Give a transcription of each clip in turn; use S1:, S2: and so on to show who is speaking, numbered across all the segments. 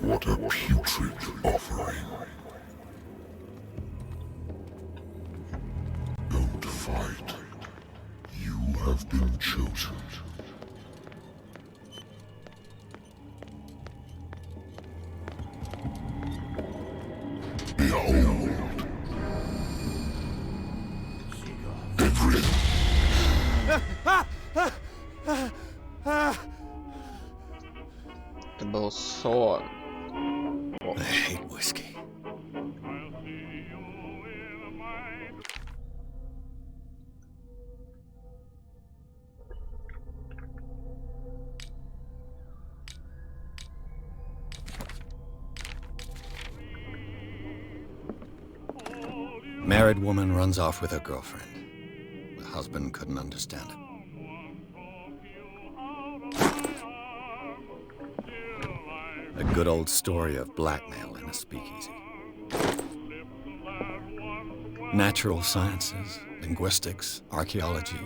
S1: What a putrid offering. Don't fight. You have been chosen. Behold. Every...
S2: Это был сон.
S3: I hate whiskey. Married woman runs off with her girlfriend. The husband couldn't understand it. A good old story of blackmail in a speakeasy. Natural sciences, linguistics, archaeology.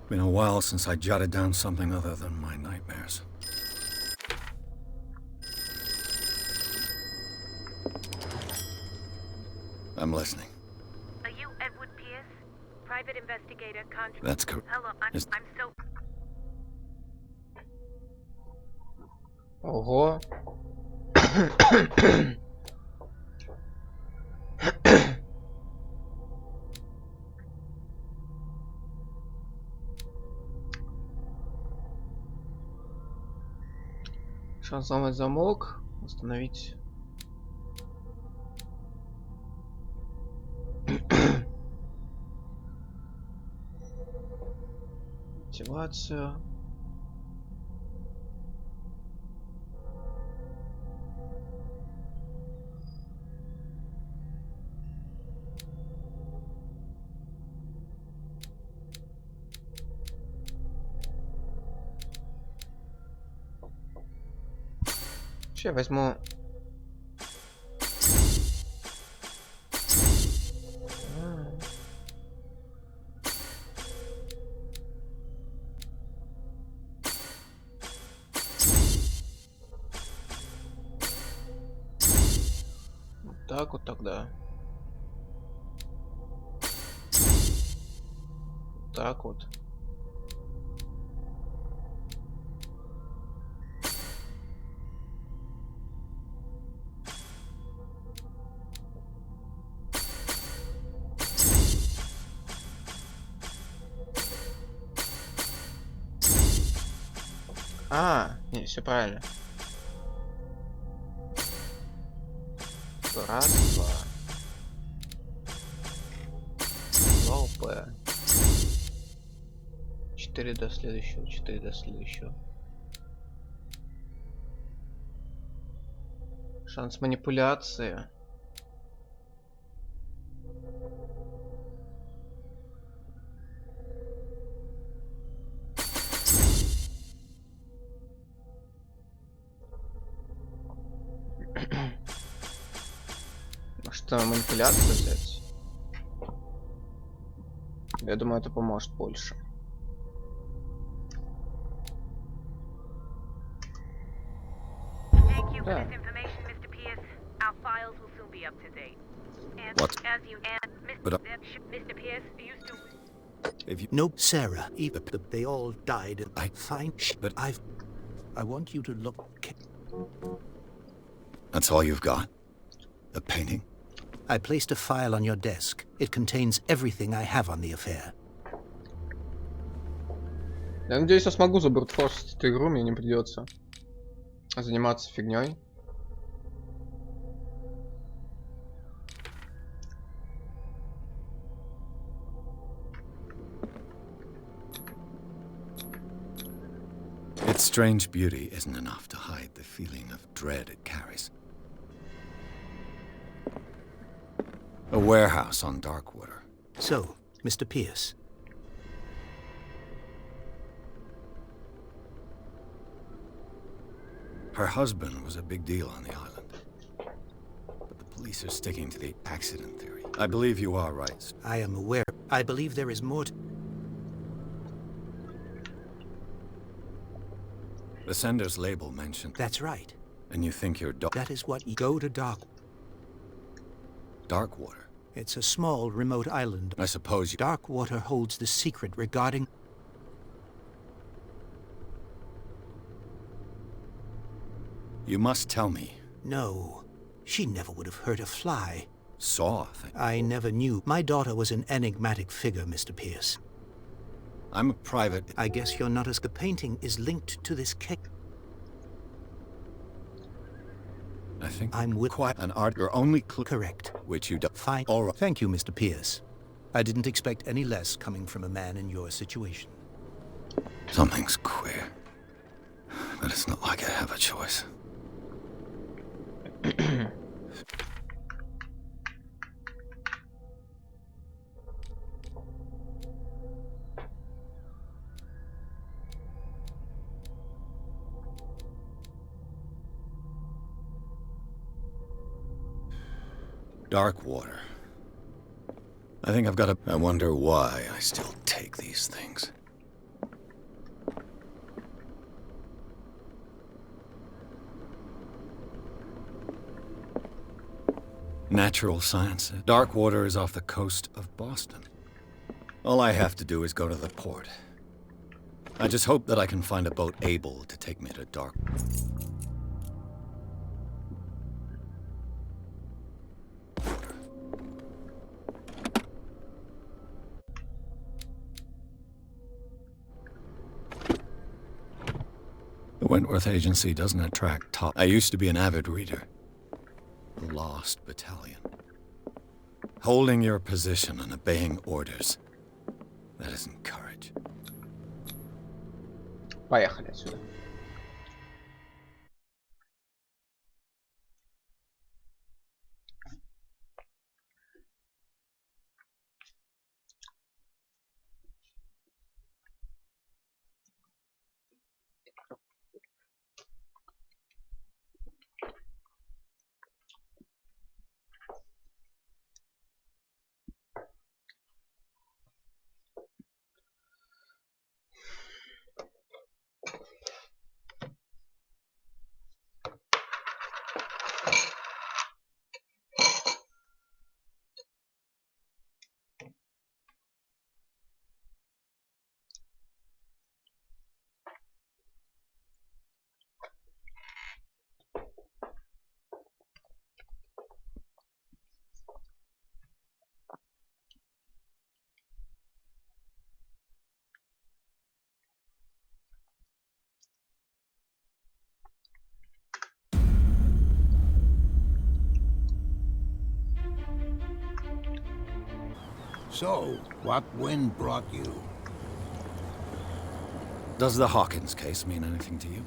S3: Been a while since I jotted down something other than my nightmares. I'm listening.
S4: Are you Edward Pierce? Private investigator,
S3: That's correct.
S4: Hello, I'm so...
S2: Ого. Сейчас взломать замок, установить. Активацию. Сейчас я возьму. Вот так вот тогда. Вот так вот. Не, все правильно. Раз, два. Два ОП. 4 до следующего, 4 до следующего. Шанс манипуляции. Может, манипуляцию взять? Я думаю, это поможет больше. Да.
S3: What? But
S4: Mr. Pierce, used to...
S3: if you...
S5: No, Sarah. They all died. I find, but I want you to look.
S3: That's all you've got? A painting?
S5: I placed a file on your desk. It contains everything I have on the affair.
S2: Я надеюсь, я смогу забрутфорсить эту игру, мне не придется заниматься фигней.
S3: Its strange beauty isn't enough to hide the feeling of dread it carries. A warehouse on Darkwater.
S5: So, Mr. Pierce.
S3: Her husband was a big deal on the island. But the police are sticking to the accident theory. I believe you are right.
S5: I am aware. I believe there is more
S3: The sender's label mentioned.
S5: That's right.
S3: And you think you're
S5: That is what you go to
S3: Darkwater?
S5: It's a small, remote island.
S3: I suppose you...
S5: Darkwater holds the secret regarding...
S3: You must tell me.
S5: No. She never would have hurt a fly.
S3: Saw a thing.
S5: I never knew. My daughter was an enigmatic figure, Mr. Pierce.
S3: I'm a private...
S5: I guess you're not as... The painting is linked to this case.
S3: I think
S5: I'm with...
S3: quite an art. Your only clue...
S5: Correct.
S3: Which you don't...
S5: Fine.
S3: All right.
S5: Thank you, Mr. Pierce. I didn't expect any less coming from a man in your situation.
S3: Something's queer. But it's not like I have a choice. Darkwater. I think I've got a... I wonder why I still take these things. Natural sciences. Darkwater is off the coast of Boston. All I have to do is go to the port. I just hope that I can find a boat able to take me to Dark... The Wentworth Agency doesn't attract top... I used to be an avid reader. The Lost Battalion. Holding your position and obeying orders. That isn't courage.
S2: Поехали отсюда.
S6: So, what wind brought you?
S3: Does the Hawkins case mean anything to you?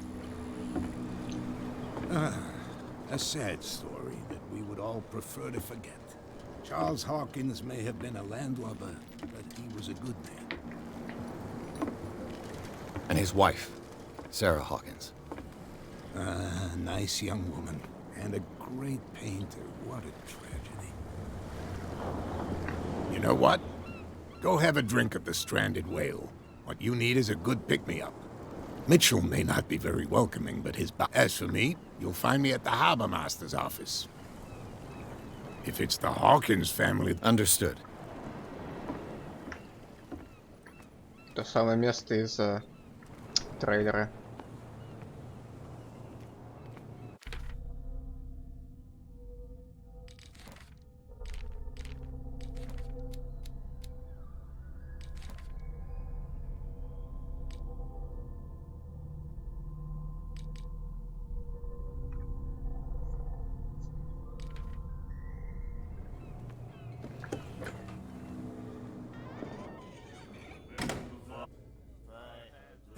S6: A sad story that we would all prefer to forget. Charles Hawkins may have been a landlubber, but he was a good man.
S3: And his wife, Sarah Hawkins.
S6: A nice young woman, and a great painter. What a tragedy. You know what? Go have a drink of the stranded whale. What you need is a good pick-me-up. Mitchell may not be very welcoming, but as for me, you'll find me at the harbor master's office. If it's the Hawkins family...
S3: Understood.
S2: То самое место из трейлера.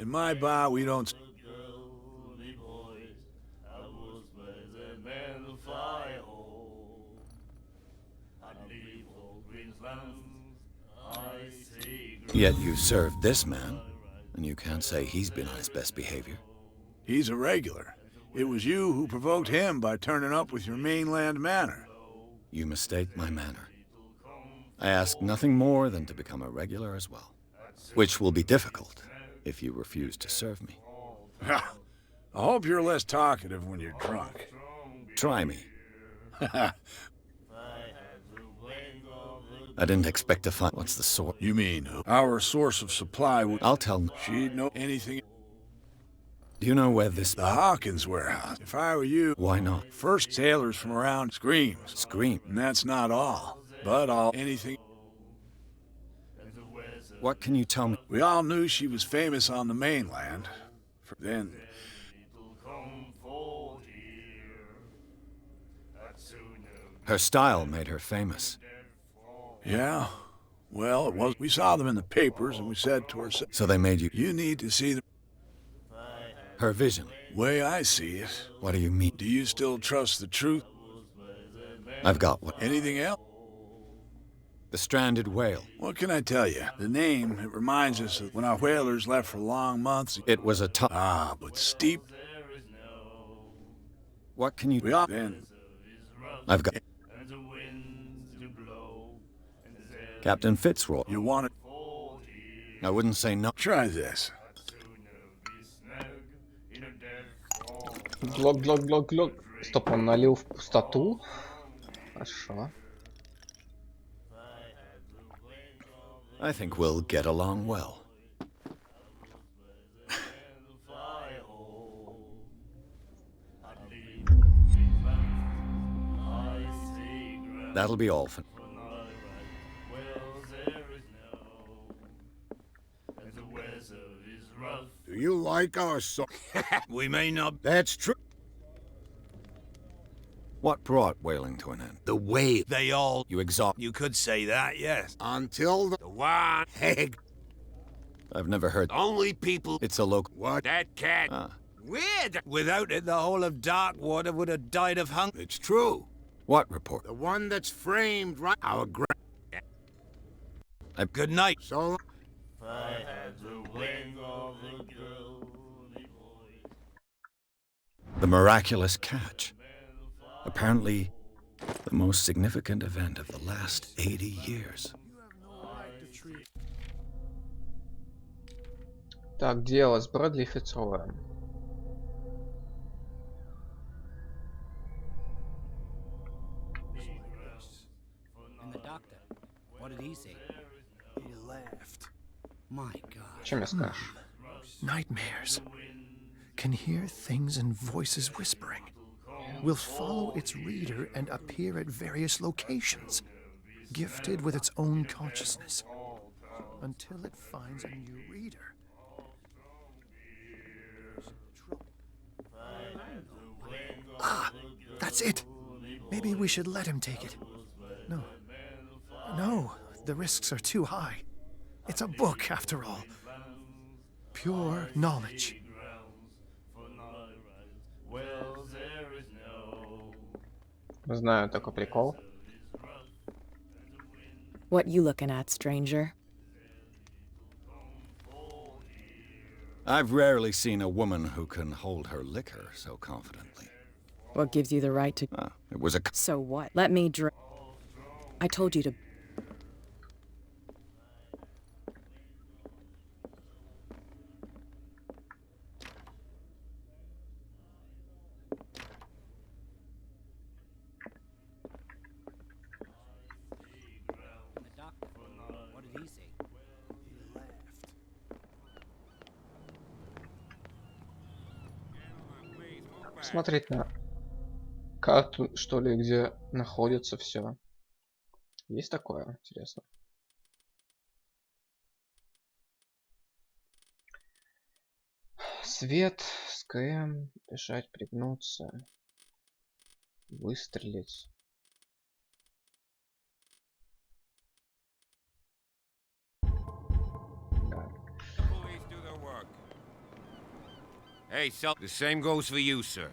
S6: In my bar, we don't...
S3: Yet you served this man, and you can't say he's been on his best behavior.
S7: He's a regular. It was you who provoked him by turning up with your mainland manner.
S3: You mistake my manner. I ask nothing more than to become a regular as well. Which will be difficult if you refuse to serve me.
S7: I hope you're less talkative when you're drunk.
S3: Try me. I didn't expect to find... What's the source?
S7: You mean who? Our source of supply would...
S3: I'll tell...
S7: She'd know anything.
S3: Do you know where this...
S7: The Hawkins warehouse. If I were you...
S3: Why not?
S7: First, sailors from around screams.
S3: Scream.
S7: And that's not all. But all... Anything...
S3: What can you tell me?
S7: We all knew she was famous on the mainland. Then...
S3: Her style made her famous.
S7: Yeah? Well, it was... We saw them in the papers, and we said to ourselves...
S3: So they made you...
S7: You need to see the
S3: Her vision.
S7: way I see it.
S3: What do you mean?
S7: Do you still trust the truth?
S3: I've got what?
S7: Anything else?
S3: The stranded whale.
S7: What can I tell you? The name, it reminds us of when our whalers left for long months.
S3: It was a tough...
S7: Ah, but steep.
S3: What can you...
S7: We all... Then...
S3: I've got... Captain Fitzroy.
S7: You want it?
S3: I wouldn't say no.
S7: Try this.
S2: Глок. Стоп, он налил в пустоту. Хорошо.
S3: I think we'll get along well. That'll be all for...
S6: Do you like our song? We may not... That's true.
S3: What brought whaling to an end?
S6: The way they all...
S3: You exhaust...
S6: You could say that, yes. Until the one egg.
S3: I've never heard...
S6: Only people...
S3: It's a local...
S6: What? That cat.
S3: Ah.
S6: Weird. Without it, the whole of Darkwater would have died of hunger. It's true.
S3: What report?
S6: The one that's framed right... Our
S3: Good night.
S6: So...
S3: The miraculous catch. Apparently, the most significant event of the last 80 years.
S2: Так, дело с Брэдли Фицроем.
S8: And the doctor, what did he say?
S5: He laughed.
S8: My God.
S2: Чем я скажешь?
S9: Nightmares. Can hear things and voices whispering. Will follow its reader and appear at various locations, gifted with its own consciousness, until it finds a new reader. Ah, that's it. Maybe we should let him take it. No, the risks are too high. It's a book, after all. Pure knowledge.
S2: Знаю такой прикол.
S10: What you looking at, stranger?
S3: I've rarely seen a woman who can hold her liquor so confidently.
S10: What gives you the right to...
S3: It was a...
S10: So what? Let me drink. I told you to...
S8: And the doctor, what did he say?
S5: He laughed.
S2: Смотреть на карту, что ли, где находится все. Есть такое, интересно. Свет, СКМ, бежать, пригнуться, выстрелить.
S11: Police do their work. Hey, so the same goes for you, sir.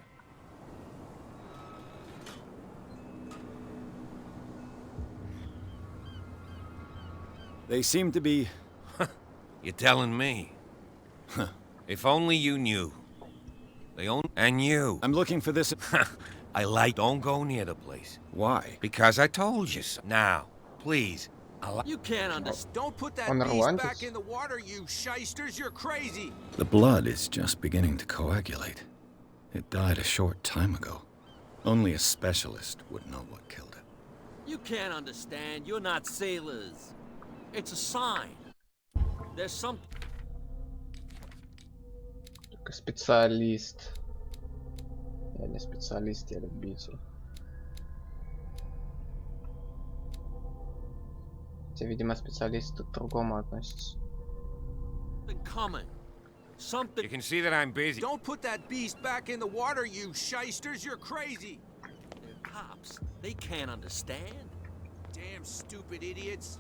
S3: They seem to be...
S11: You're telling me? If only you knew. They own... And you.
S3: I'm looking for this...
S11: I like... Don't go near the place.
S3: Why?
S11: Because I told you so. Now, please.
S12: You can't understand. Don't put that
S2: Он
S12: beast
S2: ирландец?
S12: back in the water, you shysters. You're crazy.
S3: The blood is just beginning to coagulate. It died a short time ago. Only a specialist would know what killed it.
S12: You can't understand. You're not sailors. It's a sign. There's some...
S2: Только специалист. Я не специалист, я любитель. Хотя, видимо, специалист тут к другому относится.
S12: Something coming. Something...
S11: You can see that I'm busy.
S12: Don't put that beast back in the water, you shysters. You're crazy. They're cops. They can't understand. Damn stupid idiots.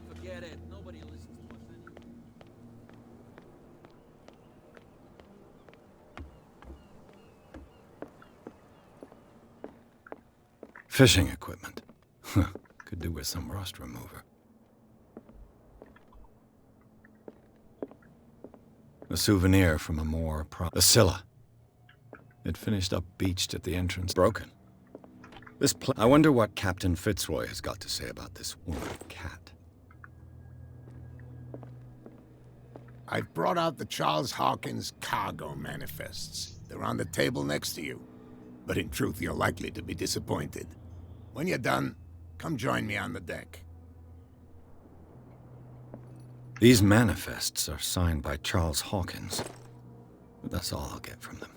S12: Forget it. Nobody listens to us anyway.
S3: Fishing equipment. Could do with some rust remover. A souvenir from a more the Scylla. It finished up beached at the entrance. Broken. I wonder what Captain Fitzroy has got to say about this woman cat.
S6: I've brought out the Charles Hawkins cargo manifests. They're on the table next to you. But in truth, you're likely to be disappointed. When you're done, come join me on the deck.
S3: These manifests are signed by Charles Hawkins. But that's all I'll get from them.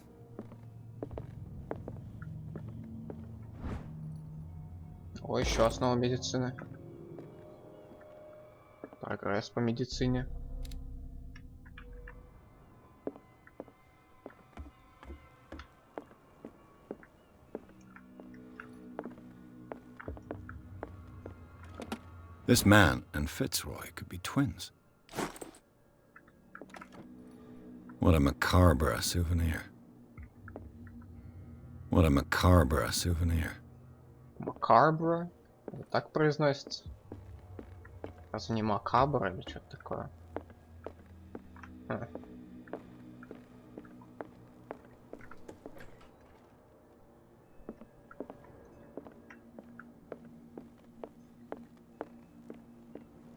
S2: О, еще основа медицины. Прогресс по медицине.
S3: This man and Fitzroy could be twins. What a macabre souvenir. What a macabre souvenir.
S2: Макабра? Вот так произносится? Разве не макабра или что-то такое?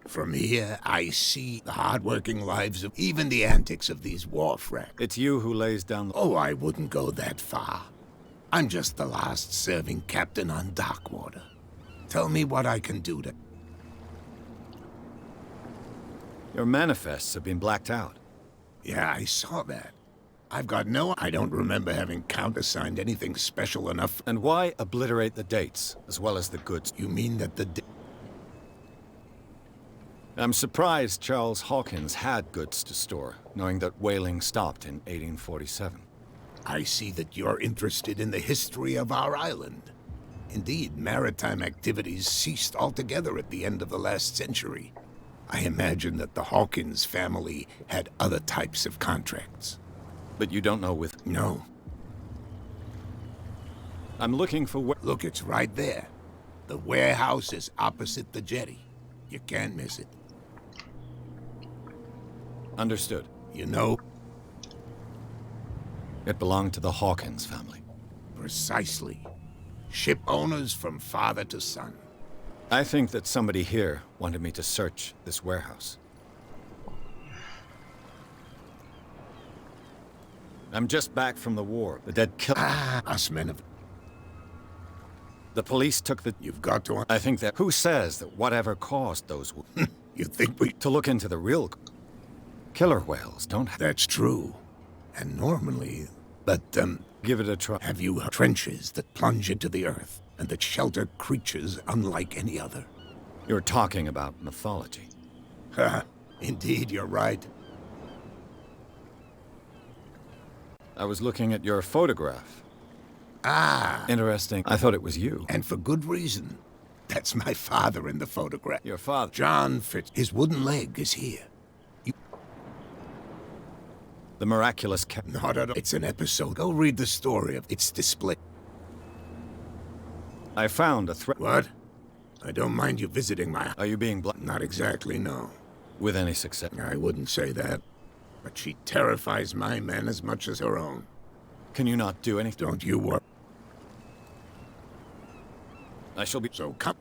S6: From here, I see the hard-working lives of even the antics of these wharf rats.
S3: It's you who lays down...
S6: Oh, I wouldn't go that far. I'm just the last serving captain on Darkwater. Tell me what I can do to...
S3: Your manifests have been blacked out.
S6: Yeah, I saw that. I've got no... I don't remember having countersigned anything special enough.
S3: And why obliterate the dates, as well as the goods?
S6: You mean that the...
S3: I'm surprised Charles Hawkins had goods to store, knowing that whaling stopped in 1847.
S6: I see that you're interested in the history of our island. Indeed, maritime activities ceased altogether at the end of the last century. I imagine that the Hawkins family had other types of contracts.
S3: But you don't know with...
S6: No.
S3: I'm looking for...
S6: Look, it's right there. The warehouse is opposite the jetty. You can't miss it.
S3: Understood.
S6: You know...
S3: It belonged to the Hawkins family.
S6: Precisely. Ship owners from father to son.
S3: I think that somebody here wanted me to search this warehouse. I'm just back from the war. The dead killed...
S6: Us men of...
S3: The police took the...
S6: You've got to...
S3: I think that... Who says that whatever caused those...
S6: You think we...
S3: To look into the real... Killer whales don't have...
S6: That's true. And normally... But,
S3: Give it a try.
S6: Have you trenches that plunge into the earth and that shelter creatures unlike any other?
S3: You're talking about mythology.
S6: Ha! Indeed, you're right.
S3: I was looking at your photograph.
S6: Ah!
S3: Interesting. I thought it was you.
S6: And for good reason. That's my father in the photograph.
S3: Your father?
S6: John Fitz. His wooden leg is here.
S3: The miraculous
S6: Not at all. It's an episode. Go read the story of its display.
S3: I found a threat.
S6: What? I don't mind you visiting my...
S3: Are you being
S6: Not exactly, no.
S3: With any success?
S6: I wouldn't say that. But she terrifies my men as much as her own.
S3: Can you not do anything?
S6: Don't you worry.
S3: I shall be...
S6: So come...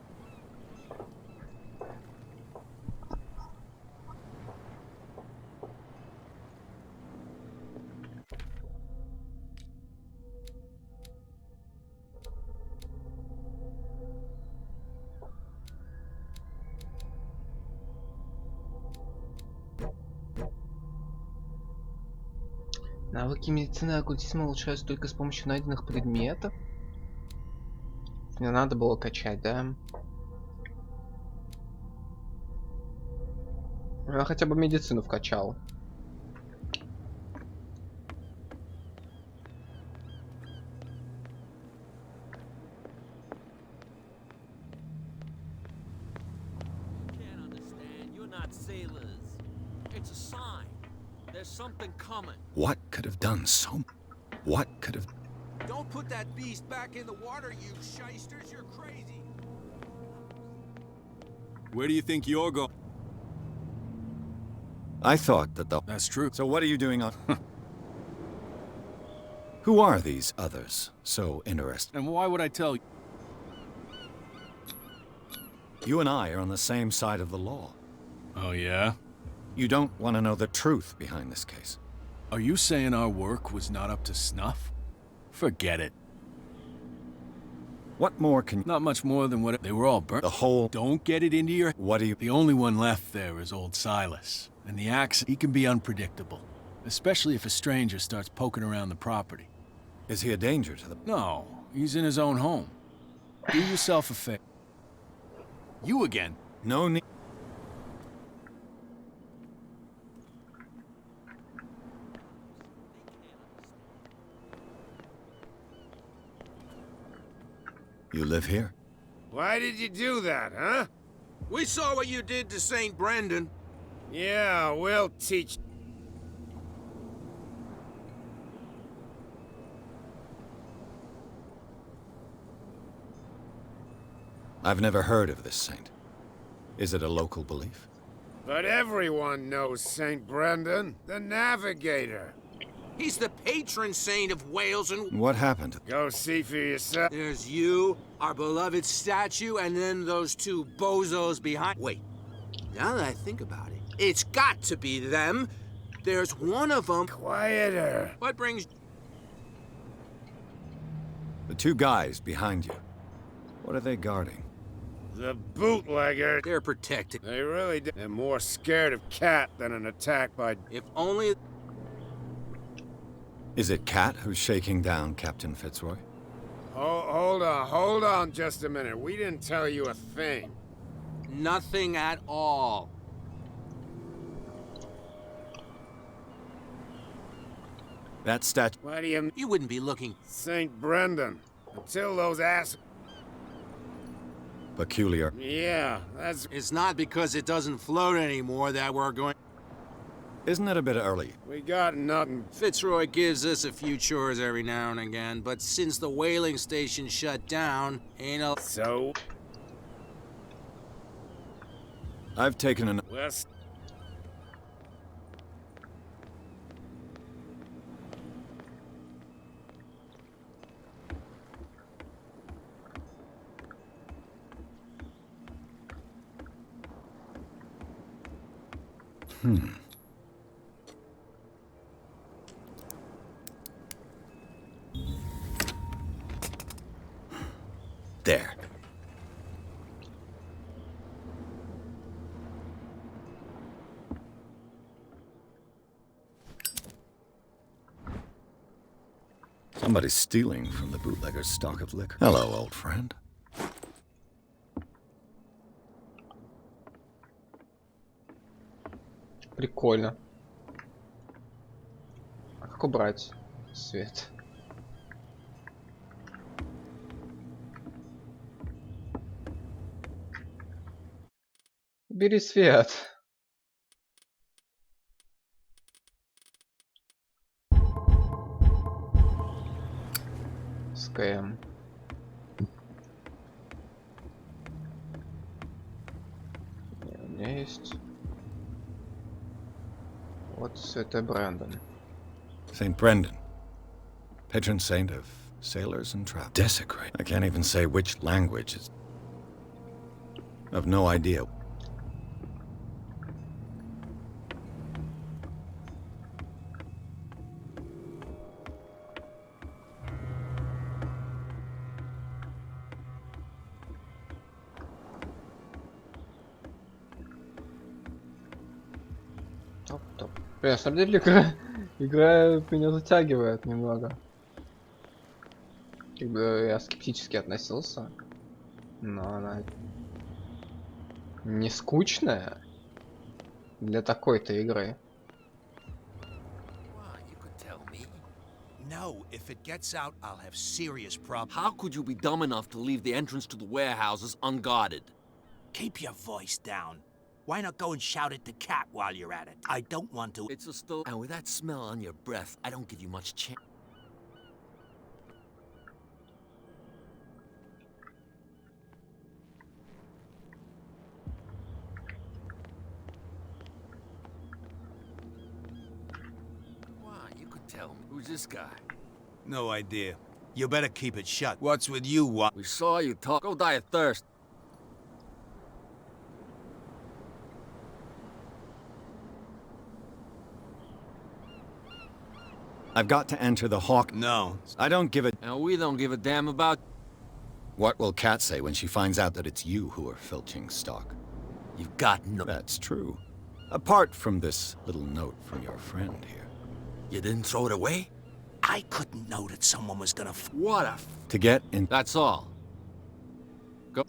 S2: Навыки медицины и оккультизма улучшаются только с помощью найденных предметов. Мне надо было качать, да? Я хотя бы медицину вкачал.
S12: Can't understand. You're not sailors. It's a sign. There's something coming.
S3: What could have done so? What could have?
S12: Don't put that beast back in the water, you shysters. You're crazy.
S13: Where do you think you're going?
S3: I thought that the.
S13: That's true.
S3: So what are you doing on? Who are these others? So interesting.
S13: And why would I tell you?
S3: You and I are on the same side of the law.
S13: Oh, yeah?
S3: You don't want to know the truth behind this case.
S13: Are you saying our work was not up to snuff? Forget it.
S3: What more can...
S13: Not much more than what... They were all burnt.
S3: The whole...
S13: Don't get it into your...
S3: What do you...
S13: The only one left there is old Silas. And the accent, he can be unpredictable. Especially if a stranger starts poking around the property.
S3: Is he a danger to the...
S13: No, he's in his own home. Do yourself a favor. You again?
S3: No need... You live here?
S6: Why did you do that, huh?
S12: We saw what you did to St. Brendan.
S6: Yeah, we'll teach.
S3: I've never heard of this saint. Is it a local belief?
S6: But everyone knows St. Brendan, the navigator.
S12: He's the patron saint of Wales and...
S3: What happened?
S6: Go see for yourself.
S12: There's you, our beloved statue, and then those two bozos behind... Wait, now that I think about it, it's got to be them. There's one of them...
S6: Quieter.
S12: What brings...
S3: The two guys behind you. What are they guarding?
S6: The bootlegger.
S12: They're protected.
S6: They really do. They're more scared of Cat than an attack by...
S12: If only...
S3: Is it Cat who's shaking down Captain Fitzroy?
S6: Hold on just a minute. We didn't tell you a thing.
S12: Nothing at all.
S3: That statue...
S6: Why do you...
S12: You wouldn't be looking...
S6: St. Brendan. Until those ass...
S3: Peculiar.
S6: Yeah, that's...
S12: It's not because it doesn't float anymore that we're going...
S3: Isn't it a bit early?
S6: We got nothing.
S12: Fitzroy gives us a few chores every now and again, but since the whaling station shut down, ain't a...
S6: So?
S3: I've taken an...
S6: West.
S3: There. Somebody's stealing from the bootlegger's stock of liquor. Hello, old friend.
S2: Прикольно. А как убрать свет? Убери свет. СКМ. У меня есть. Вот Святой Брэндон.
S3: St. Brendan. Patron saint of sailors and travelers. Desecrate. I can't even say which language is... I've no idea.
S2: Топ-топ. На самом деле игра Игра меня затягивает немного. Как бы я скептически относился, но она не скучная для такой-то игры.
S12: No, if it gets out, I'll have serious problems. How could you be dumb enough to leave the entrance to the warehouses unguarded? Keep your voice down. Why not go and shout at the cat while you're at it? I don't want to. It's a still. And with that smell on your breath, I don't give you much chance. Why, you could tell me. Who's this guy?
S14: No idea. You better keep it shut. What's with you, what?
S12: We saw you talk. Go die of thirst.
S3: I've got to enter the Hawk.
S14: No.
S3: I don't give a...
S12: And we don't give a damn about...
S3: What will Kat say when she finds out that it's you who are filching stock?
S12: You've got no...
S3: That's true. Apart from this little note from your friend here.
S12: You didn't throw it away?
S5: I couldn't know that someone was gonna
S12: What a
S3: To get in...
S12: That's all. Go.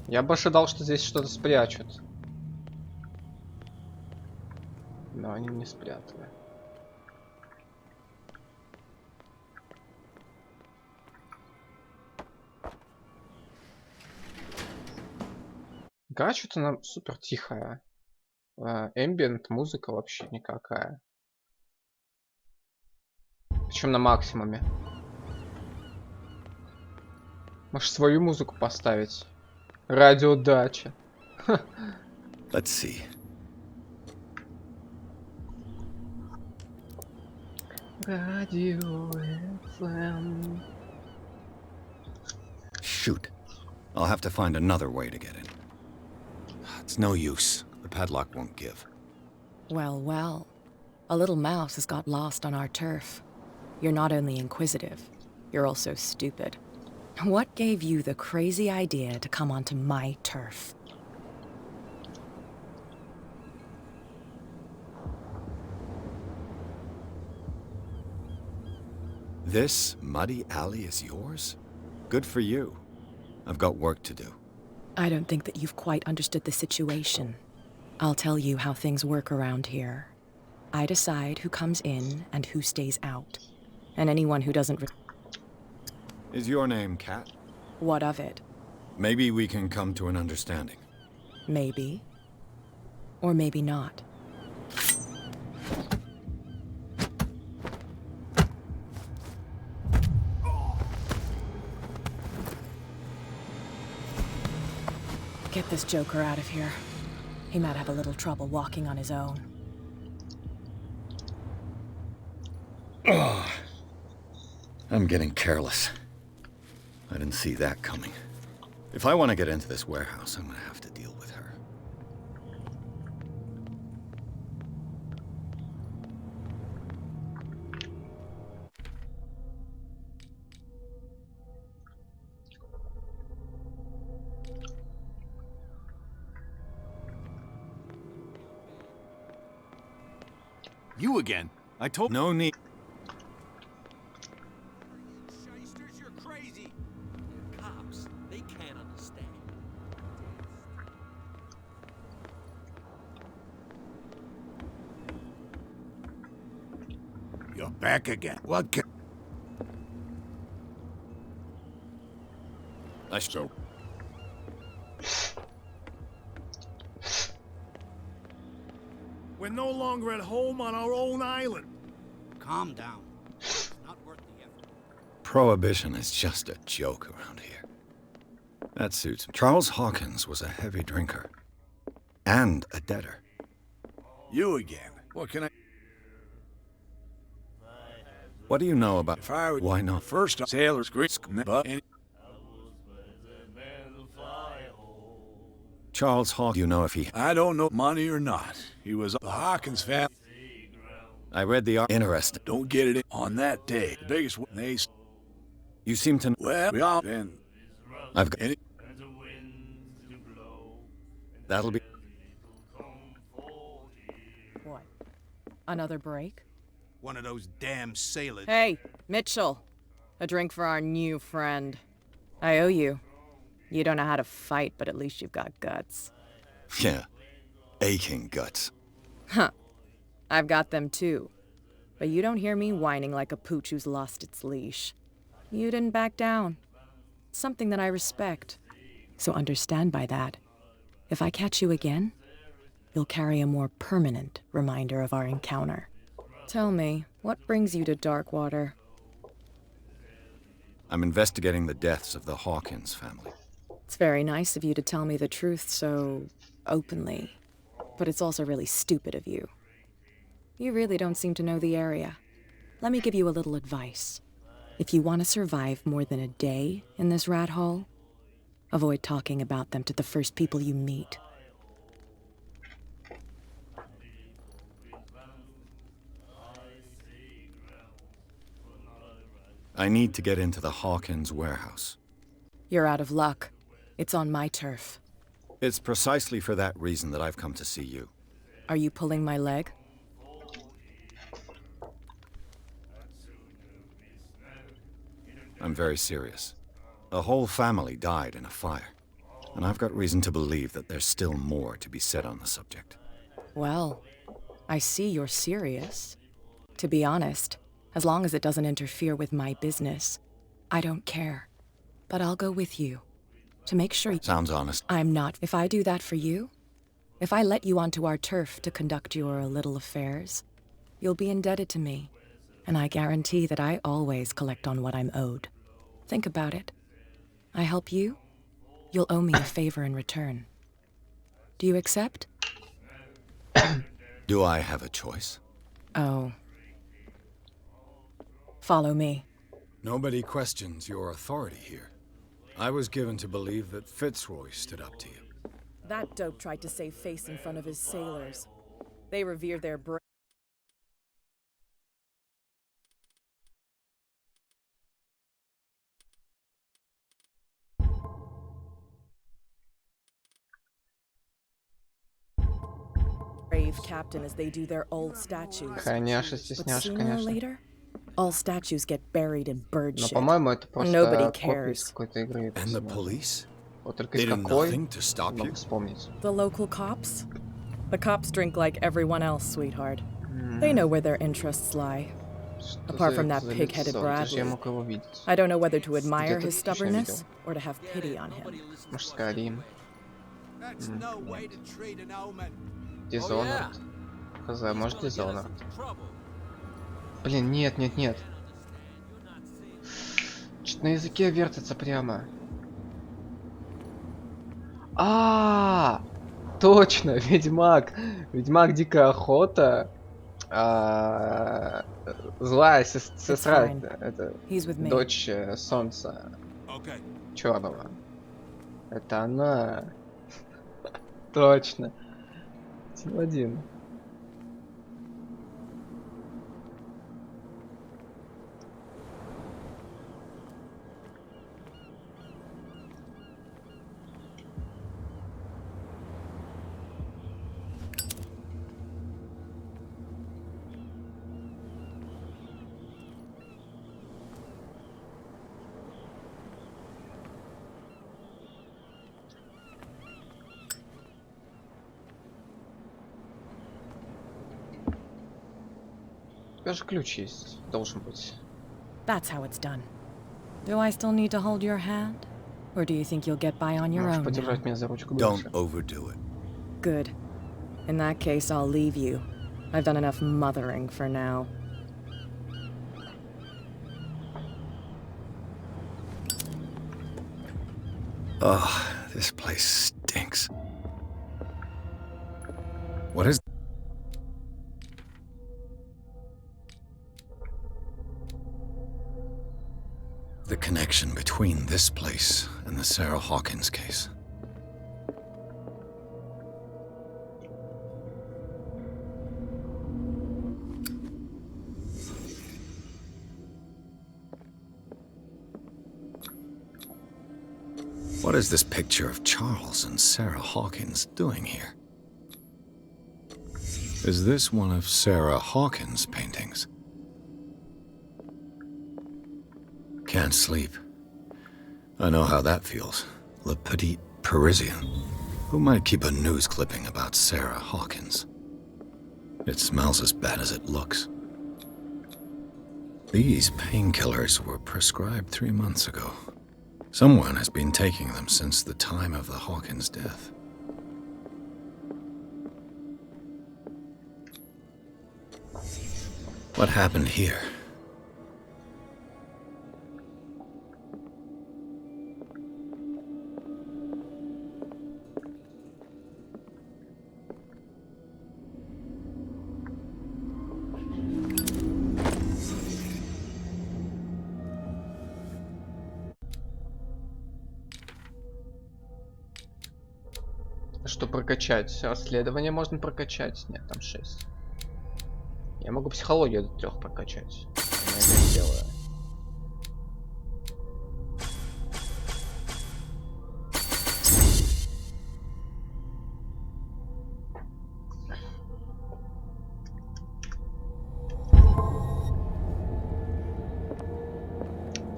S2: Я бы ожидал, что здесь что-то спрячут. Но они не спрятали. Игра что-то нам супер тихая. Эмбиент музыка вообще никакая. Причем на максимуме. Может свою музыку поставить? Радиодача.
S3: Let's see.
S2: Радио FM.
S3: Shoot. I'll have to find another way to get in. It's no use. The padlock won't give.
S10: Well, well. A little mouse has got lost on our turf. You're not only inquisitive, you're also stupid. What gave you the crazy idea to come onto my turf?
S3: This muddy alley is yours? Good for you. I've got work to do.
S10: I don't think that you've quite understood the situation. I'll tell you how things work around here. I decide who comes in and who stays out. And anyone who doesn't...
S3: Is your name Kat?
S10: What of it?
S3: Maybe we can come to an understanding.
S10: Maybe. Or maybe not. Get this joker out of here. He might have a little trouble walking on his own.
S3: Oh, I'm getting careless. I didn't see that coming. If I want to get into this warehouse, I'm going to have to deal with her.
S13: You again? I told...
S3: No need.
S12: Shysters, you're crazy. They're cops. They can't understand.
S6: You're back again. What can...
S3: So.
S7: We're no longer at home on our own island.
S8: Calm down. It's not worth the effort.
S3: Prohibition is just a joke around here. That suits me. Charles Hawkins was a heavy drinker. And a debtor.
S7: You again. What can I...
S3: What do you know about...
S7: If I were...
S3: Why not?
S7: First, sailors, grits, but...
S3: Charles Hawkins, you know if he...
S7: I don't know money or not. He was the Hawkins family.
S3: I read the interesting.
S7: Don't get it in on that day. The biggest one they...
S3: You seem to...
S7: Well, we all... Then...
S3: I've got...
S7: Any...
S3: That'll be...
S10: What? Another break?
S14: One of those damn sailors.
S10: Hey, Mitchell. A drink for our new friend. I owe you. You don't know how to fight, but at least you've got guts.
S3: Yeah. Aching guts.
S10: Huh. I've got them too. But you don't hear me whining like a pooch who's lost its leash. You didn't back down. Something that I respect. So understand by that, if I catch you again, you'll carry a more permanent reminder of our encounter. Tell me, what brings you to Darkwater?
S3: I'm investigating the deaths of the Hawkins family.
S10: It's very nice of you to tell me the truth so openly, but it's also really stupid of you. You really don't seem to know the area. Let me give you a little advice. If you want to survive more than a day in this rat hole, avoid talking about them to the first people you meet.
S3: I need to get into the Hawkins warehouse.
S10: You're out of luck. It's on my turf.
S3: It's precisely for that reason that I've come to see you.
S10: Are you pulling my leg?
S3: I'm very serious. A whole family died in a fire, and I've got reason to believe that there's still more to be said on the subject.
S10: Well, I see you're serious. To be honest, as long as it doesn't interfere with my business, I don't care. But I'll go with you, to make sure
S3: Sounds honest.
S10: I'm not. If I do that for you, if I let you onto our turf to conduct your little affairs, you'll be indebted to me, and I guarantee that I always collect on what I'm owed. Think about it. I help you, you'll owe me a favor in return. Do you accept?
S3: Do I have a choice?
S10: Oh. Follow me.
S3: Nobody questions your authority here. I was given to believe that Fitzroy stood up to you.
S10: That dope tried to save face in front of his sailors. They revere their brave captain as they do their old statues.
S2: Конечно,
S10: But
S2: стесняшка,
S10: sooner or
S2: конечно.
S10: later, all statues get buried in bird
S2: Но,
S10: shit.
S2: по-моему, это
S10: Nobody
S2: просто копия из
S10: cares.
S2: какой-то игры.
S3: And the police?
S2: Вот только
S3: They
S2: из
S3: did
S2: какой,
S3: nothing to stop
S2: не
S3: you?
S2: могу вспомнить.
S10: The local cops? The cops drink like everyone else, sweetheart. They know where their interests lie. Apart from that pig-headed Bradley.
S2: Я мог его видеть.
S10: I don't know whether to admire
S2: Где-то
S10: his
S2: точно
S10: stubbornness
S2: видел.
S10: or to have pity on him.
S2: Мужская Рим.
S14: That's no way to treat an omen.
S2: Dishonored. Хз, может Dishonored? Блин, нет, нет, нет. Чуть на языке вертится прямо. Точно, Ведьмак. Ведьмак Дикая Охота. Злая сестра, это дочь Солнца Черного. Это она. Точно. Один. У тебя же ключ есть, должен быть.
S10: That's how it's done. Do I still need to hold your hand? Or do you think you'll get by on your
S2: Можешь
S10: own
S2: подержать
S10: now?
S2: меня за ручку
S3: Don't
S2: дольше.
S3: overdo it.
S10: Good. In that case, I'll leave you. I've done enough mothering for now.
S3: Oh, this place stinks. What is... the connection between this place and the Sarah Hawkins case? What is this picture of Charles and Sarah Hawkins doing here? Is this one of Sarah Hawkins' paintings? Can't sleep. I know how that feels. Le Petit Parisien. Who might keep a news clipping about Sarah Hawkins? It smells as bad as it looks. These painkillers were prescribed 3 months ago. Someone has been taking them since the time of the Hawkins death. What happened here?
S2: Что прокачать? Расследование можно прокачать? Нет, там 6. Я могу психологию до 3 прокачать. Я это сделаю.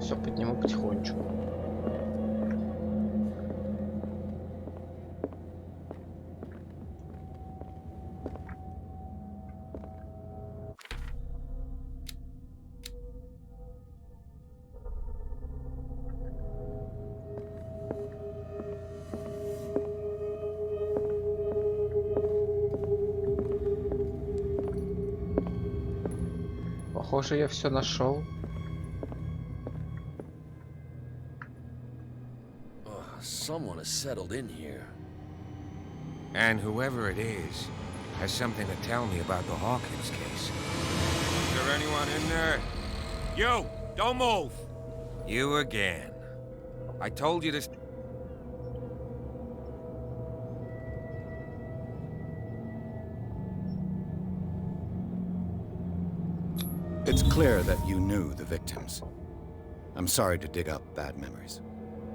S2: Все, подниму потихонечку. Похоже, я все нашел.
S12: Someone has settled in here.
S11: And whoever it is has something to tell me about the Hawkins case. Is there anyone in there? You! Don't move! You again. I told you this...
S3: It's clear that you knew the victims. I'm sorry to dig up bad memories.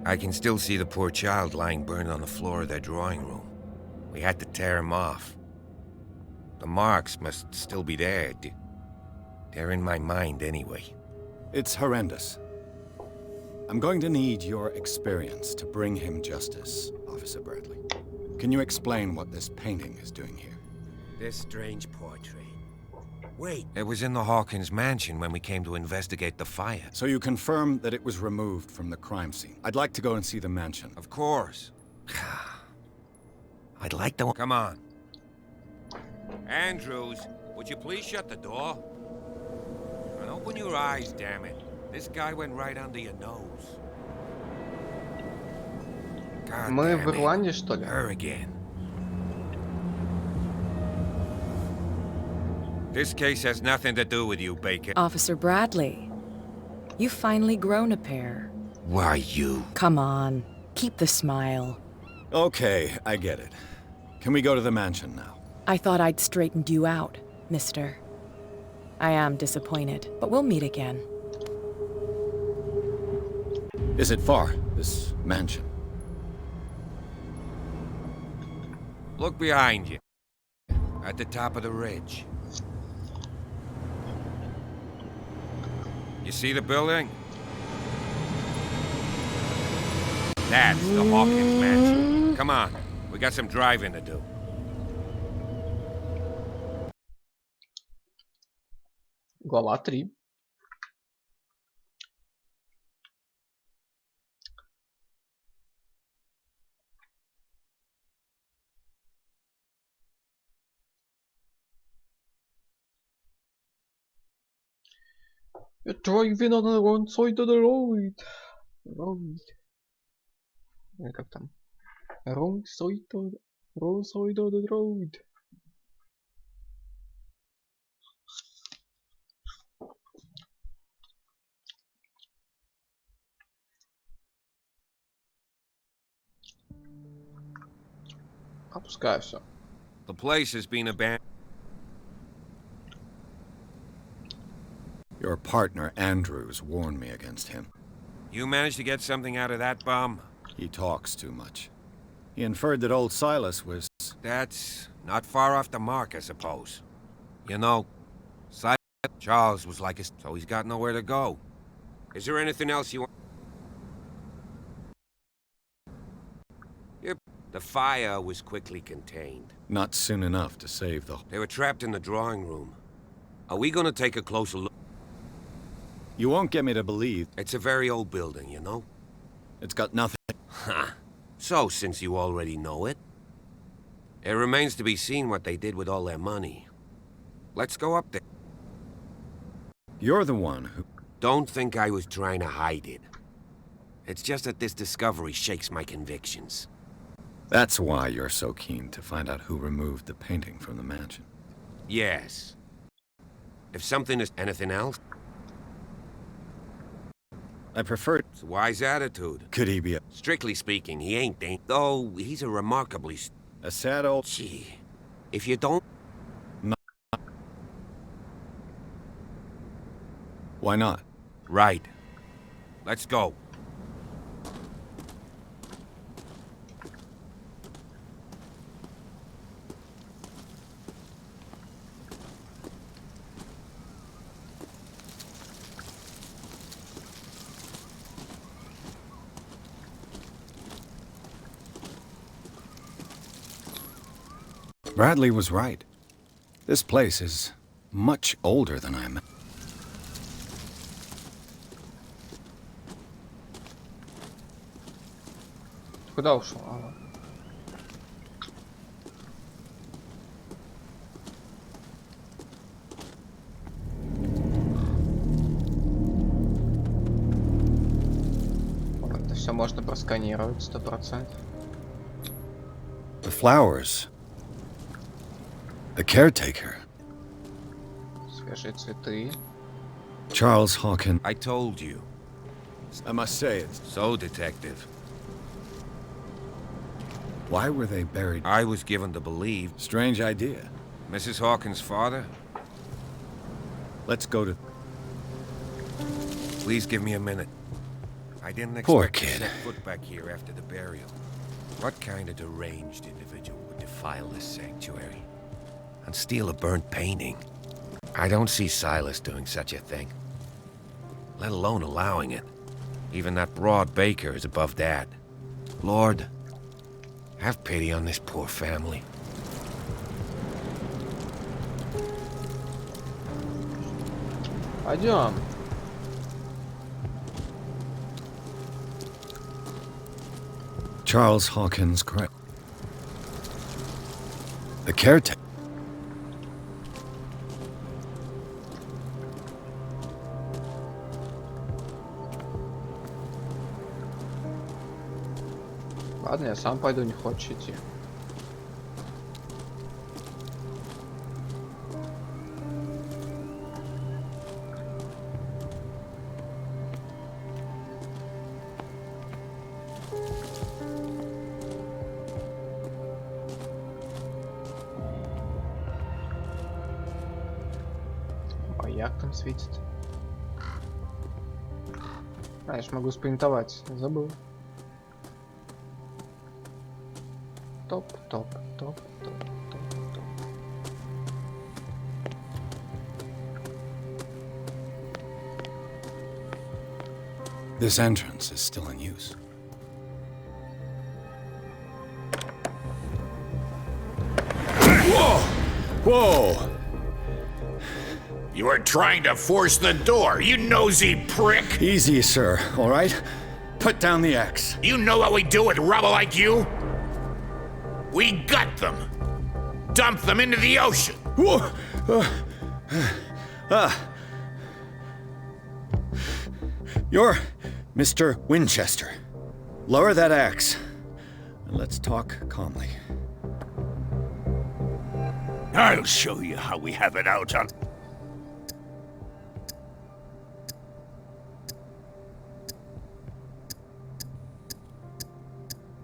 S11: I can still see the poor child lying burned on the floor of their drawing room. We had to tear him off. The marks must still be there. They're in my mind anyway.
S3: It's horrendous. I'm going to need your experience to bring him justice, Officer Bradley. Can you explain what this painting is doing here?
S12: This strange portrait. Wait.
S11: It was in the Hawkins mansion when we came to investigate the fire.
S3: So you confirm that it was removed from the crime scene. I'd like to go and see the mansion.
S11: Of course. I'd like to... Come on. Andrews, would you please shut the door? And open your eyes, damn it. This guy went right under your nose. God
S2: Мы
S11: damn
S2: в Ирландии, что ли?
S11: Her again. This case has nothing to do with you, Bacon.
S10: Officer Bradley, you've finally grown a pair.
S11: Why you?
S10: Come on, keep the smile.
S3: Okay, I get it. Can we go to the mansion now?
S10: I thought I'd straightened you out, mister. I am disappointed, but we'll meet again.
S3: Is it far, this mansion?
S11: Look behind you. At the top of the ridge. You see the building? That's the Hawkins mansion. Come on, we got some driving to do.
S2: Глава 3. You're driving on the wrong side of the road. Как там? Wrong side of the road. Опускаю все.
S11: The place has been abandoned.
S3: Your partner, Andrews, warned me against him.
S11: You managed to get something out of that bum?
S3: He talks too much. He inferred that old Silas was...
S11: That's not far off the mark, I suppose. You know, Charles was like us, so he's got nowhere to go. Is there anything else you want? The fire was quickly contained.
S3: Not soon enough to save the...
S11: They were trapped in the drawing room. Are we gonna take a closer look?
S3: You won't get me to believe...
S11: It's a very old building, you know?
S3: It's got nothing...
S11: Ha! So, since you already know it, it remains to be seen what they did with all their money. Let's go up there.
S3: You're the one who...
S11: Don't think I was trying to hide it. It's just that this discovery shakes my convictions.
S3: That's why you're so keen to find out who removed the painting from the mansion.
S11: Yes. If something is anything else...
S3: I prefer...
S11: It's a wise attitude.
S3: Could he be a...
S11: Strictly speaking, he ain't though he's a remarkably...
S3: A sad old...
S11: Gee. If you don't...
S3: No. Why not?
S11: Right. Let's go.
S3: Bradley was right. This place is much older than I imagined.
S2: Куда ушел? Ага. Это все можно просканировать 100%.
S3: The flowers. The caretaker.
S2: Свежие цветы.
S3: Charles Hawkins.
S11: I told you.
S3: I must say it's...
S11: So, detective.
S3: Why were they buried?
S11: I was given to believe.
S3: Strange idea.
S11: Mrs. Hawkins' father?
S3: Let's go to...
S11: Please give me a minute. I didn't expect
S3: Poor
S11: to
S3: kid.
S11: set foot back here after the burial. What kind of deranged individual would defile this sanctuary and steal a burnt painting? I don't see Silas doing such a thing, let alone allowing it. Even that broad baker is above that. Lord, have pity on this poor family.
S2: Пойдем.
S3: Charles Hawkins, correct. The caretaker.
S2: Ладно, я сам пойду, не хочешь идти. Маяк там светит. А, я ж могу спринтовать. Забыл. Топ, топ, топ, топ, топ, топ.
S3: This entrance is still in use.
S6: Whoa!
S3: Whoa!
S6: You were trying to force the door, you nosy prick!
S3: Easy, sir, all right? Put down the axe.
S6: You know what we do with rubble like you? We gut them. Dump them into the ocean.
S3: Whoa! You're Mr. Winchester. Lower that axe, and let's talk calmly.
S6: I'll show you how we have it out on...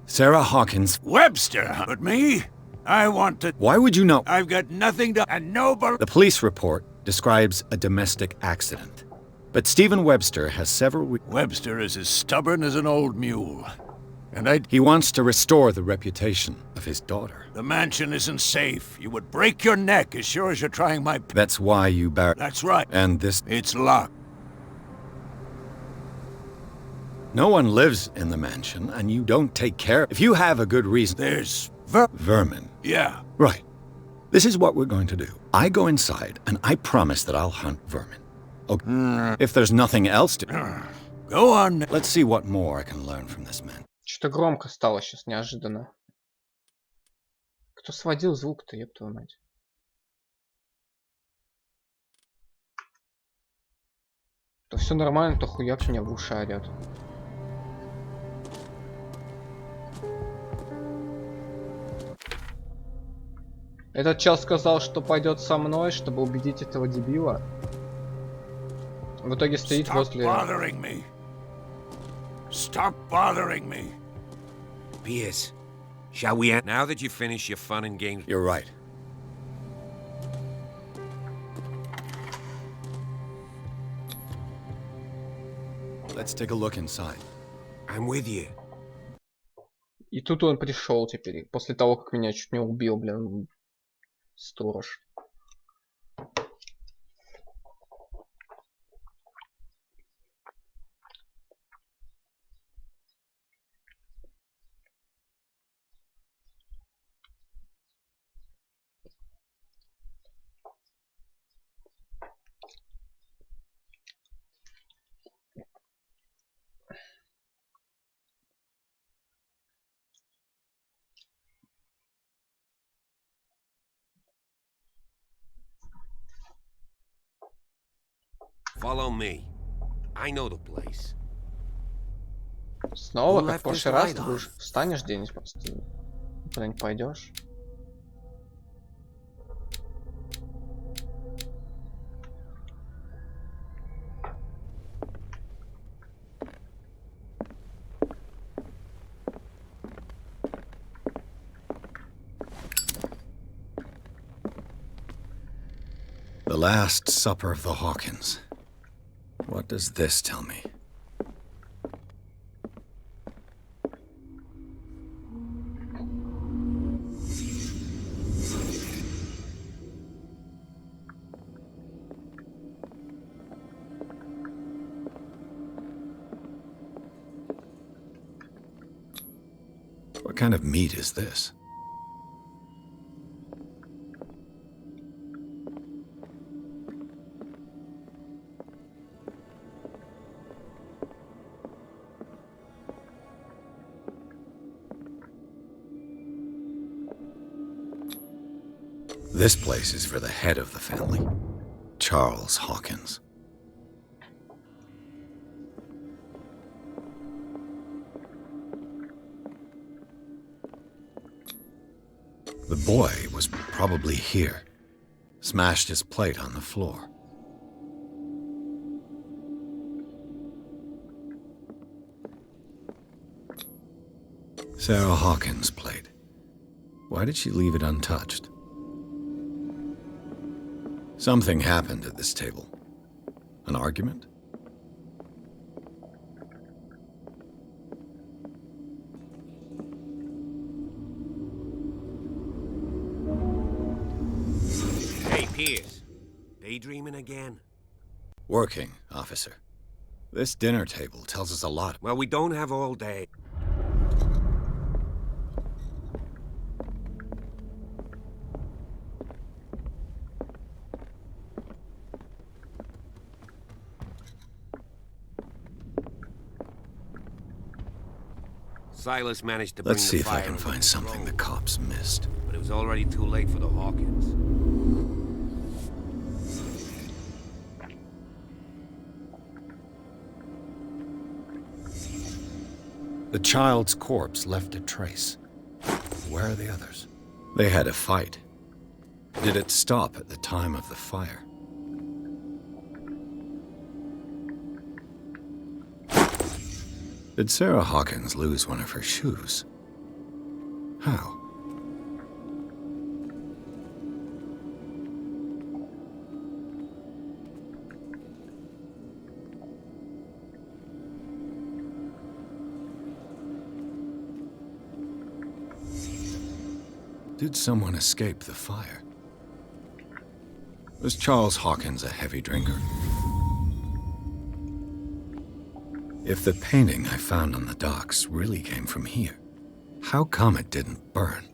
S3: Sarah Hawkins.
S6: Webster, but me? I want to...
S3: Why would you know?
S6: I've got nothing to... and nobody...
S3: The police report describes a domestic accident. But Stephen Webster has several...
S6: Webster is as stubborn as an old mule.
S3: He wants to restore the reputation of his daughter.
S14: The mansion isn't safe. You would break your neck as sure as you're trying my...
S3: That's why you
S14: That's right.
S3: And this...
S14: It's locked.
S3: No one lives in the mansion, and you don't take care... If you have a good reason...
S14: There's...
S3: Vermin.
S14: Yeah.
S3: Right. This is what we're going to do. I go inside, and I promise that I'll hunt vermin. Okay. If there's nothing else to...
S14: Go on.
S3: Let's see what more I can learn from this man.
S2: Что-то громко стало сейчас, неожиданно. Кто сводил звук-то, ёб твою мать? То все нормально, то хуяк меня в уши орёт. Этот чел сказал, что пойдет со мной, чтобы убедить этого дебила. В итоге стоит возле...
S14: Stop bothering me.
S11: Pierce, shall we end? Now that you finish your fun and games...
S3: You're right. Let's take a look inside.
S11: I'm with you.
S2: И тут он пришел теперь, после того, как меня чуть не убил, блин, сторож.
S11: Follow me. I know the place.
S2: Снова, как в прошлый раз, ты будешь встанешь где-нибудь просто, куда-нибудь пойдешь.
S3: The Last Supper of the Hawkins. What does this tell me? What kind of meat is this? This place is for the head of the family, Charles Hawkins. The boy was probably here, smashed his plate on the floor. Sarah Hawkins' plate. Why did she leave it untouched? Something happened at this table. An argument?
S11: Hey, Pierce. Daydreaming again?
S3: Working, officer. This dinner table tells us a lot.
S11: Well, we don't have all day. Silas managed to bring
S3: Let's see
S11: the
S3: if I
S11: fire
S3: can
S11: under
S3: find something the
S11: control.
S3: cops missed.
S11: But it was already too late for the Hawkins.
S3: The child's corpse left a trace. Where are the others? They had a fight. Did it stop at the time of the fire? Did Sarah Hawkins lose one of her shoes? How? Did someone escape the fire? Was Charles Hawkins a heavy drinker? If the painting I found on the docks really came from here, how come it didn't burn?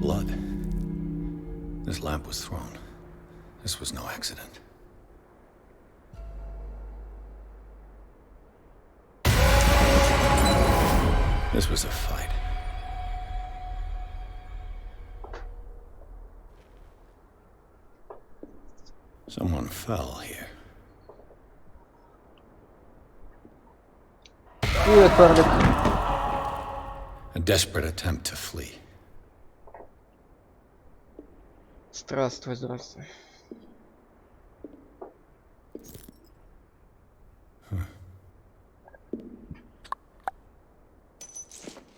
S3: Blood. This lamp was thrown. This was no accident. This was a fight. Someone fell here. A desperate attempt to flee.
S2: Здравствуй, здравствуй.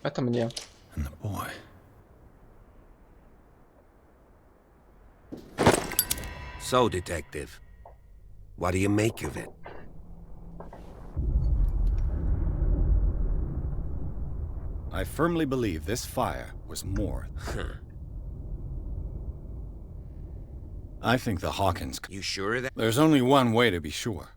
S2: Это мне.
S3: And the boy.
S11: So, Detective, what do you make of it?
S3: I firmly believe this fire was more. I think the Hawkins...
S11: You sure of that?
S3: There's only one way to be sure.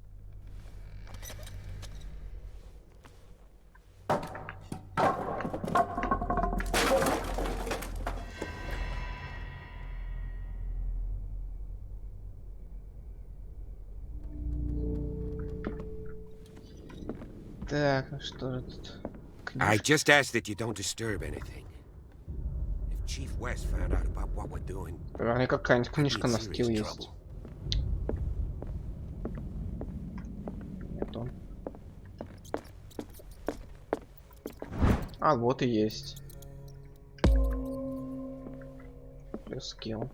S2: Так, ну что же тут?
S11: I just ask that you don't disturb anything. If Chief West found out about what we're doing,
S2: Наверняка какая-нибудь книжка на стил есть. Нету. А, вот и есть. Плюс скилл.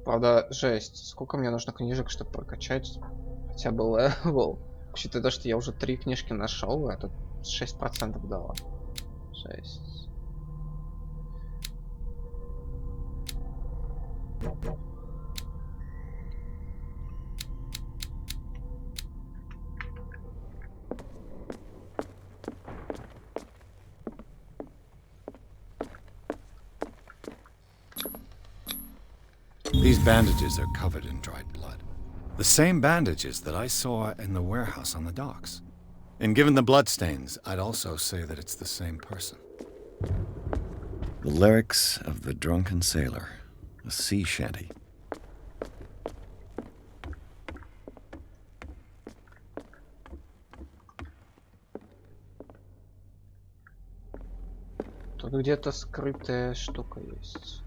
S2: Правда, жесть. Сколько мне нужно книжек, чтобы прокачать хотя бы левел? Учитывая то, что я уже 3 книжки нашел, а тут 6% дало. Жесть.
S3: These bandages are covered in dried blood. The same bandages that I saw in the warehouse on the docks. And given the bloodstains, I'd also say that it's the same person. The lyrics of the drunken sailor, a sea shanty.
S2: Тут где-то скрытая штука есть.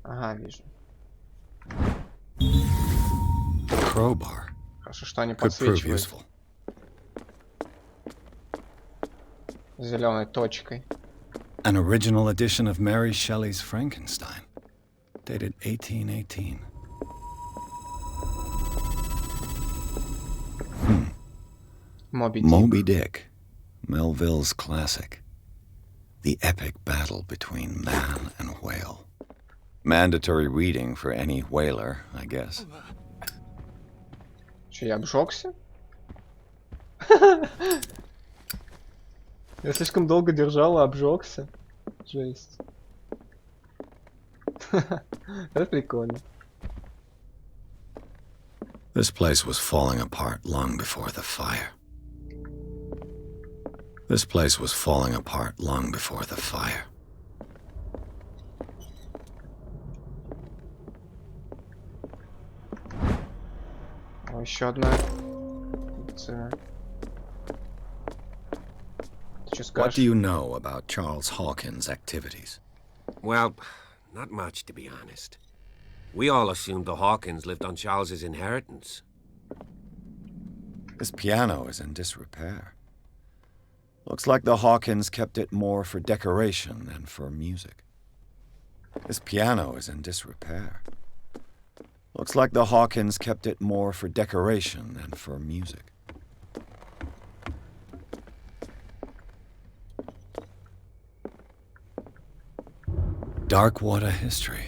S2: Ага, вижу.
S3: Crowbar.
S2: Хорошо, что они
S3: Could prove
S2: подсвечивают
S3: useful.
S2: зеленой точкой.
S3: An original edition of Mary Shelley's Frankenstein, dated 1818. Moby Dick, Melville's classic. The epic battle between man and whale. Mandatory reading for any whaler, I guess.
S2: Че, я обжегся? Я слишком долго держал и обжегся. Жесть. Это прикольно.
S3: This place was falling apart long before the fire. This place was falling apart long before the fire.
S2: О, еще одна.
S3: What do you know about Charles Hawkins' activities?
S11: well, not much to be honest. We all assumed the Hawkins lived on Charles's inheritance.
S3: This piano is in disrepair. Looks like the Hawkins kept it more for decoration than for music. This piano is in disrepair. Looks like the Hawkins kept it more for decoration than for music. Darkwater history.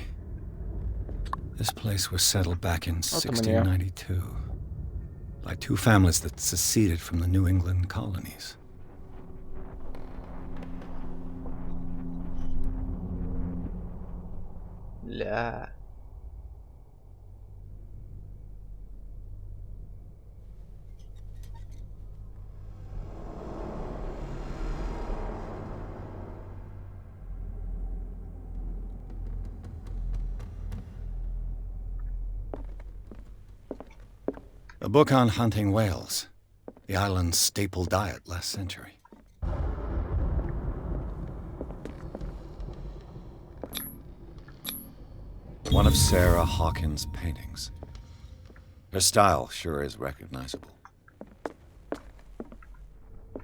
S3: This place was settled back in
S2: Вот у меня.
S3: 1692 by two families that seceded from the New England colonies.
S2: Ля.
S3: A book on hunting whales, the island's staple diet last century. One of Sarah Hawkins' paintings. Her style sure is recognizable.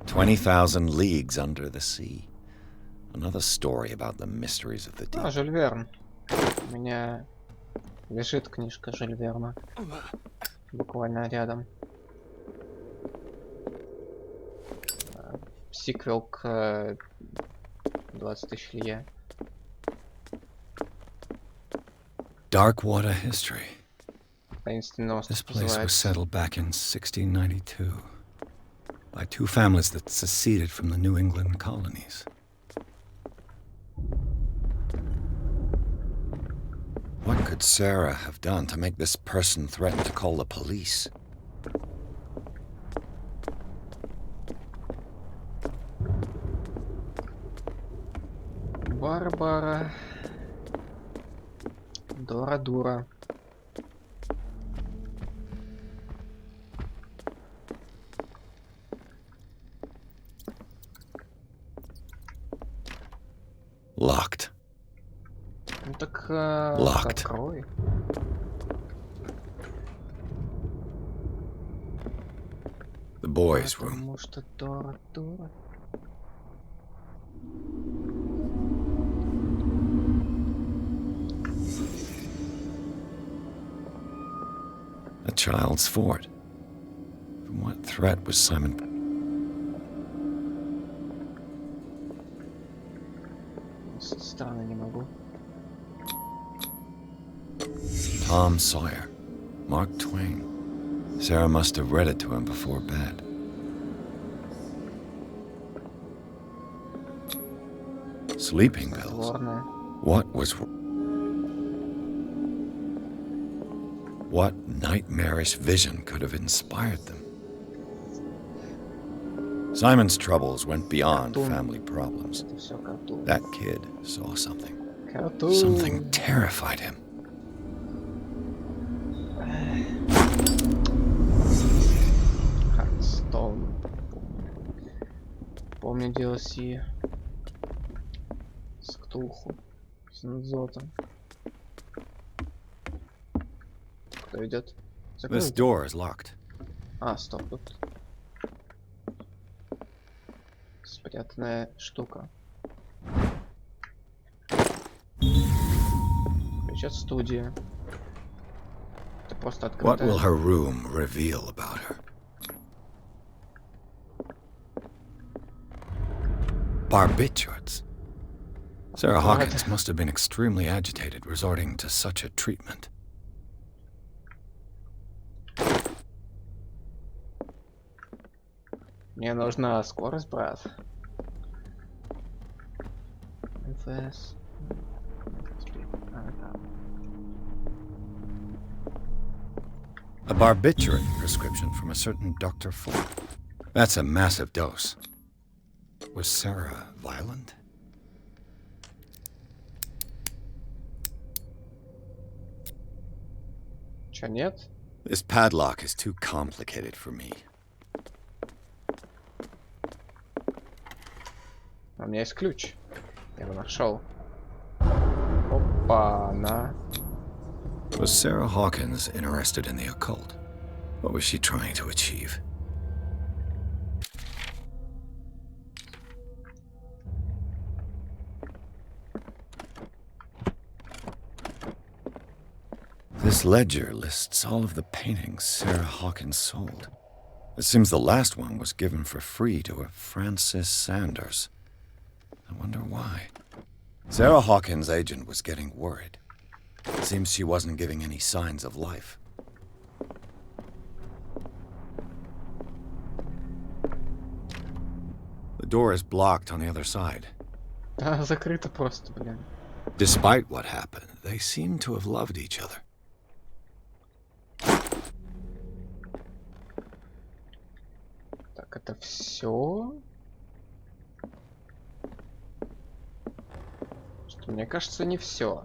S3: 20,000 Leagues Under the Sea. Another story about the mysteries of the deep.
S2: А, Жюль Верн. У меня лежит книжка Жюль Верна. Буквально рядом. Сиквел к 20 тысяч лье.
S3: Dark water history.
S2: Таинственный
S3: This
S2: остров
S3: place was
S2: называется.
S3: settled back in 1692 by two families that seceded from the New England colonies. What could Sarah have done to make this person threaten to call the police?
S2: Барбара. Дора-дура.
S3: Locked.
S2: Ну так
S3: Locked.
S2: открой.
S3: The boys' room.
S2: Потому что Дора-дура.
S3: A child's fort. From what threat was Simon?
S2: Странно, не могу.
S3: Tom Sawyer. Mark Twain. Sarah must have read it to him before bed. Sleeping pills.
S2: Снотворное.
S3: What nightmarish vision could have inspired them? Simon's troubles went beyond family problems.
S2: Это все картун.
S3: That kid saw something.
S2: Картун.
S3: Something terrified him.
S2: Хардстоун. Помню DLC с Ктулху, с Нудзотом. Кто идет?
S3: This door is locked.
S2: А, стоп, тут спрятанная штука. Ключ от студии. Это просто
S3: What will
S2: открытая.
S3: her room reveal about her? Barbiturates. Sarah Hawkins must have been extremely agitated resorting to such a treatment.
S2: Мне нужна скорость, брат. МФС.
S3: A barbiturate prescription from a certain Dr. Ford. That's a massive dose. Was Sarah violent?
S2: Чё, нет?
S3: This padlock is too complicated for me.
S2: У меня есть ключ. Я его нашел. Опа, на.
S3: Was Sarah Hawkins interested in the occult? What was she trying to achieve? This ledger lists all of the paintings Sarah Hawkins sold. It seems the last one was given for free to a Francis Sanders. I wonder why. Sarah Hawkins' agent was getting worried. Seems she wasn't giving any signs of life. The door is blocked on the other side.
S2: Закрыто просто, блин.
S3: Despite what happened, they seem to have loved each other.
S2: Так, это все. Что, мне кажется, не все.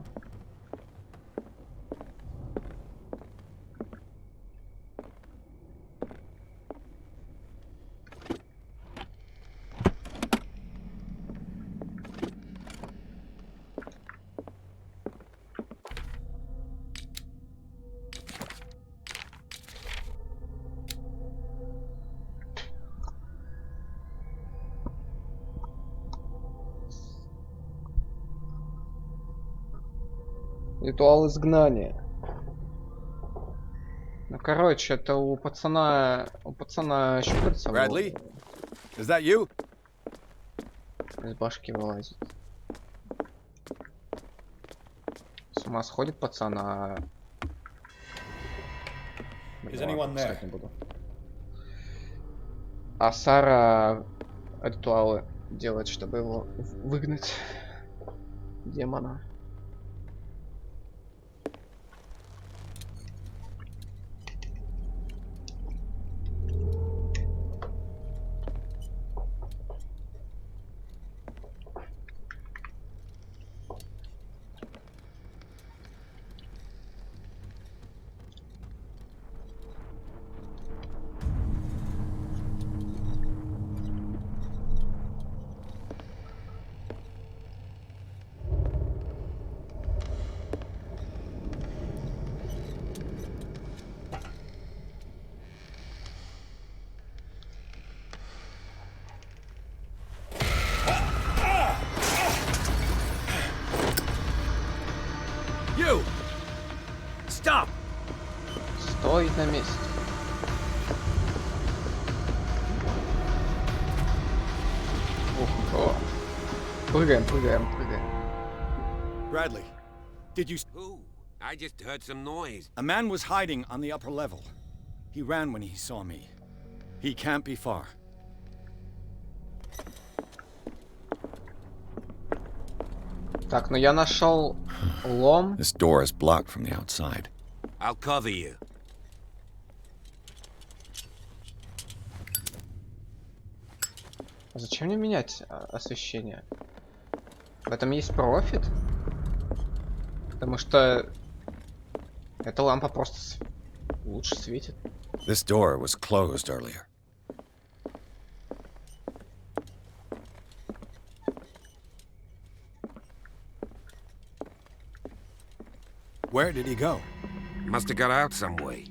S2: Ритуал изгнания. Ну, короче, это у пацана щупальца
S3: Bradley? Is that you?
S2: из башки вылазит. С ума сходит пацан, а...
S15: Is anyone there?
S2: Не буду. А Сара ритуалы делает, чтобы его выгнать. Демона.
S12: You! Stop!
S2: Стой на месте. О. Прыгаем.
S3: Bradley, did you...
S11: Who? I just heard some noise.
S3: A man was hiding on the upper level. He ran when he saw me. He can't be far.
S2: Так, ну я нашел лом.
S3: This door is blocked from the outside.
S11: I'll cover you.
S2: А зачем мне менять освещение? В этом есть профит? Потому что эта лампа просто лучше светит.
S3: This door was closed earlier. Where did he go?
S11: Must have got out some way.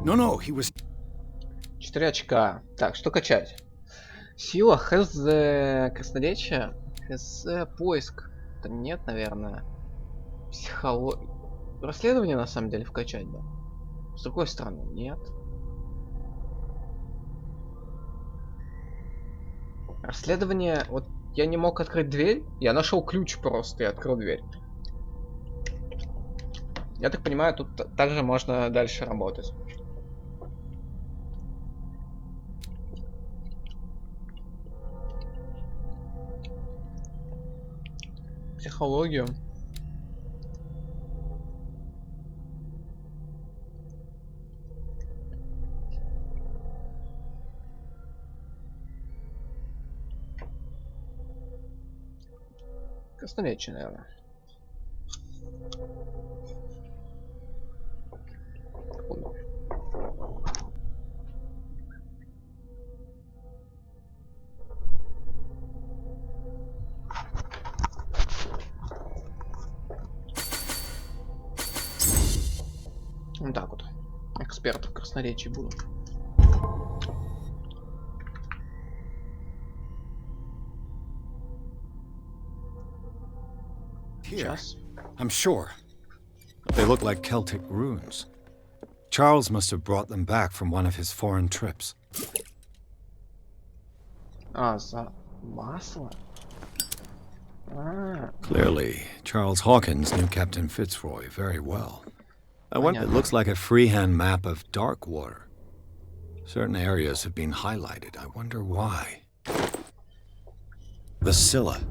S3: No, he was...
S2: 4 очка. Так, что качать? Сила, ХЗ, красноречие, ХЗ, поиск. Да нет, наверное. Психология. Расследование на самом деле вкачать бы. С другой стороны, нет. Расследование... Вот я не мог открыть дверь. Я нашел ключ просто и открыл дверь. Я так понимаю, тут также можно дальше работать. Психологию. Красноречие, наверное. Вот так вот. Эксперт в красноречии буду.
S3: Here, I'm sure. They look like Celtic runes. Charles must have brought them back from one of his foreign trips.
S2: За масло?
S3: Clearly, Charles Hawkins knew Captain Fitzroy very well. I wonder, it
S2: Понятно.
S3: looks like a freehand map of Darkwater. Certain areas have been highlighted. I wonder why. The Scylla.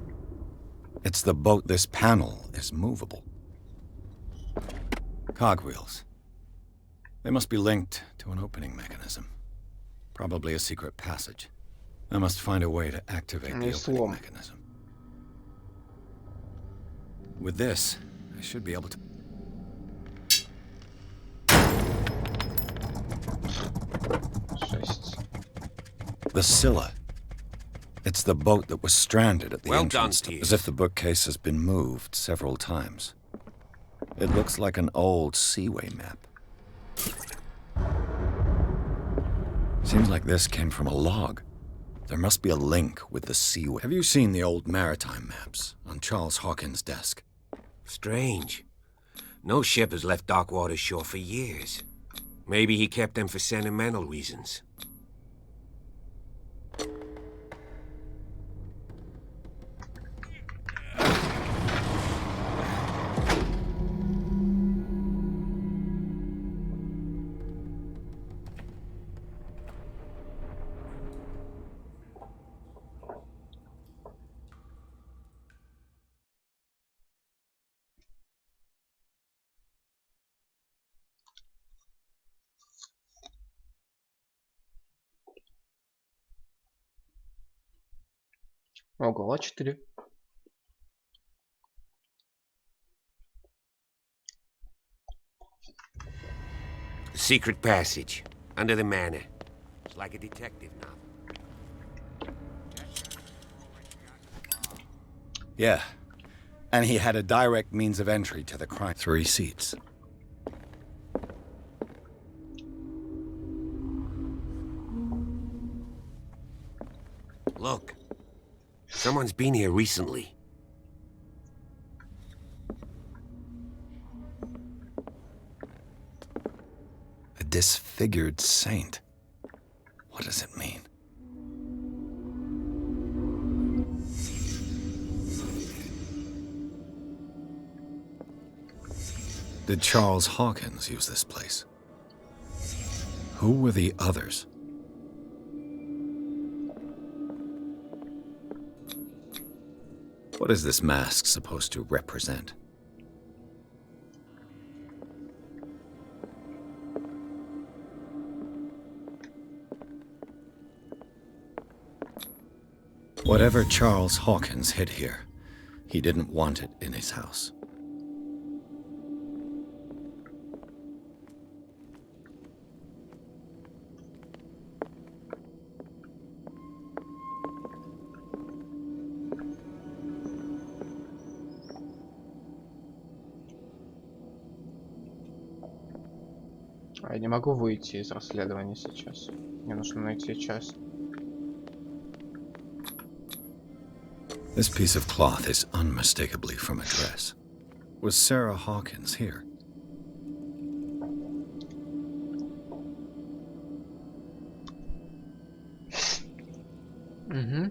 S3: It's the boat. This panel is movable. Cogwheels. They must be linked to an opening mechanism. Probably a secret passage. I must find a way to activate the opening mechanism. With this, I should be able to... The Scylla. It's the boat that was stranded at the entrance, as if the bookcase has been moved several times. It looks like an old seaway map. Seems like this came from a log. There must be a link with the seaway. Have you seen the old maritime maps on Charles Hawkins' desk?
S11: Strange. No ship has left Darkwater shore for years. Maybe he kept them for sentimental reasons.
S2: Ого, 4.
S11: Secret passage. Under the manor. It's like a detective novel.
S3: Yeah. And he had a direct means of entry to the crime. 3 seats.
S11: Look. Someone's been here recently.
S3: A disfigured saint. What does it mean? Did Charles Hawkins use this place? Who were the others? What is this mask supposed to represent? Whatever Charles Hawkins hid here, he didn't want it in his house.
S2: Я не могу выйти из расследования сейчас. Мне нужно найти часть.
S3: This piece of cloth is unmistakably from a dress. Was Sarah Hawkins here?
S2: Угу.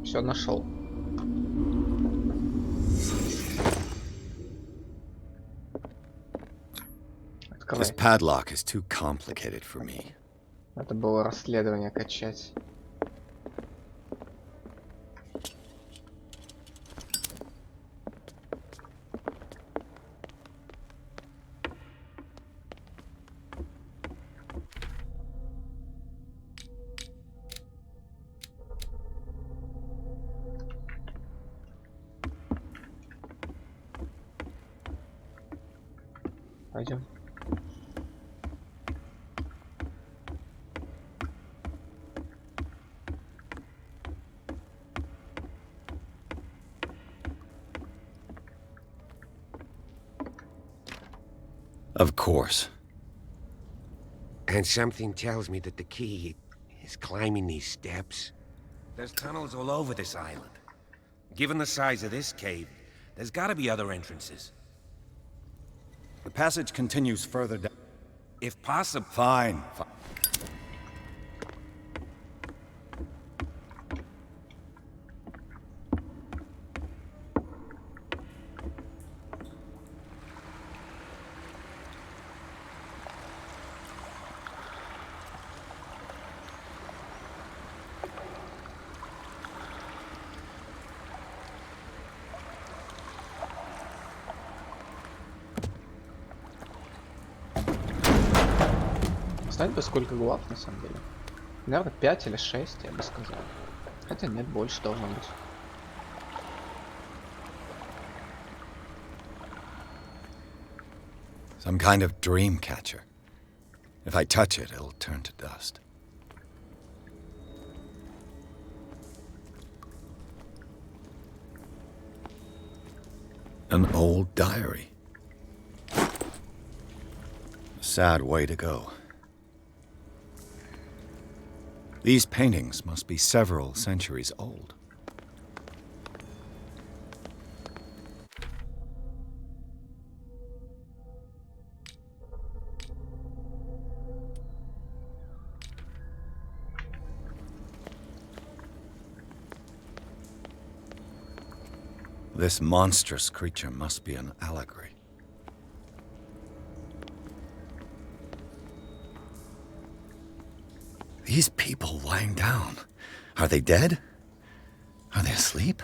S2: Все нашел.
S3: This padlock is too complicated for me.
S2: Это было расследование качать. Пойдем.
S3: Of course.
S11: And something tells me that the key is climbing these steps. There's tunnels all over this island. Given the size of this cave, there's gotta be other entrances.
S3: The passage continues further down.
S11: If possible.
S3: Fine.
S2: Знать бы сколько глав на самом деле. Наверное 5 или 6, я бы сказал. Хотя нет, больше должно быть.
S3: Some kind of dream catcher. If I touch it, it'll turn to dust. An old diary. A sad way to go. These paintings must be several centuries old. This monstrous creature must be an allegory. These people lying down, are they dead? Are they asleep?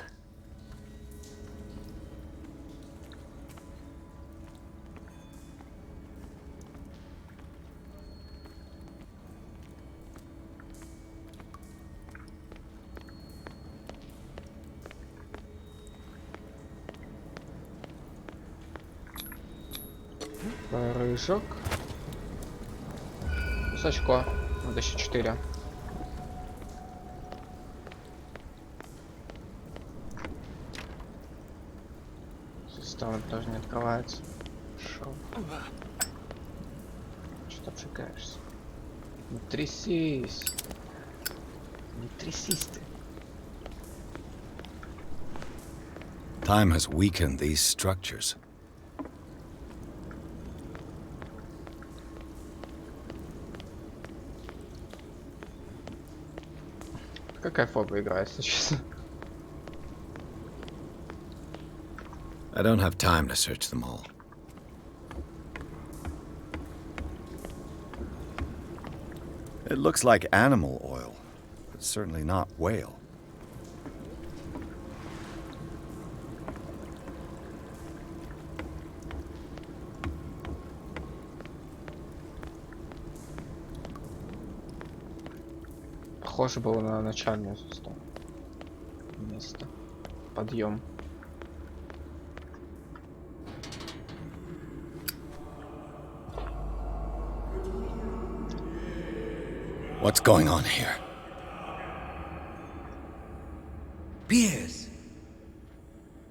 S2: Рыжок. Сачко. Вот еще 4. Система тоже не открывается. Шо? Что обжигаешься? Не трясись. Не трясись ты.
S3: Time has weakened these structures.
S2: Какая фоба игра, если честно.
S3: I don't have time to search them all. It looks like animal oil, but certainly not whale.
S2: Похоже было на начальное место. Подъем.
S3: What's going on here?
S11: Piers!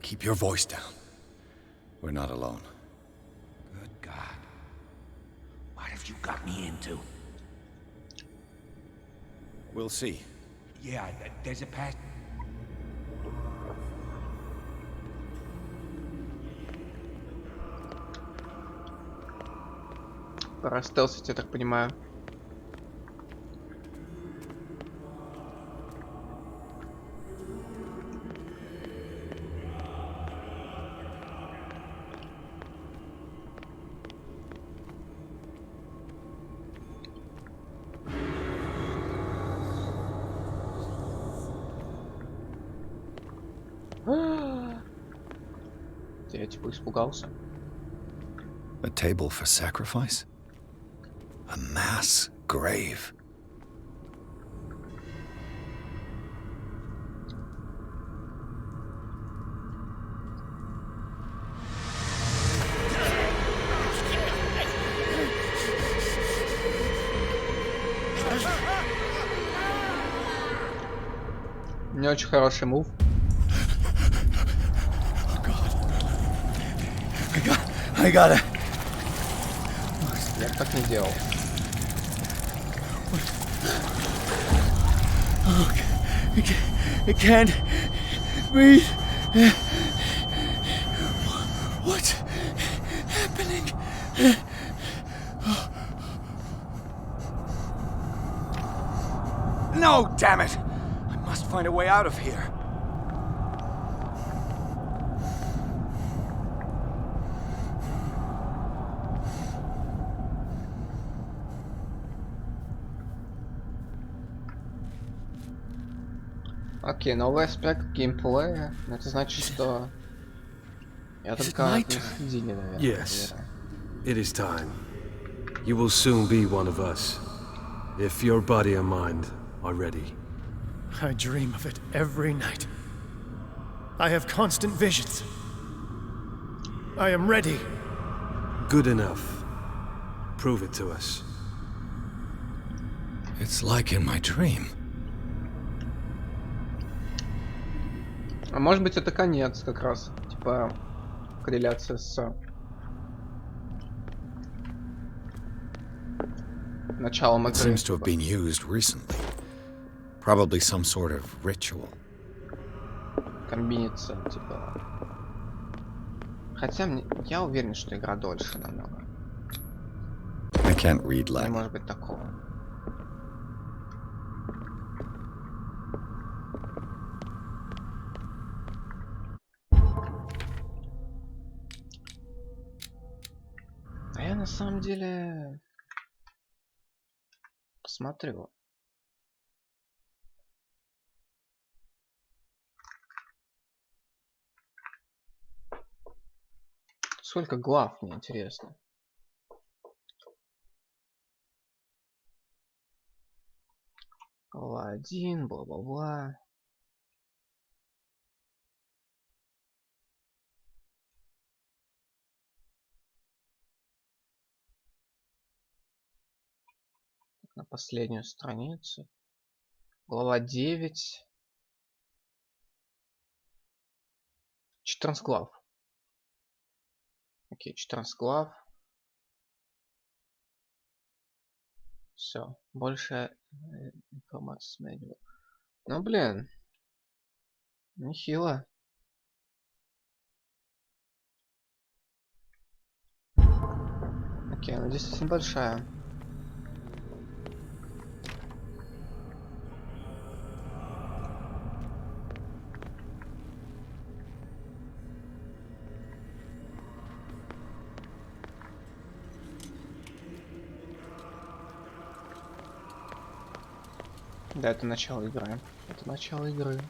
S3: Keep your voice down. We're not alone.
S11: Good God. What have you got me into?
S3: We'll see.
S11: Yeah, there's a pass.
S2: Пора стелсить, я так понимаю. Я типа испугался.
S3: A table for sacrifice? A mass grave?
S2: Не очень хороший мув.
S3: I gotta
S2: Я бы так не делал.
S13: Oh, I can't breathe. What's happening?
S14: No, damn it! I must find a way out of here.
S2: Окей, новый аспект геймплея. Это значит, что... Я только на середине, наверное.
S15: Yes, it is time. You will soon be one of us, if your body and mind are ready.
S9: I dream of it every night. I have constant visions. I am ready.
S15: Good enough. Prove it to us.
S3: It's like in my dream.
S2: А может быть это конец как раз. Типа корреляция с началом
S3: It
S2: игры.
S3: seems to have been used recently. Probably some sort of ritual.
S2: Комбинится, типа. Хотя я уверен, что игра дольше намного.
S3: I can't read
S2: Не
S3: Latin.
S2: может быть такого. А я на самом деле посмотрю. Сколько глав, мне интересно. Глава 1, бла-бла-бла. На последнюю страницу. Глава 9. 14 глав. Окей, 14 глав. Все. Больше информации с меню. Ну, блин. Нехило. Окей, она действительно большая. Да, это начало игры. Это начало игры.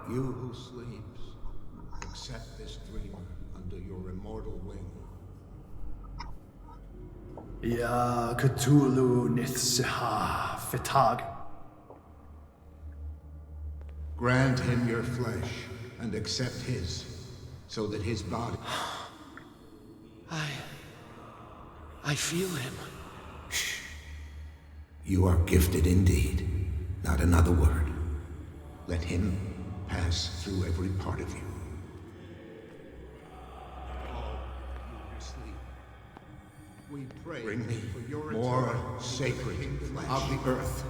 S6: You who sleeps, accept this dreamer under your immortal wing.
S9: Ya Cthulhu Nithsiha Fitag.
S6: Grant him your flesh and accept his, so that his body...
S5: I feel him.
S6: You are gifted indeed. Not another word. Let him pass through every part of you. We pray Bring me for your more sacred flesh of the earth.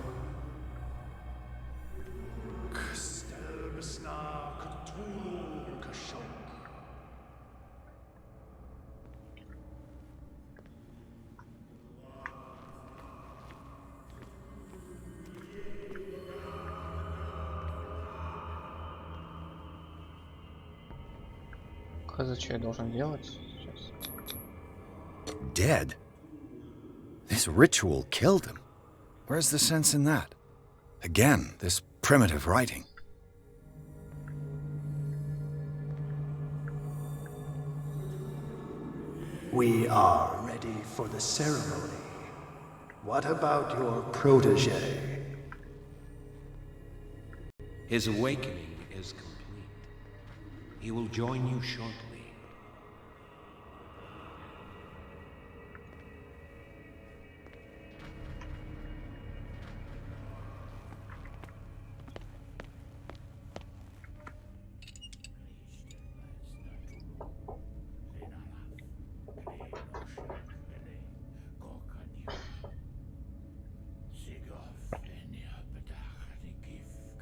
S2: Что я должен делать сейчас?
S3: Dead? This ritual killed him. Where's the sense in that? Again, this primitive writing.
S16: We are ready for the ceremony. What about your protege?
S11: His awakening is complete. He will join you shortly.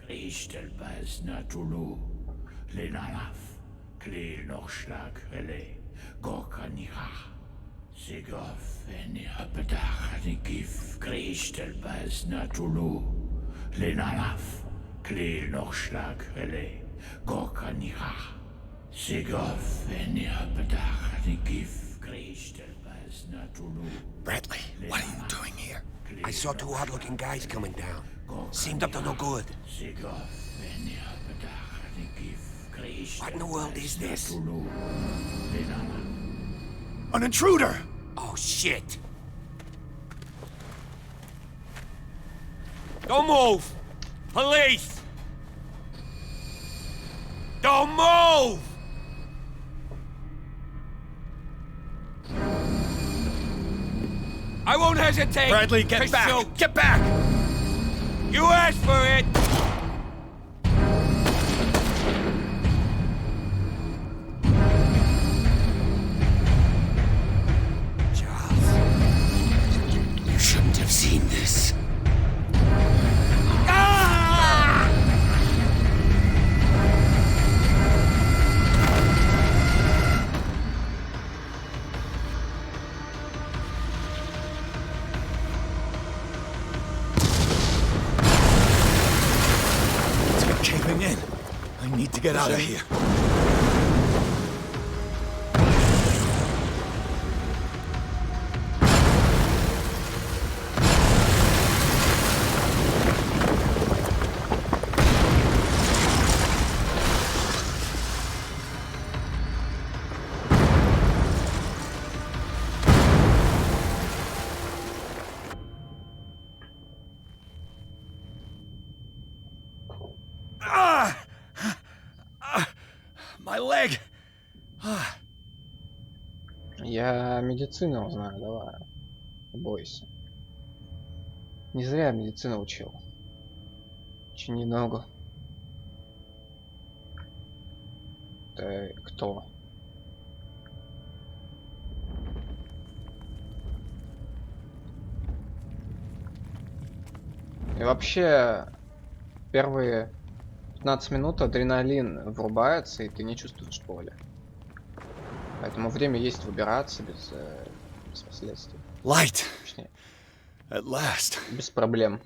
S1: Kristelbas natulu, lenalaf, kle nochschlag hele, gorkanira. Sigof eni apetach nikif, Kristelbas natulu, lenalaf, kle nochschlag hele, gorkanira. Sigof eni apetach nikif, Kristelbas natulu.
S14: Bradley, what are you doing here? I saw two odd-looking guys coming down. Seemed up to no good. What in the world is this?
S9: An intruder!
S14: Oh, shit!
S11: Don't move! Police! Don't move! I won't hesitate!
S9: Bradley, get back!
S11: Shoot.
S9: Get back!
S11: You asked for it!
S14: Charles, you shouldn't have seen this.
S9: Caving in. I need to get out of here. My leg!
S2: Я медицину узнаю, давай. Не бойся. Не зря я медицину учил. Очень немного. Ты кто? И вообще, первые 15 минут адреналин врубается, и ты не чувствуешь боли. Поэтому время есть выбираться без последствий.
S9: Light!
S2: Точнее,
S9: At last.
S2: без проблем.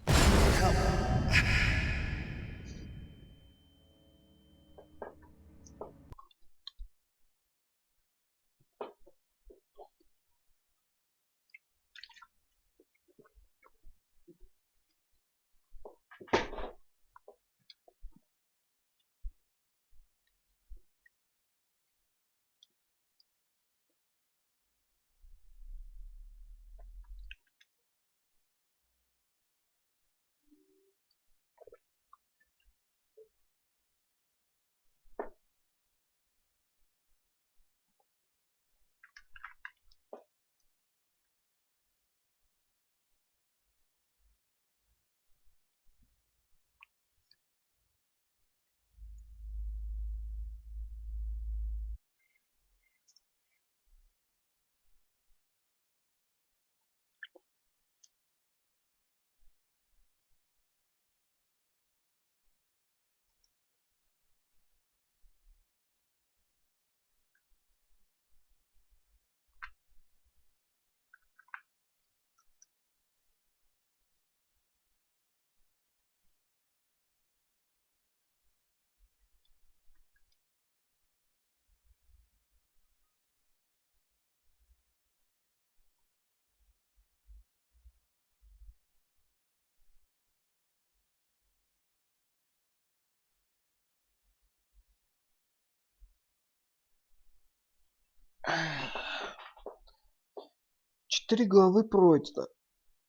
S2: 4 главы пройдено.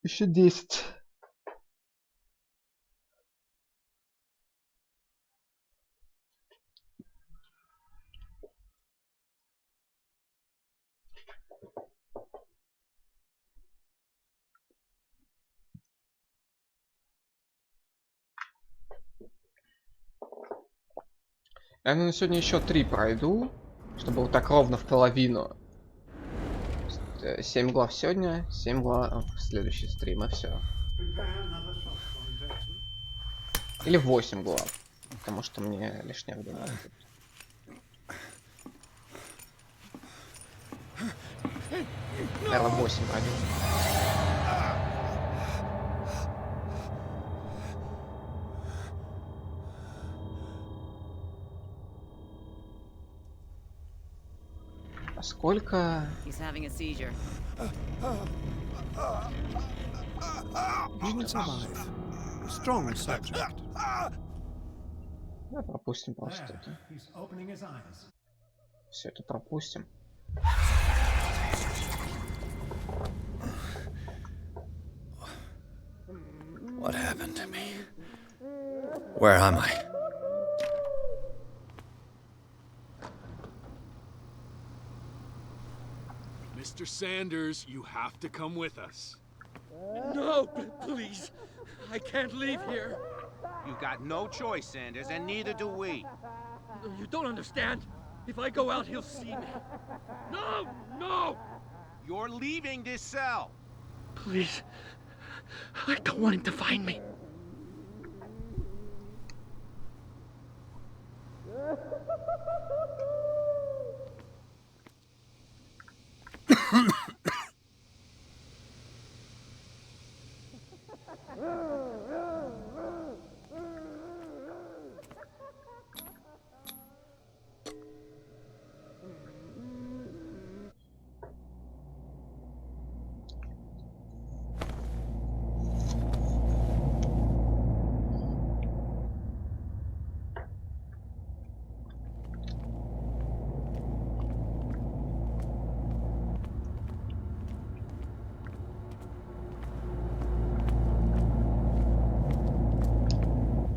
S2: Еще 10. Я, наверное, сегодня еще 3 пройду, чтобы вот так ровно в половину. 7 глав сегодня, 7 глав в следующий стрим, и все. Или 8 глав, потому что мне лишняк думаю. Наверное, 8 пройду. А сколько?
S17: He's having a seizure.
S5: You will survive. Strong subject.
S2: Да, пропустим просто это. Все это пропустим.
S3: What happened to me? Where am I?
S13: Mr. Sanders, you have to come with us.
S12: No, please. I can't leave here.
S18: You've got no choice, Sanders, and neither do we.
S12: No, you don't understand. If I go out, he'll see me. No! No!
S18: You're leaving this cell.
S12: Please. I don't want him to find me.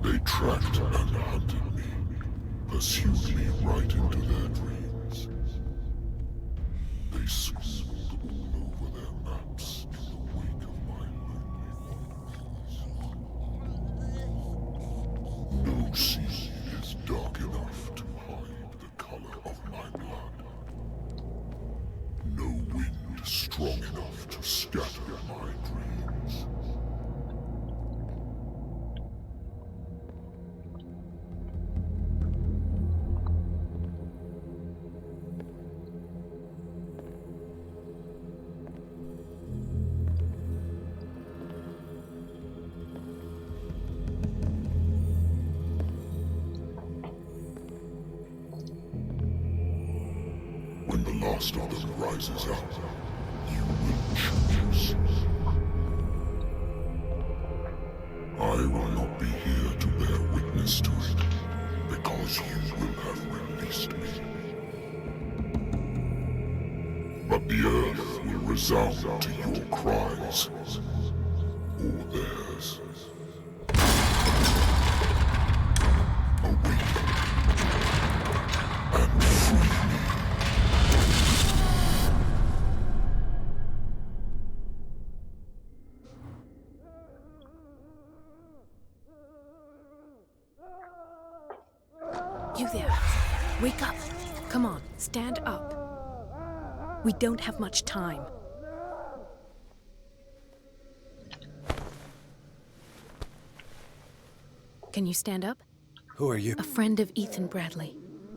S1: They tracked and hunted me, pursued me right into their dreams. They scribbled all over their maps in the wake of my lonely. No sea is dark enough to hide the color of my blood. No wind strong enough to scatter my dreams. When the last of them rises up, you will choose. I will not be here to bear witness to it, because you will have released me. But the earth will resound to your cries, or theirs. Awake and free me.
S10: You there. Wake up. Come on, stand up. We don't have much time. Can you stand up?
S3: Who are you?
S10: A friend of Ethan Bradley.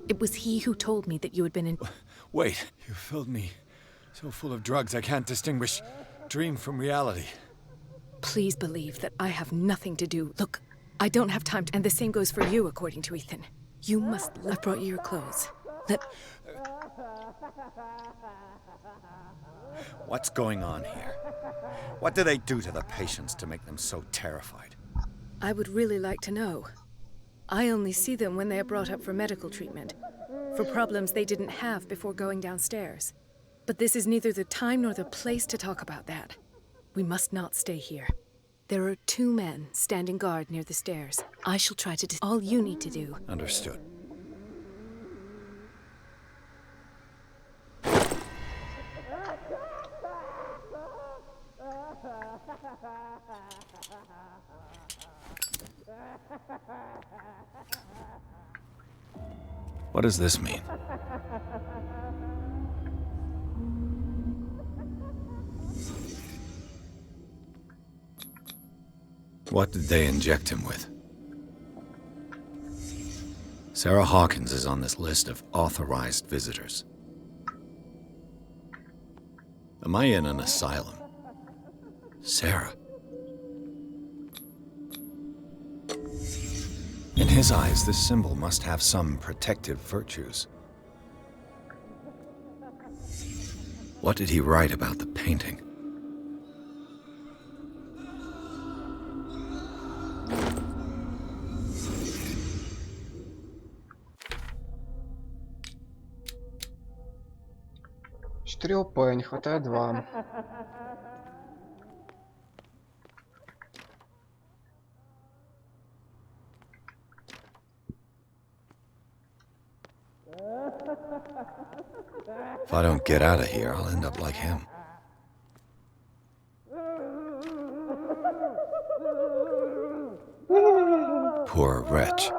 S10: It was he who told me that you had been in...
S3: Wait, you filled me so full of drugs I can't distinguish dream from reality.
S10: Please believe that I have nothing to do. Look, I don't have time to... And the same goes for you, according to Ethan. You must... I've brought you your clothes.
S3: What's going on here? What do they do to the patients to make them so terrified?
S10: I would really like to know. I only see them when they are brought up for medical treatment, for problems they didn't have before going downstairs.
S17: But this is neither the time nor the place to talk about that. We must not stay here. There are 2 men standing guard near the stairs. I shall try to all you need to do.
S3: Understood. What does this mean? What did they inject him with? Sarah Hawkins is on this list of authorized visitors. Am I in an asylum? Sarah. In his eyes, this symbol must have some protective virtues. What did he write about the painting?
S2: ОП, не хватает 2.
S3: If I don't get out of here, I'll end up like him. Poor wretch.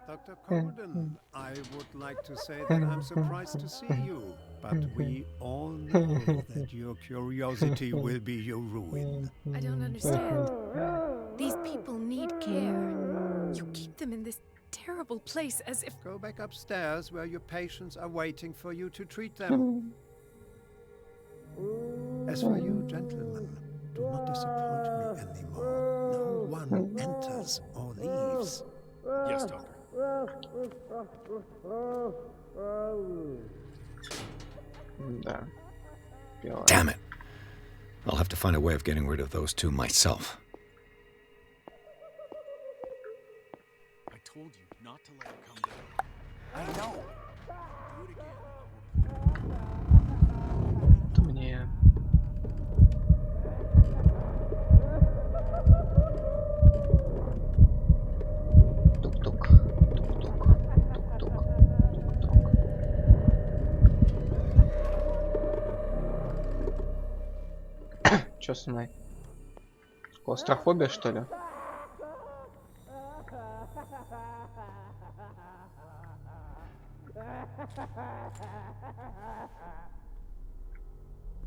S16: Dr. Corden, I would like to say that I'm surprised to see you, but we all know that your curiosity will be your ruin.
S17: I don't understand. These people need care. You keep them in this terrible place as if...
S16: Go back upstairs where your patients are waiting for you to treat them. As for you, gentlemen, do not disappoint me anymore. No one enters or leaves.
S13: Yes, Doctor.
S2: Да.
S3: Damn it. I'll have to find a way of getting rid of those 2 myself.
S13: I told you not to let it come down. I know. Do it again.
S2: Мне... Тук-тук. Тук-тук. Тук-тук. Тук-тук. Чё со мной? Клаустрофобия, что ли?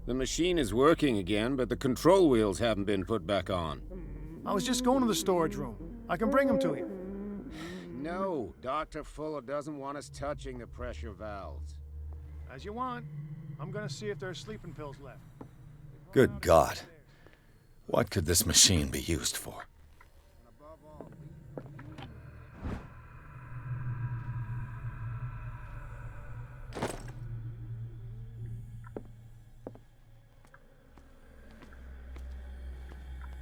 S19: The machine is working again, but the control wheels haven't been put back on.
S9: I was just going to the storage room. I can bring them to you.
S19: No, Dr. Fuller doesn't want us touching the pressure valves.
S9: As you want. I'm gonna see if there are sleeping pills left.
S3: Good God. What could this machine be used for?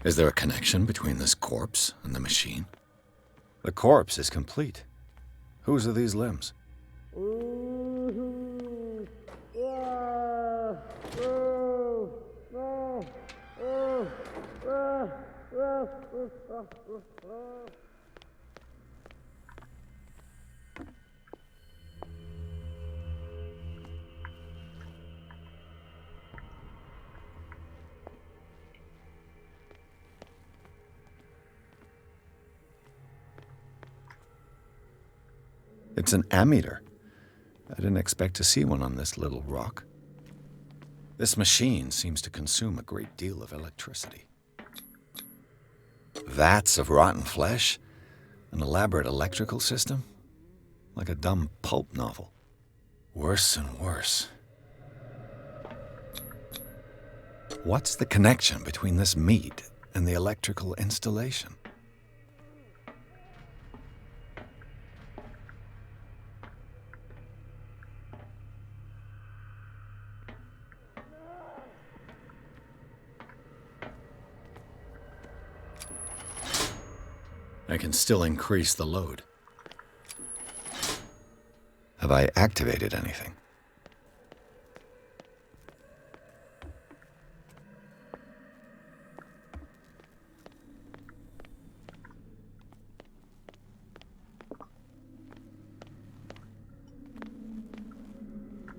S3: Is there a connection between this corpse and the machine? The corpse is complete. Whose are these limbs? It's an ammeter. I didn't expect to see one on this little rock. This machine seems to consume a great deal of electricity. Vats of rotten flesh? An elaborate electrical system? Like a dumb pulp novel. Worse and worse. What's the connection between this meat and the electrical installation? I can still increase the load. Have I activated anything?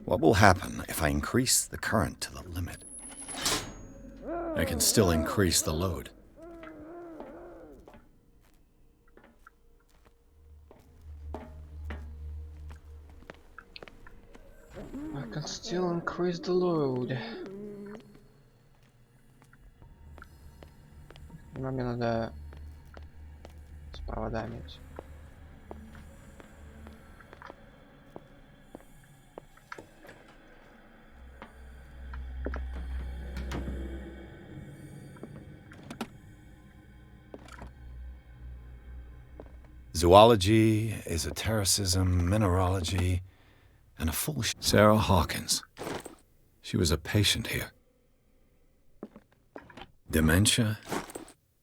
S3: What will happen if I increase the current to the limit? I can still increase the load.
S2: I can still increase the load. Мне надо с проводами.
S3: Zoology, esotericism, mineralogy, and a full Sarah Hawkins. She was a patient here. Dementia?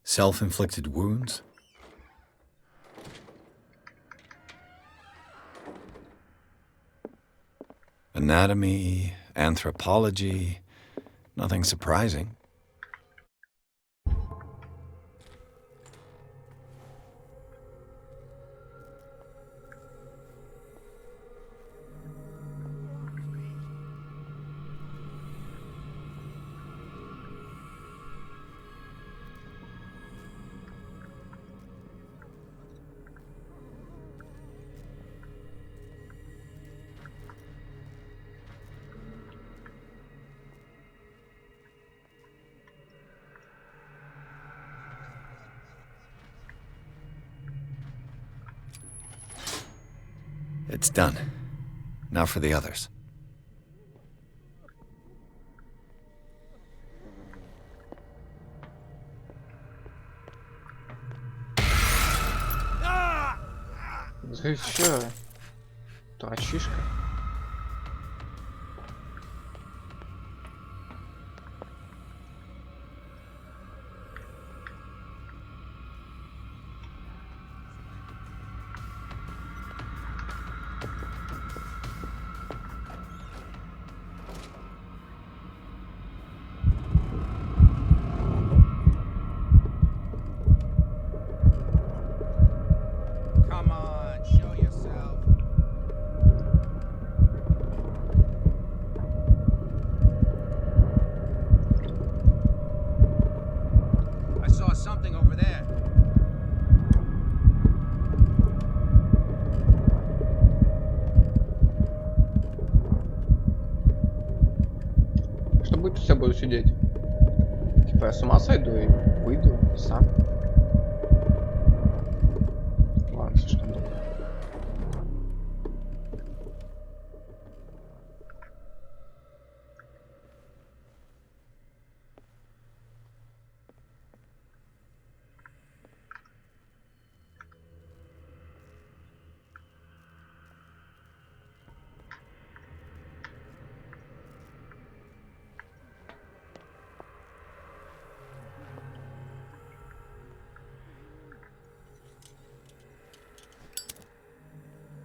S3: Self-inflicted wounds? Anatomy, anthropology, nothing surprising. It's done. Now for the others.
S2: Ты чё? Дурачишка?
S18: Come on, show yourself. I saw something over there.
S2: Что будет, если я буду сидеть? Типа я с ума сойду и выйду сам. Ладно, слишком долго.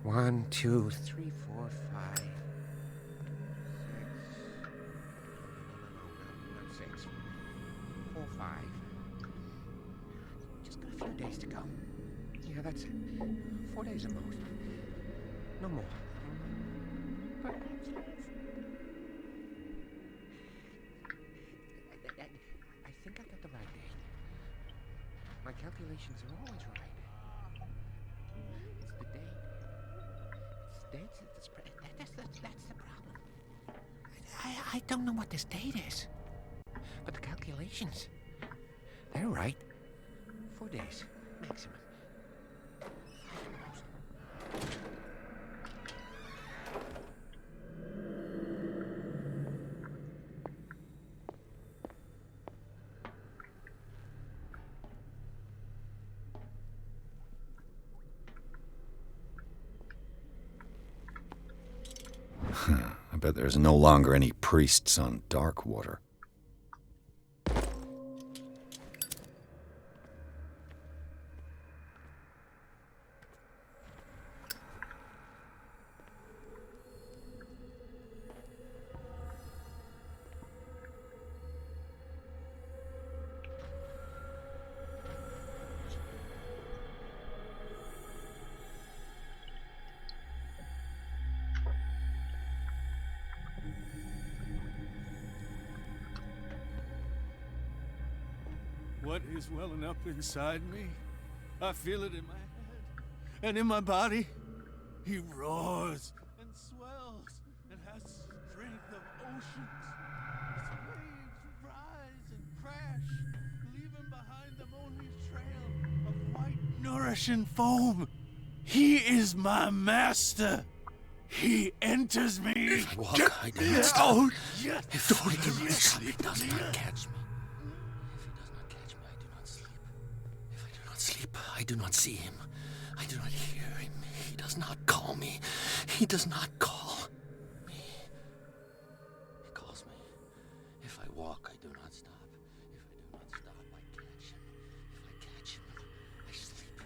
S11: One, two, three, four, five, not six, 4, 5. Just got a few days to go. Yeah, that's it. 4 days at most. No more. But I think I got the right date. My calculations are always right. It's the date. That's the problem. I don't know what this date is. But the calculations, they're right. 4 days, maximum.
S3: I bet there's no longer any priests on Darkwater.
S13: is welling up inside me. I feel it in my head and in my body. He roars and swells and has the strength of oceans. Its waves rise and crash, leaving behind them only a trail of white, nourishing foam. He is my master. He enters me.
S14: If I walk, I do not stop.
S13: Oh,
S14: If
S13: yes.
S14: the Holy Ghost does not catch me. If he does not catch me, I do not sleep. If I do not sleep, I do not see him. I do not hear him. He does not call me. He does not call me. He calls me. If I walk, I do not stop. If I do not stop, I catch him. If I catch him, I sleep.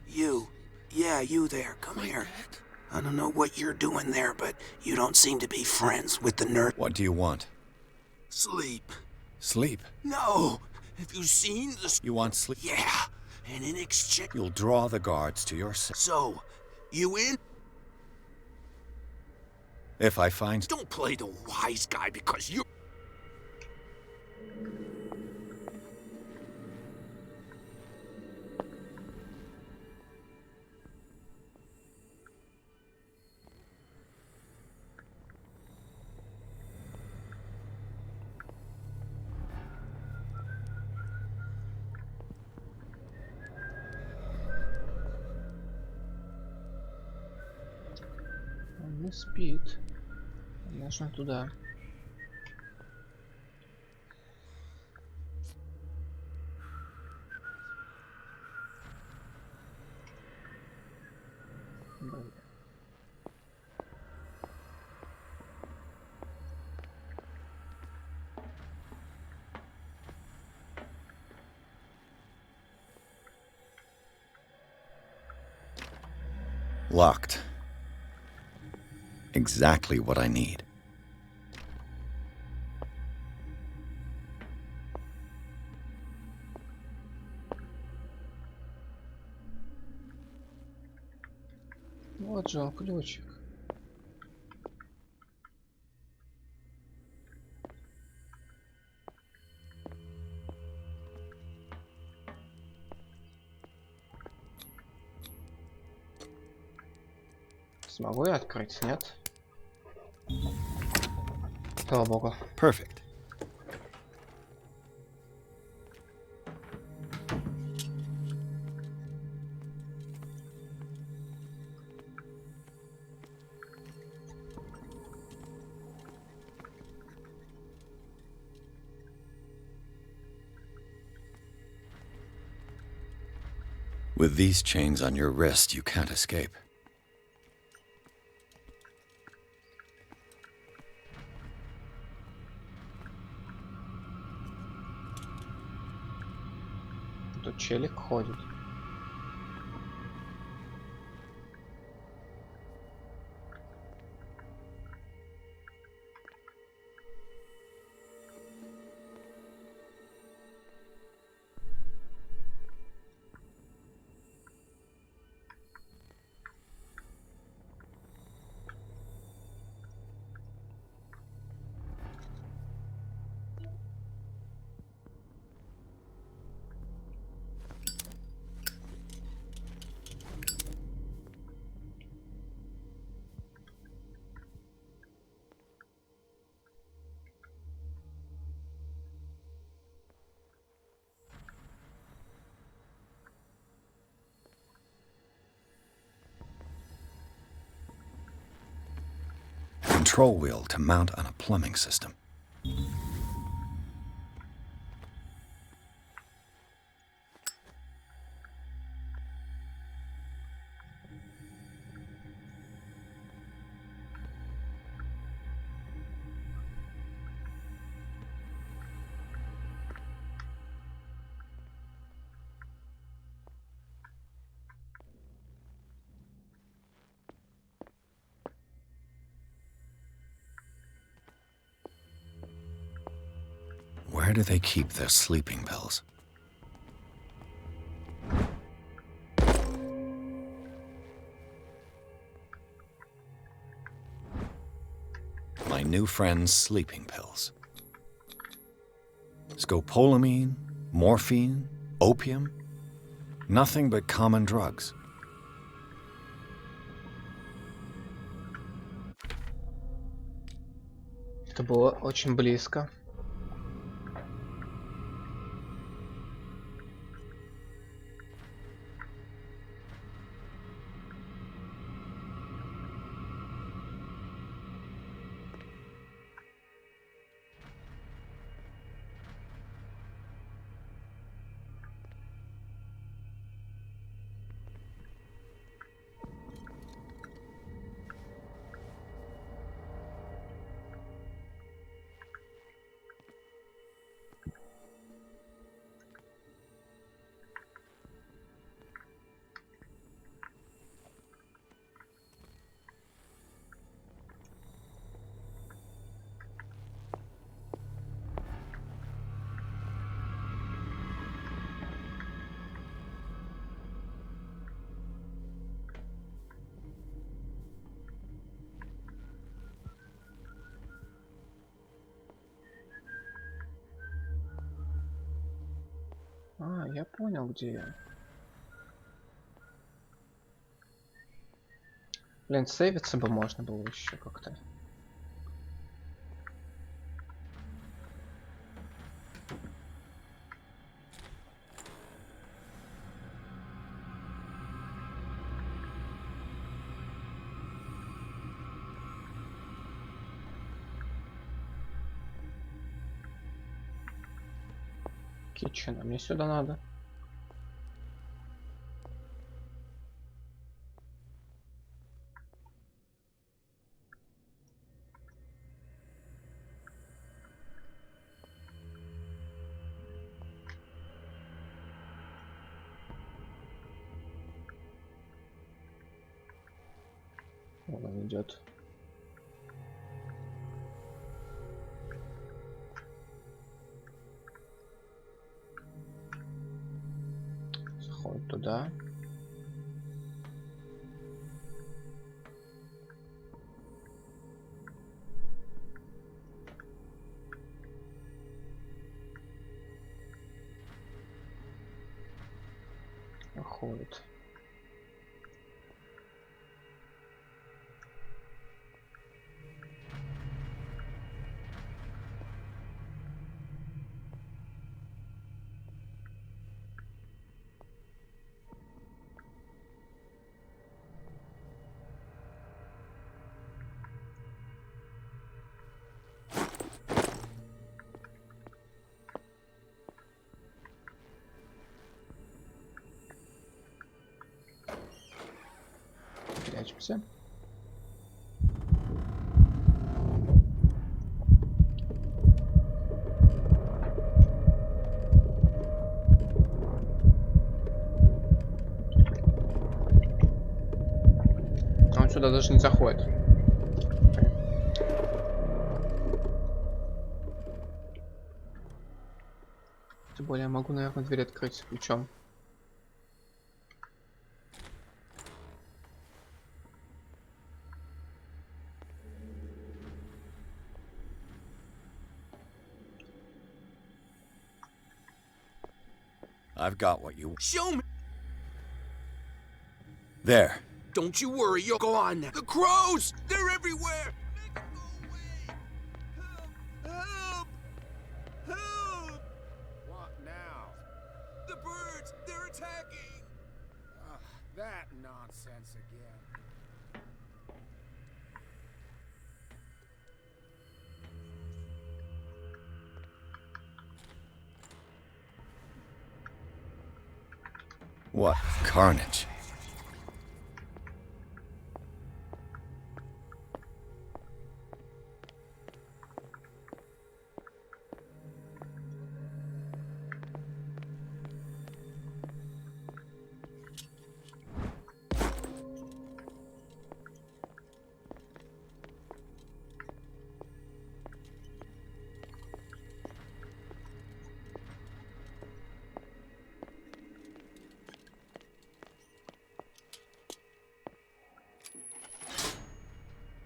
S5: You. Yeah, you there. Come here. I don't know what you're doing there, but you don't seem to be friends with the nerd.
S3: What do you want?
S5: Sleep.
S3: Sleep?
S5: No. Have you seen the...
S3: You want sleep?
S5: Yeah. And in exchange...
S3: You'll draw the guards to your side.
S5: So, you in?
S3: If I find...
S5: Don't play the wise guy because you...
S2: Он не спит. Нужно туда. Блин.
S3: Locked. Exactly what I need.
S2: Вот же он, ключик. Смогу я открыть? Нет? Слава богу.
S3: Perfect. With these chains on your wrist, you can't escape.
S2: Тут челик ходит.
S3: Control wheel to mount on a plumbing system. Where do they keep their sleeping pills? My new friend's sleeping pills. Scopolamine, Morphine? Opium? Nothing but common drugs.
S2: Это было очень близко. А, я понял, где я. Блин, сейвиться бы можно было еще как-то. Kitchen, а мне сюда надо. Вот он идет. Заходит туда. Заходит. Прячемся. Он сюда даже не заходит. Тем более я могу, наверное, дверь открыть ключом.
S3: I've got what you...
S5: Show me!
S3: There.
S5: Don't you worry, you'll go on now. The crows! They're everywhere! Make them go away! Help! Help! Help!
S19: What now?
S5: The birds! They're attacking!
S19: That nonsense again.
S3: What carnage.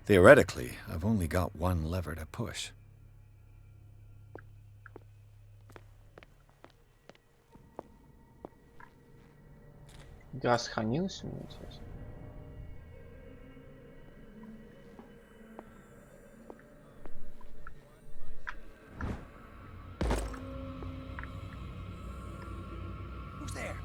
S3: Theoretically, I've only got one lever to push.
S2: Игра сохранилась у меня, интересно.
S12: Who's there?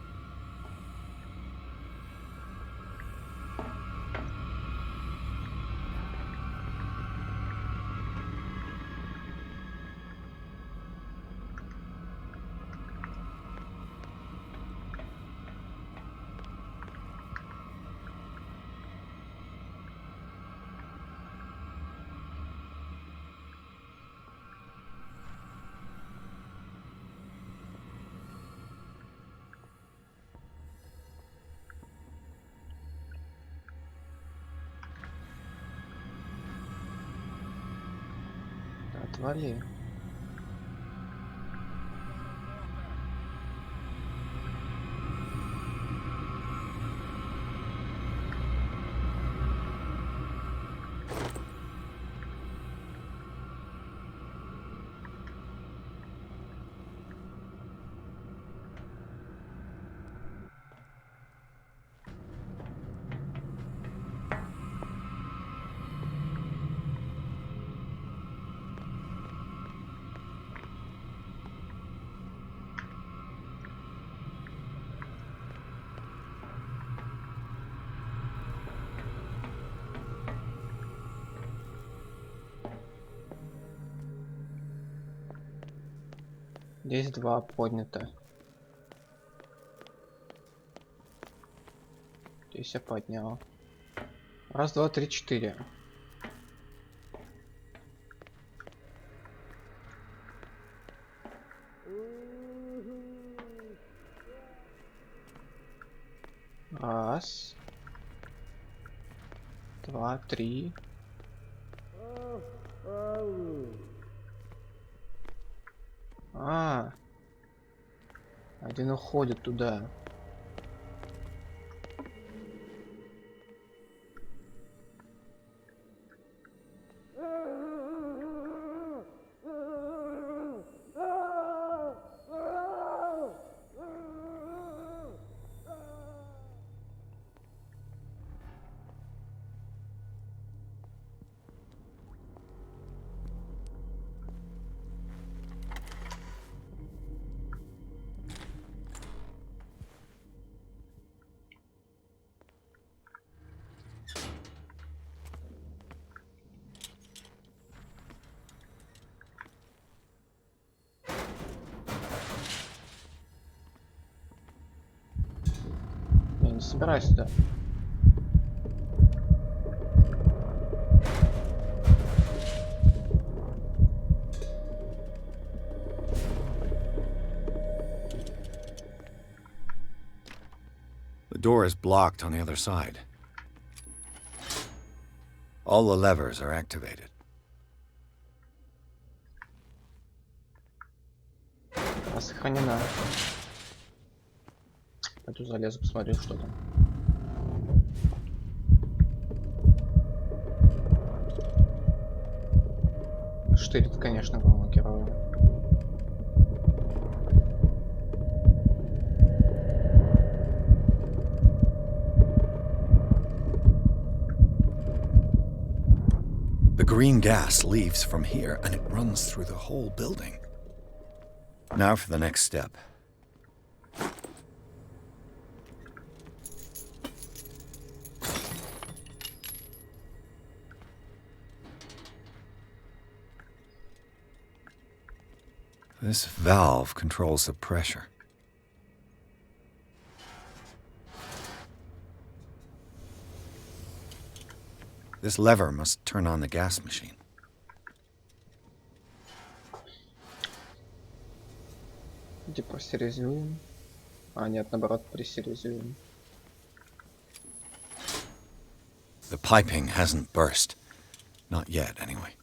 S2: Отвали. Здесь 2 поднято. Здесь я поднял. Раз, два, три, 4. Раз. 2, 3. Один уходит туда. Я не собираюсь сюда.
S3: The door is blocked on the other side. All the levers are activated.
S2: Сохранена. Пойду залезу, посмотрю, что там. Штырит, конечно, главного героя.
S3: The green gas leaves from here and it runs through the whole building. Now for the next step. This valve controls the pressure. This lever must turn on the gas machine.
S2: Депрессоризуем. Нет, наоборот, прессоризуем.
S3: The piping hasn't burst. Not yet, anyway.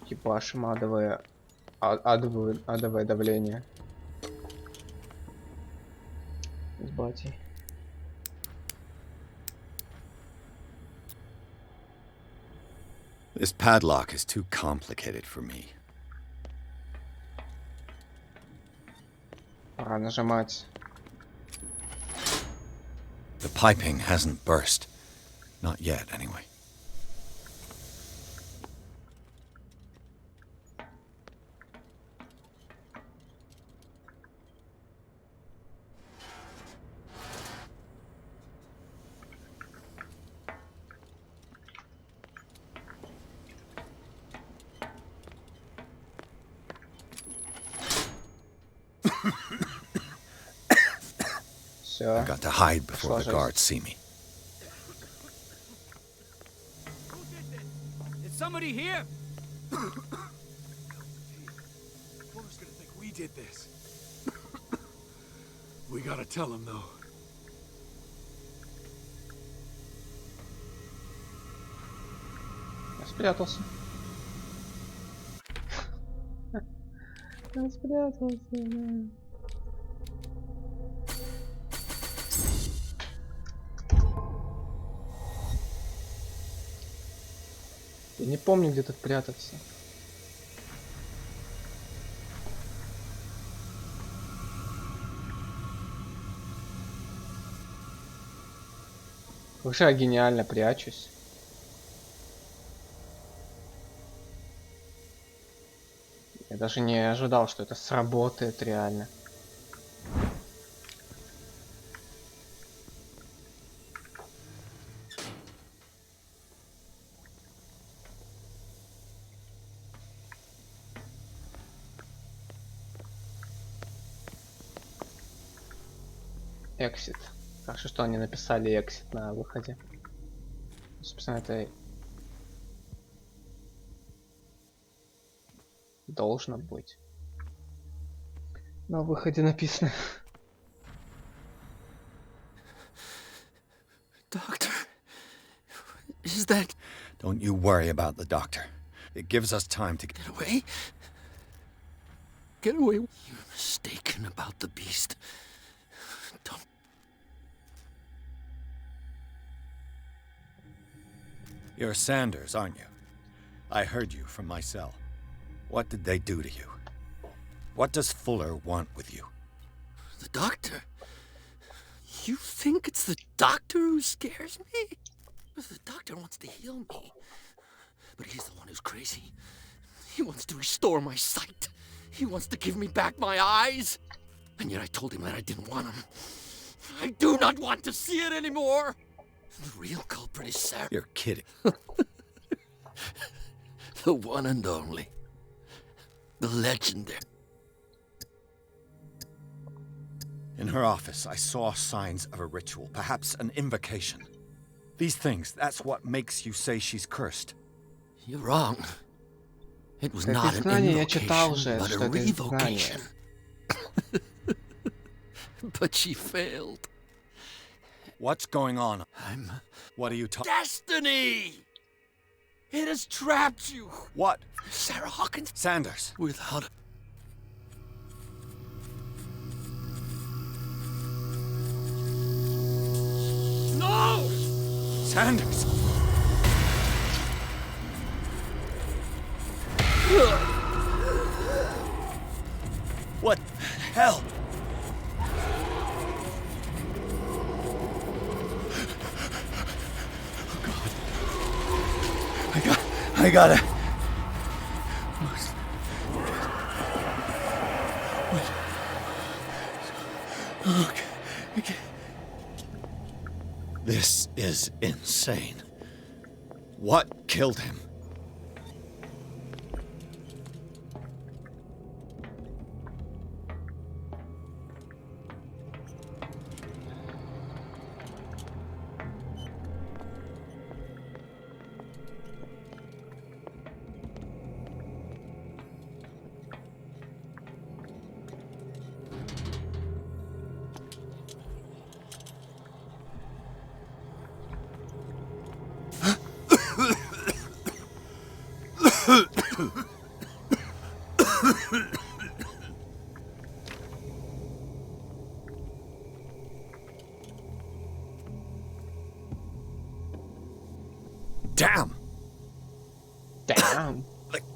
S2: ебашим адовое давление. С батей.
S3: This padlock is too complicated for me.
S2: Пора нажимать.
S3: The piping hasn't burst. Not yet, anyway.
S2: Все.
S3: Got to hide before the guards see me.
S12: Is somebody here? Fuller's gonna think we did this.
S15: We gotta tell him, though.
S2: Я спрятался. Я спрятался. Я не помню, где тут прятаться. Вообще я гениально прячусь. Я даже не ожидал, что это сработает реально. Exit. Хорошо, что они написали exit на выходе. Собственно, это должно быть. На выходе написано.
S14: Doctor, is that...
S3: Don't you worry about the doctor. It gives us time to
S14: get away. Get away. You're mistaken about the beast. Don't...
S3: You're Sanders, aren't you? I heard you from my cell. What did they do to you? What does Fuller want with you?
S14: The doctor? You think it's the doctor who scares me? The doctor wants to heal me. But he's the one who's crazy. He wants to restore my sight. He wants to give me back my eyes. And yet I told him that I didn't want him. I do not want to see it anymore. The real culprit is Sarah.
S3: You're kidding.
S14: The one and only. The legendary.
S3: In her office, I saw signs of a ritual, perhaps an invocation. These things, that's what makes you say she's cursed.
S14: You're wrong. It was not an invocation, but a revocation. But she failed.
S3: What's going on? What are you talking?
S14: Destiny! It has trapped you.
S3: What?
S14: Sarah Hawkins.
S3: Sanders.
S14: Without a... No!
S3: Sanders! What the hell? I gotta... Okay. This is insane. What killed him?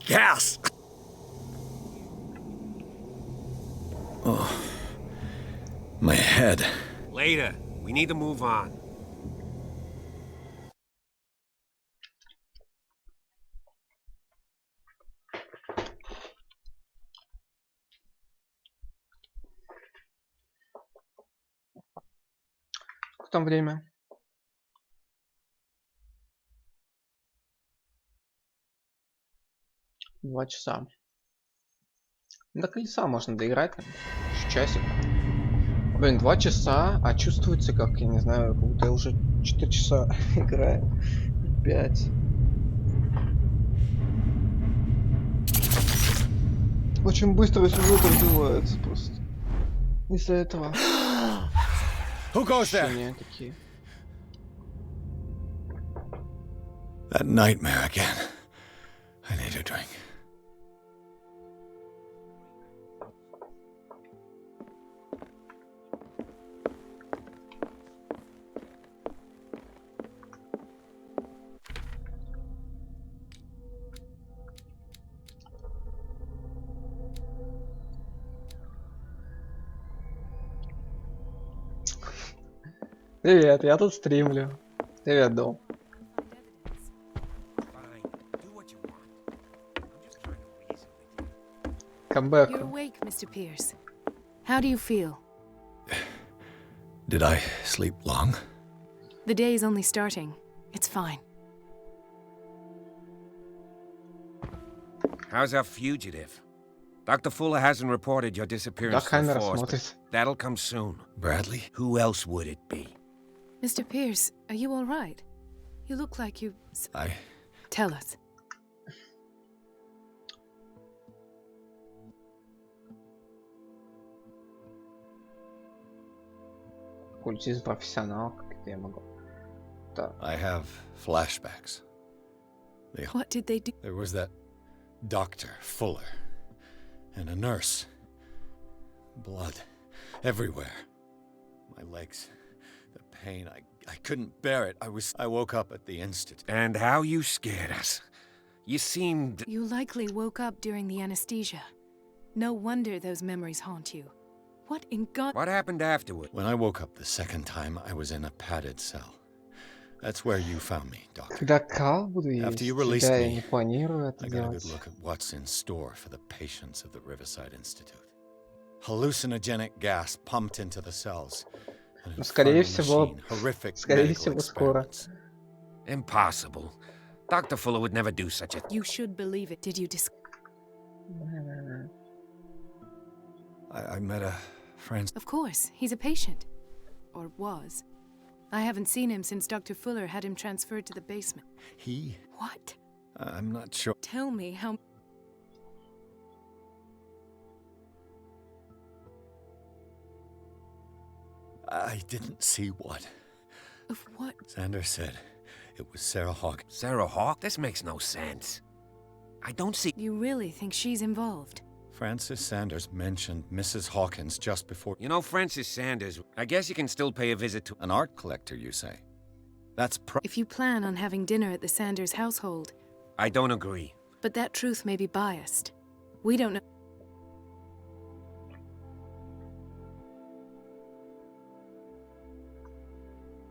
S3: gas! Oh. My head.
S11: Later. We need to move on.
S2: Сколько там время? Два часа. До колеса можно доиграть, там, часик. Блин, 2 часа, а чувствуется как, я не знаю, как будто я уже 4 часа играю. 5. Очень быстро сюжет развивается просто. Из-за этого.
S3: Who goes there?
S2: Ощущения такие.
S3: That nightmare again. I need a drink.
S2: Привет, я тут стримлю. Привет, Дом. Камбэк.
S17: You're awake, Mr. Pierce. How do you feel?
S3: Did I sleep long?
S17: The day is only starting. It's fine.
S11: How's our fugitive? Dr. Fuller hasn't reported your disappearance to the force, but that'll come soon.
S3: Bradley?
S11: Who else would it be?
S17: Mr. Pierce, are you all right? You look like you... Tell us.
S2: Культист профессионал, как это я могу. Да.
S3: I have flashbacks.
S17: What did they do?
S3: There was that Dr. Fuller and a nurse. Blood everywhere. My legs, the pain, I couldn't bear it. I woke up at the institute.
S11: And how you scared us. You seemed...
S17: You likely woke up during the anesthesia. No wonder those memories haunt you. What in God...
S11: What happened afterward?
S3: When I woke up the second time, I was in a padded cell. That's where you found me, Doctor.
S2: Когда Кал буду есть,
S3: After you released
S2: я
S3: me,
S2: не планирую это
S3: I got a
S2: делать.
S3: good look at what's in store for the patients of the Riverside Institute. Hallucinogenic gas pumped into the cells. An
S2: Скорее
S3: infernal
S2: всего,
S3: machine, horrific
S2: скорее
S3: medical
S2: всего, скоро.
S3: experiments.
S11: Impossible. Dr. Fuller would never do such a...
S17: You should believe it. Did you
S3: I met a friend.
S17: Of course, he's a patient. Or was. I haven't seen him since Dr. Fuller had him transferred to the basement.
S3: He?
S17: What?
S3: I'm not sure.
S17: Tell me how...
S3: I didn't see what.
S17: Of what?
S3: Sanders said it was Sarah Hawk.
S11: Sarah Hawk? This makes no sense. I don't see...
S17: You really think she's involved?
S3: Francis Sanders mentioned Mrs. Hawkins just before...
S11: You know, Francis Sanders, I guess you can still pay a visit to...
S3: An art collector, you say? That's
S17: If you plan on having dinner at the Sanders household...
S11: I don't agree.
S17: But that truth may be biased. We don't know...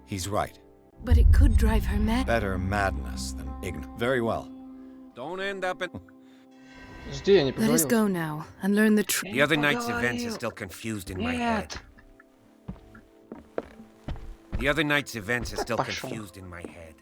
S3: He's right.
S17: But it could drive her mad.
S3: Better madness than ignorance. Very well.
S11: Don't end up in...
S2: Жди, я не
S17: Let us
S2: поговорил.
S17: go now and learn the truth.
S11: The other night's events are still confused in my head. The other night's events are still confused in my head.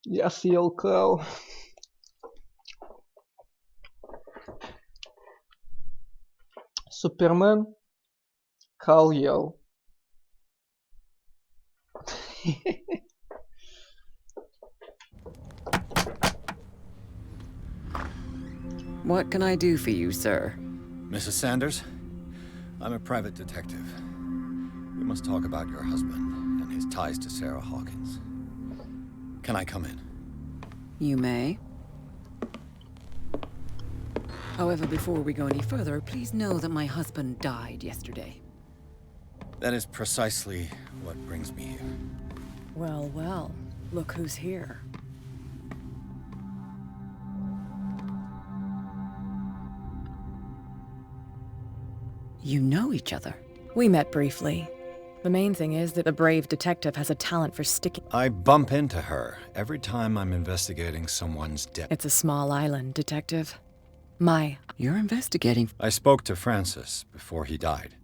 S2: Я съел Кал. Супермен. Кал ел.
S20: What can I do for you, sir?
S3: Mrs. Sanders, I'm a private detective. We must talk about your husband and his ties to Sarah Hawkins. Can I come in?
S20: You may. However, before we go any further, please know that my husband died yesterday.
S3: That is precisely what brings me here.
S10: Well, well, look who's here.
S20: You know each other?
S10: We met briefly. The main thing is that the brave detective has a talent for sticking.
S3: I bump into her every time I'm investigating someone's death.
S10: It's a small island, Detective.
S20: You're investigating.
S3: I spoke to Francis before he died.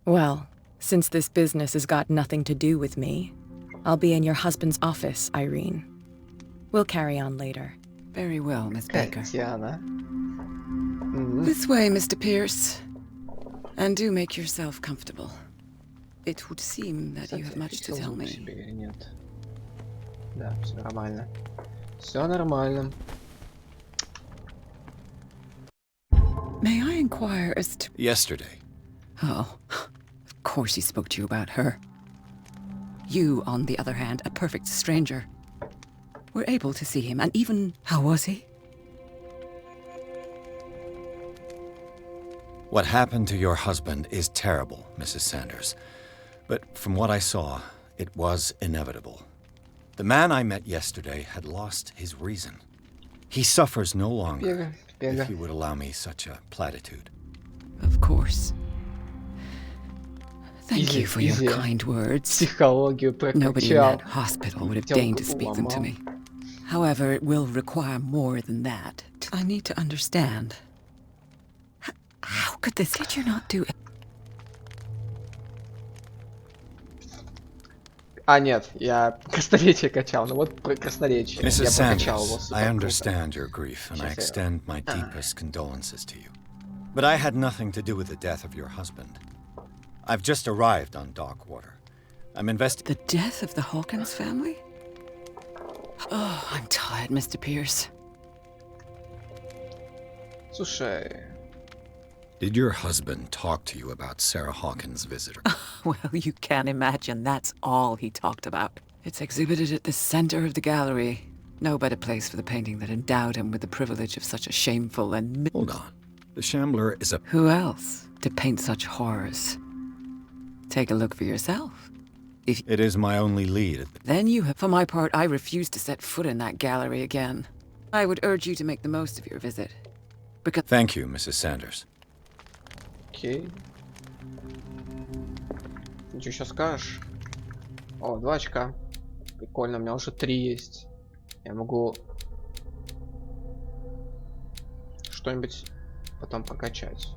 S10: Well, since this business has got nothing to do with me, I'll be in your husband's office, Irene. We'll carry on later.
S20: Very well, Miss Baker.
S2: Татьяна.
S20: This way, Mr. Pierce. And do make yourself comfortable. It would seem that you have much to tell me.
S2: Или нет? Да, все нормально. Все нормально.
S20: May I inquire as to...
S3: Yesterday.
S20: Oh, of course he spoke to you about her. You, on the other hand, a perfect stranger, were able to see him, and even... How was he?
S3: What happened to your husband is terrible, Mrs. Sanders. But from what I saw, it was inevitable. The man I met yesterday had lost his reason. He suffers no longer, if you would allow me such a platitude.
S20: Of course. Thank you for your kind words. Nobody in that hospital would have deigned to speak them to me. However, it will require more than that. I need to understand. How could this... Did you not do it?
S2: А, нет, я красноречие качал. Ну вот про красноречие.
S3: Mrs.
S2: Я прокачал его
S3: Sanders,
S2: супер
S3: I
S2: круто.
S3: understand your grief, and I extend my deepest condolences to you. But I had nothing to do with the death of your husband. I've just arrived on Darkwater. I'm
S20: The death of the Hawkins family? Oh, I'm tired, Mr. Pierce.
S2: Слушай...
S3: Did your husband talk to you about Sarah Hawkins' visitor?
S20: Well, you can imagine that's all he talked about. It's exhibited at the center of the gallery. No better place for the painting that endowed him with the privilege of such a shameful and...
S3: Hold on. The Shambler is a...
S20: Who else to paint such horrors? Take a look for yourself. If
S3: It is my only lead.
S20: Then you have... For my part, I refuse to set foot in that gallery again. I would urge you to make the most of your visit. Because...
S3: Thank you, Mrs. Sanders.
S2: Окей. Ну что еще скажешь? О, 2 очка. Прикольно, у меня уже 3 есть. Я могу что-нибудь потом прокачать.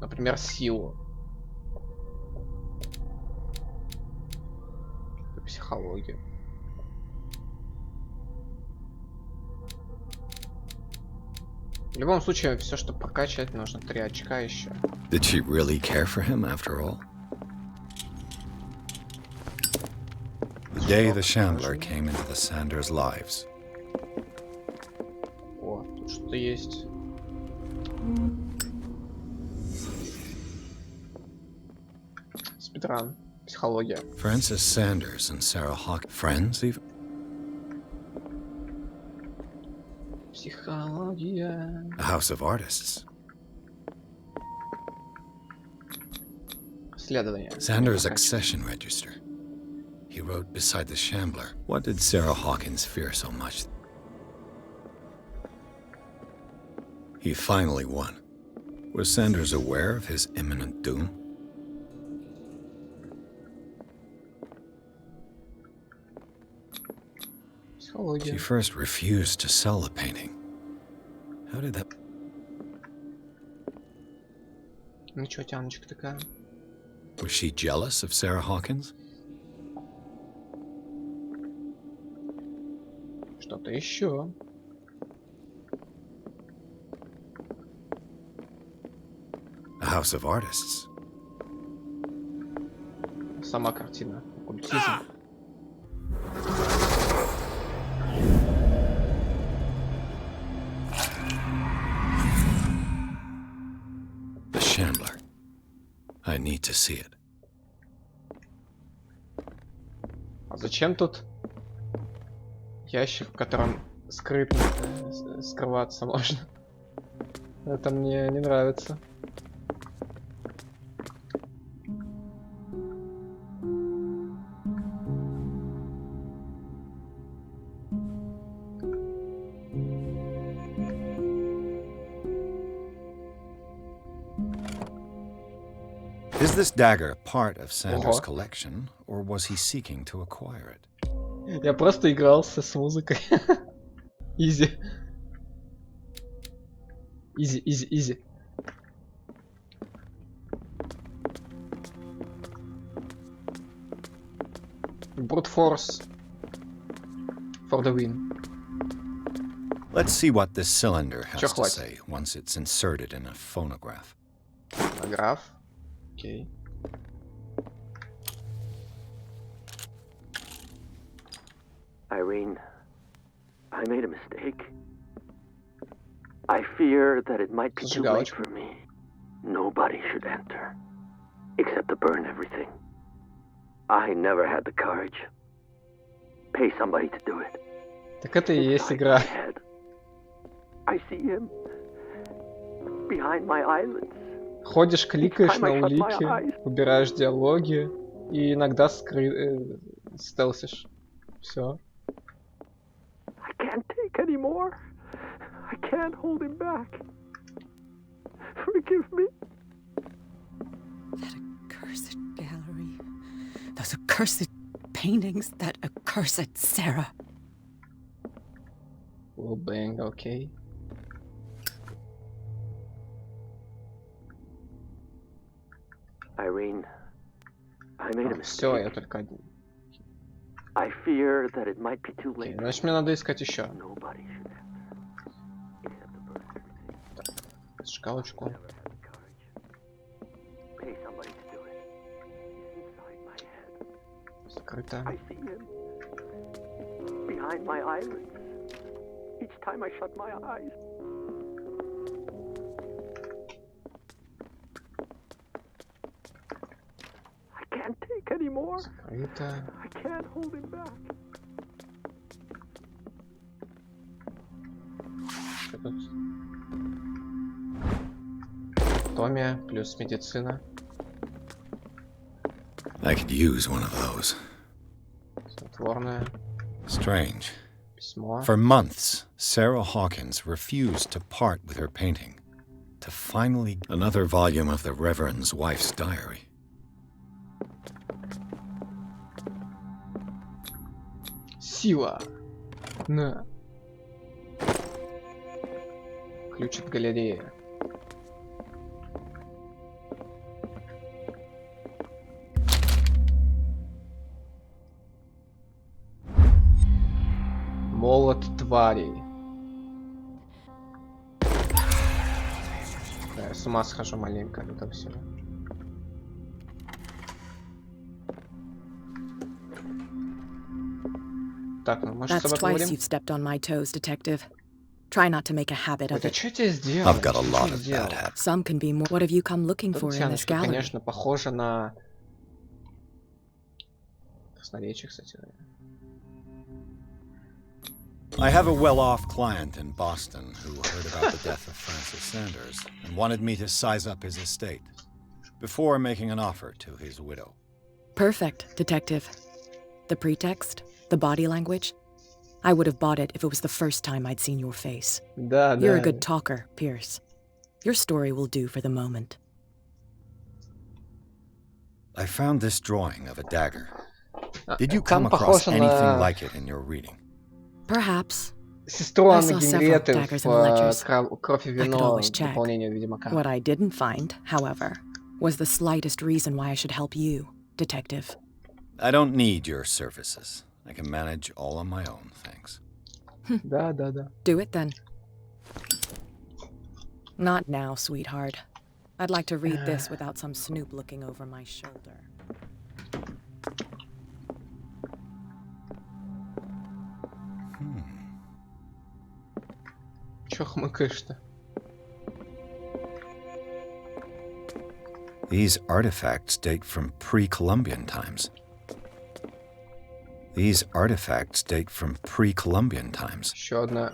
S2: Например, силу. Психологию. В любом случае, все, что прокачать, нужно 3 очка еще.
S3: Did she really care for him after all? The day the Shambler came into the Sanders' lives.
S2: О, тут что-то есть. Спидран. Психология.
S3: Francis Sanders and Sarah Hawkins. Friends, even?
S2: Психология.
S3: A house of artists.
S2: Исследование.
S3: Sanders' accession register. He wrote beside the Shambler. What did Sarah Hawkins fear so much? He finally won. Was Sanders aware of his imminent doom? She first refused to sell the painting. How did that...
S2: Ну чё, тяночка такая?
S3: Was she jealous of Sarah Hawkins?
S2: Что-то еще.
S3: A house of artists.
S2: Сама картина. Оккультизм.
S3: The Shambler. I need to see it.
S2: Зачем тут ящик, в котором скрытно скрываться можно? Это мне не нравится.
S3: Is this dagger part of Sanders'
S2: Ого.
S3: collection, or was he seeking to acquire it?
S2: Я просто игрался с музыкой. Изи. Изи, изи, изи. Brute force for the win.
S3: Let's see what this cylinder has
S2: Чё
S3: to
S2: хватит?
S3: say once it's inserted in a phonograph.
S2: Граф. Окей.
S14: Irene, I made a mistake. I fear that it might be too late for me. Nobody should enter, except to burn everything. I never had the courage. Pay somebody to do it.
S2: Так это и есть игра.
S14: I see him behind my eyelids.
S2: Ходишь, кликаешь на улики, выбираешь диалоги и иногда стелсишь. Все.
S14: I can't take any more. I can't hold him back. Forgive me.
S20: That accursed gallery. Those accursed paintings. That accursed Sarah.
S2: Well, bang, okay.
S14: Irene, I made a
S2: Все,
S14: mistake.
S2: я только один.
S14: I fear that it might be too late.
S2: Значит, мне надо искать еще.
S14: Nobody should enter, except to burn everything.
S2: Шкалочку.
S14: Pay somebody to do it. He's inside my head.
S2: Скрыто.
S14: I see him behind my eyelids. Each time I shut my eyes. I can't take any more.
S2: Скрыто.
S14: I can't hold him back.
S2: Что тут? Томия плюс медицина.
S3: I could use one of those.
S2: Снотворное.
S3: Strange.
S2: Письмо.
S3: For months, Sarah Hawkins refused to part with her painting. To finally... Another volume of the Reverend's wife's diary.
S2: Сила. На. Ключ от галереи. Молот тварей. Да, я с ума схожу маленько от этого всего. Так, ну, может, с
S10: That's
S2: тобой
S10: twice
S2: поговорим?
S10: you've stepped on my toes, detective. Try not to make a habit of
S2: Это
S10: it.
S2: что тебе сделал?
S3: I've got a lot of bad habits.
S10: Some can be more. What have you come looking for in this
S2: Татьяночка,
S10: gallery?
S2: конечно, похожа на... Красноречие, кстати.
S3: I have a well-off client in Boston who heard about the death of Francis Sanders and wanted me to size up his estate before making an offer to his widow.
S10: Perfect, detective. The pretext, the body language. I would have bought it if it was the first time I'd seen your face.
S2: Да,
S10: You're a
S2: да.
S10: good talker, Pierce. Your story will do for the moment.
S3: I found this drawing of a dagger. Did you
S2: Там
S3: come across
S2: похоже
S3: anything
S2: на
S3: like it in your reading?
S10: Perhaps.
S2: сестру
S10: I
S2: Анны
S10: saw several
S2: Генриетты
S10: daggers
S2: в
S10: in the ledgers.
S2: «Кровь и
S10: I could
S2: вино»
S10: always check.
S2: дополнение Ведьмака.
S10: What I didn't find, however, was the slightest reason why I should help you, detective.
S3: I don't need your services. I can manage all on my own, thanks.
S2: Да, да, да.
S10: Do it then. Not now, sweetheart. I'd like to read this without some snoop looking over my shoulder.
S2: Чё хмыкаешь-то?
S3: These artifacts date from pre-Columbian times. These artifacts date from pre-Columbian times.
S2: Еще одна.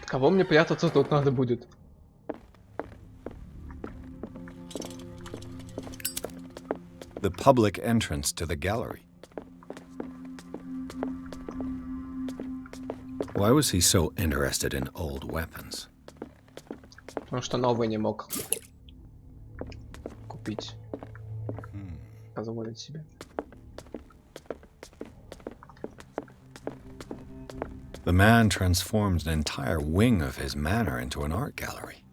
S2: Кого мне прятаться тут надо будет?
S3: The public entrance to the gallery. Why was he so interested in old weapons?
S2: Потому что новые не мог купить. Позволить себе.
S3: The man transforms an entire wing of his manor into an art gallery.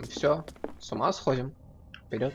S2: Все, с ума сходим. Вперед.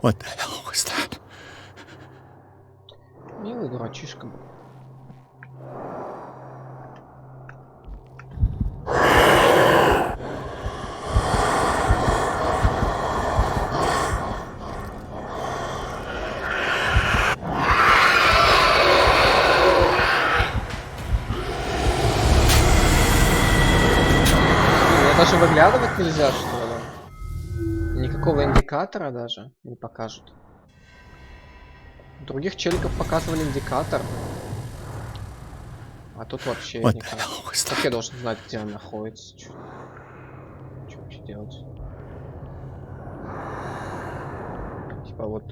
S3: What the hell was that?
S2: Милый дурачишка. Даже выглядывать нельзя, что ли? Никакого индикатора даже не покажут. У других челиков показывали индикатор. А тут вообще никак. Как я должен знать, где он находится? Что вообще делать? Типа вот...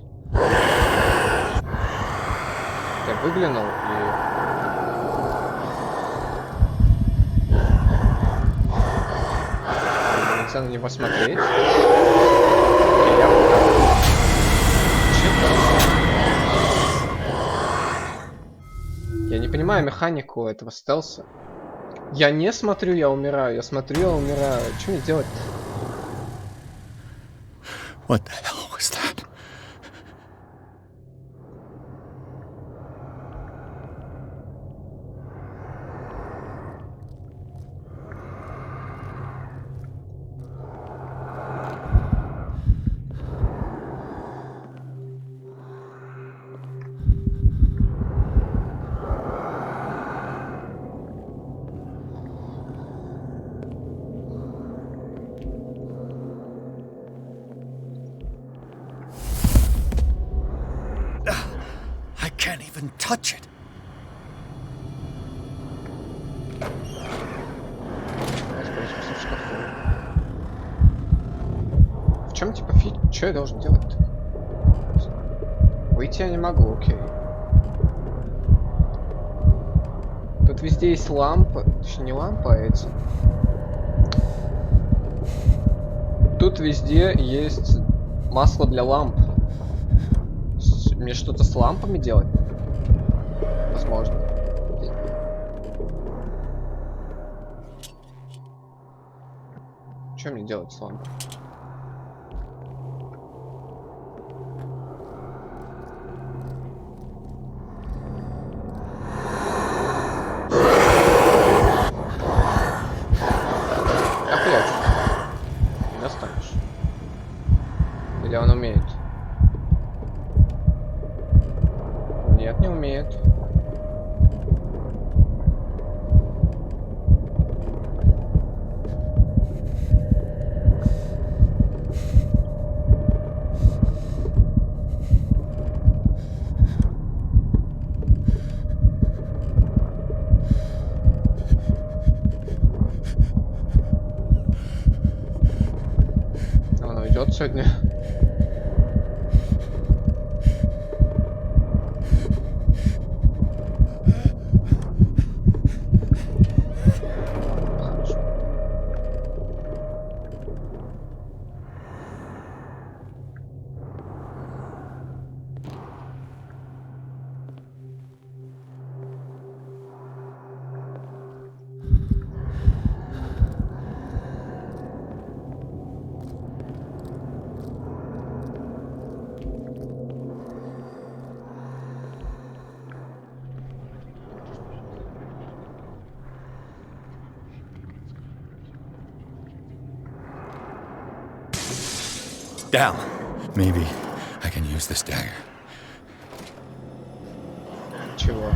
S2: Я выглянул и... Нельзя на него смотреть. Я не понимаю механику этого стелса. Я не смотрю, я умираю. Я смотрю, я умираю. Что мне делать-то?
S3: What the hell was that? Can't even touch it.
S2: В чем типа фиг? Что я должен делать-то? Выйти я не могу, окей. Тут везде есть лампа. Точнее, не лампа, а эти. Тут везде есть масло для ламп. Мне что-то с лампами делать? Возможно. Что мне делать с лампой? Не останешь. Или он умеет? Нет. Он уйдет сегодня.
S3: Down. Maybe I can use this dagger.
S2: Чего?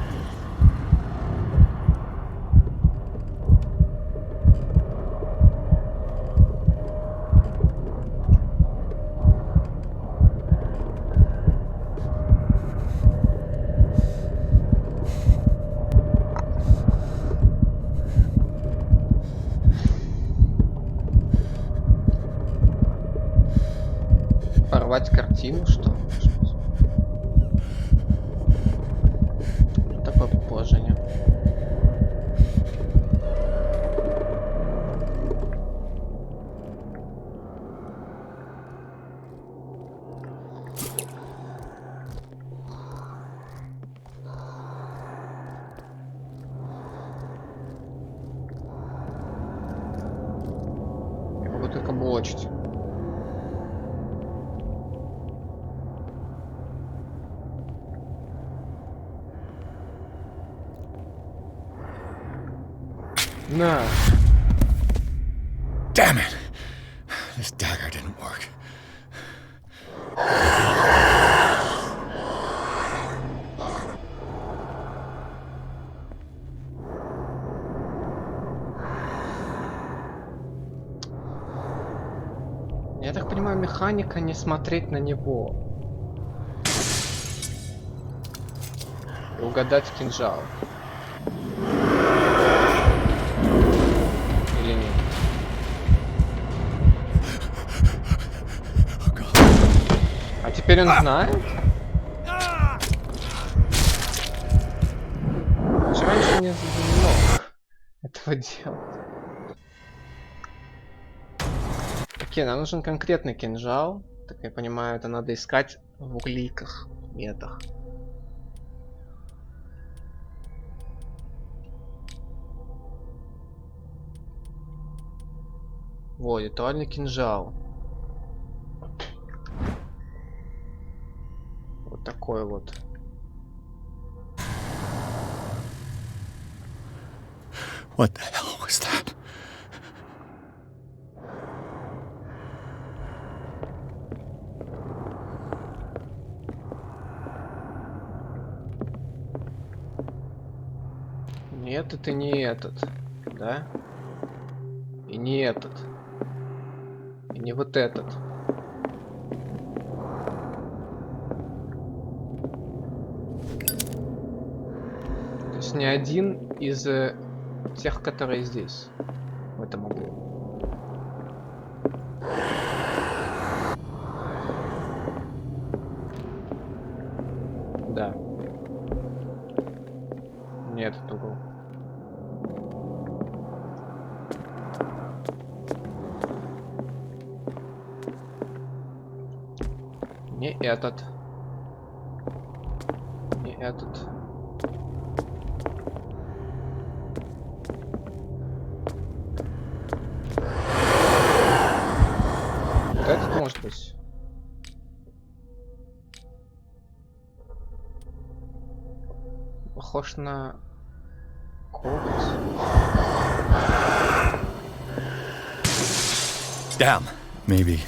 S2: Порвать картину, что? Такое предположение. Я могу только блочить. No.
S3: Damn it! This dagger didn't work.
S2: Я так понимаю, механика не смотреть на него. И угадать кинжал. Или нет? А теперь он знает? Почему раньше не мог этого делать? Окей, нам нужен конкретный кинжал. Так я понимаю, это надо искать в уликах, метах. Вот, ритуальный кинжал. Вот такой вот.
S3: What the hell was that?
S2: Нет, это не этот, да? И не этот. И не вот этот. То есть не один из тех, которые здесь. В этом углу. Да. Не этот угол. Не этот. Не этот. Вот этот может быть. Похож на коготь.
S3: Damn. Maybe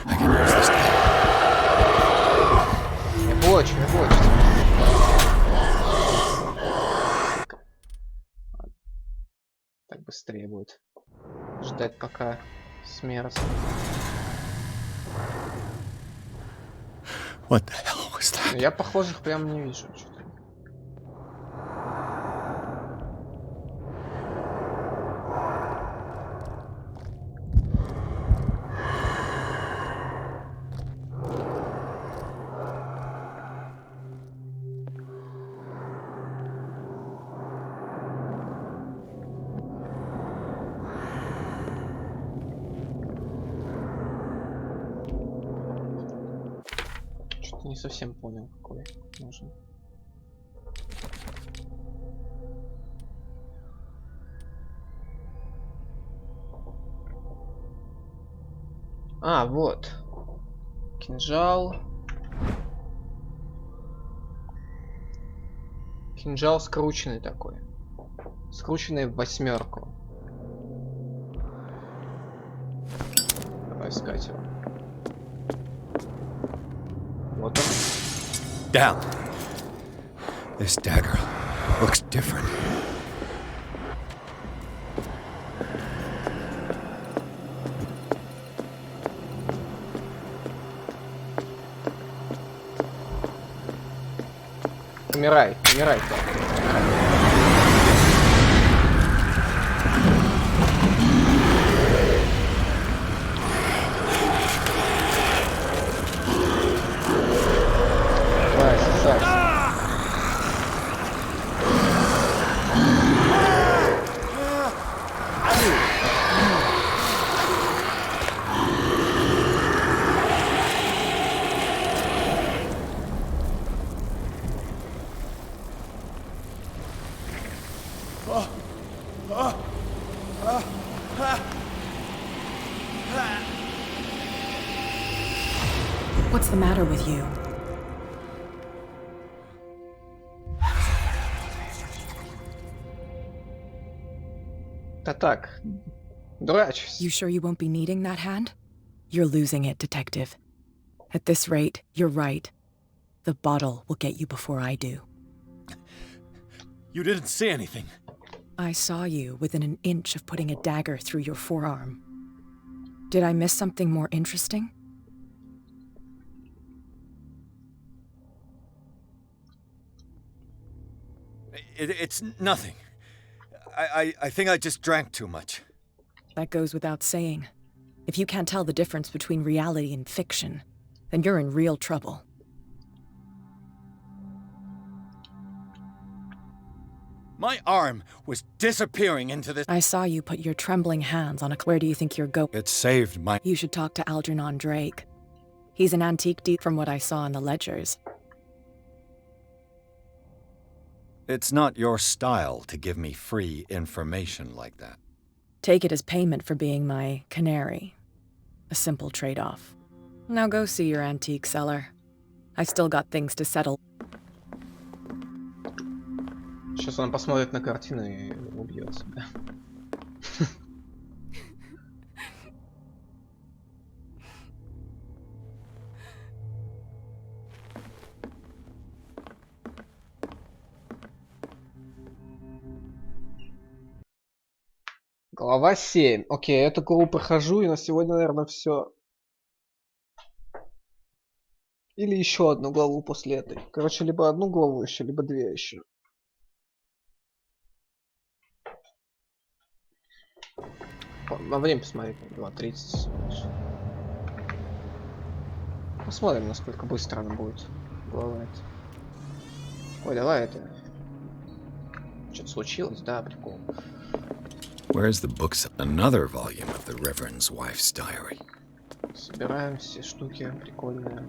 S3: I can use this dagger.
S2: Я блочу, я блочу. быстрее будет. Ждать пока смерть.
S3: What the hell was that?
S2: Я похожих прям не вижу. Что-то. Что-то не совсем понял, какой нужен. А, вот. Кинжал. Кинжал скрученный такой. Скрученный в 8. Давай искать его. Вот он.
S3: Down. This dagger looks different.
S2: Умирай, умирай. Давай, сосать.
S10: What's the matter with you?
S2: Да так, дурачусь.
S10: You sure you won't be needing that hand? You're losing it, detective. At this rate, you're right. The bottle will get you before I do.
S9: You didn't see anything.
S10: I saw you within an inch of putting a dagger through your forearm. Did I miss something more interesting?
S3: It's nothing. I think I just drank too much.
S10: That goes without saying. If you can't tell the difference between reality and fiction, then you're in real trouble.
S3: My arm was disappearing into this.
S10: I saw you put your trembling hands on a... Where do you think you're going?
S3: It saved my...
S10: You should talk to Algernon Drake. He's an antique dealer from what I saw in the ledgers.
S3: It's not your style to give me free information like that.
S10: Take it as payment for being my canary. A simple trade-off. Now go see your antique seller. I still got things to settle.
S2: Сейчас он посмотрит на картину и убьет себя. Глава 7. Окей, эту главу прохожу, и на сегодня, наверное, все. Или еще одну главу после этой. Короче, либо одну главу еще, либо две еще. На время посмотреть, 2:30. Посмотрим, насколько быстро она будет. Глава это. Ой, давай это. Что-то случилось, да, прикол.
S3: Where's the books? Another volume of the Reverend's wife's diary.
S2: Собираем все штуки прикольные.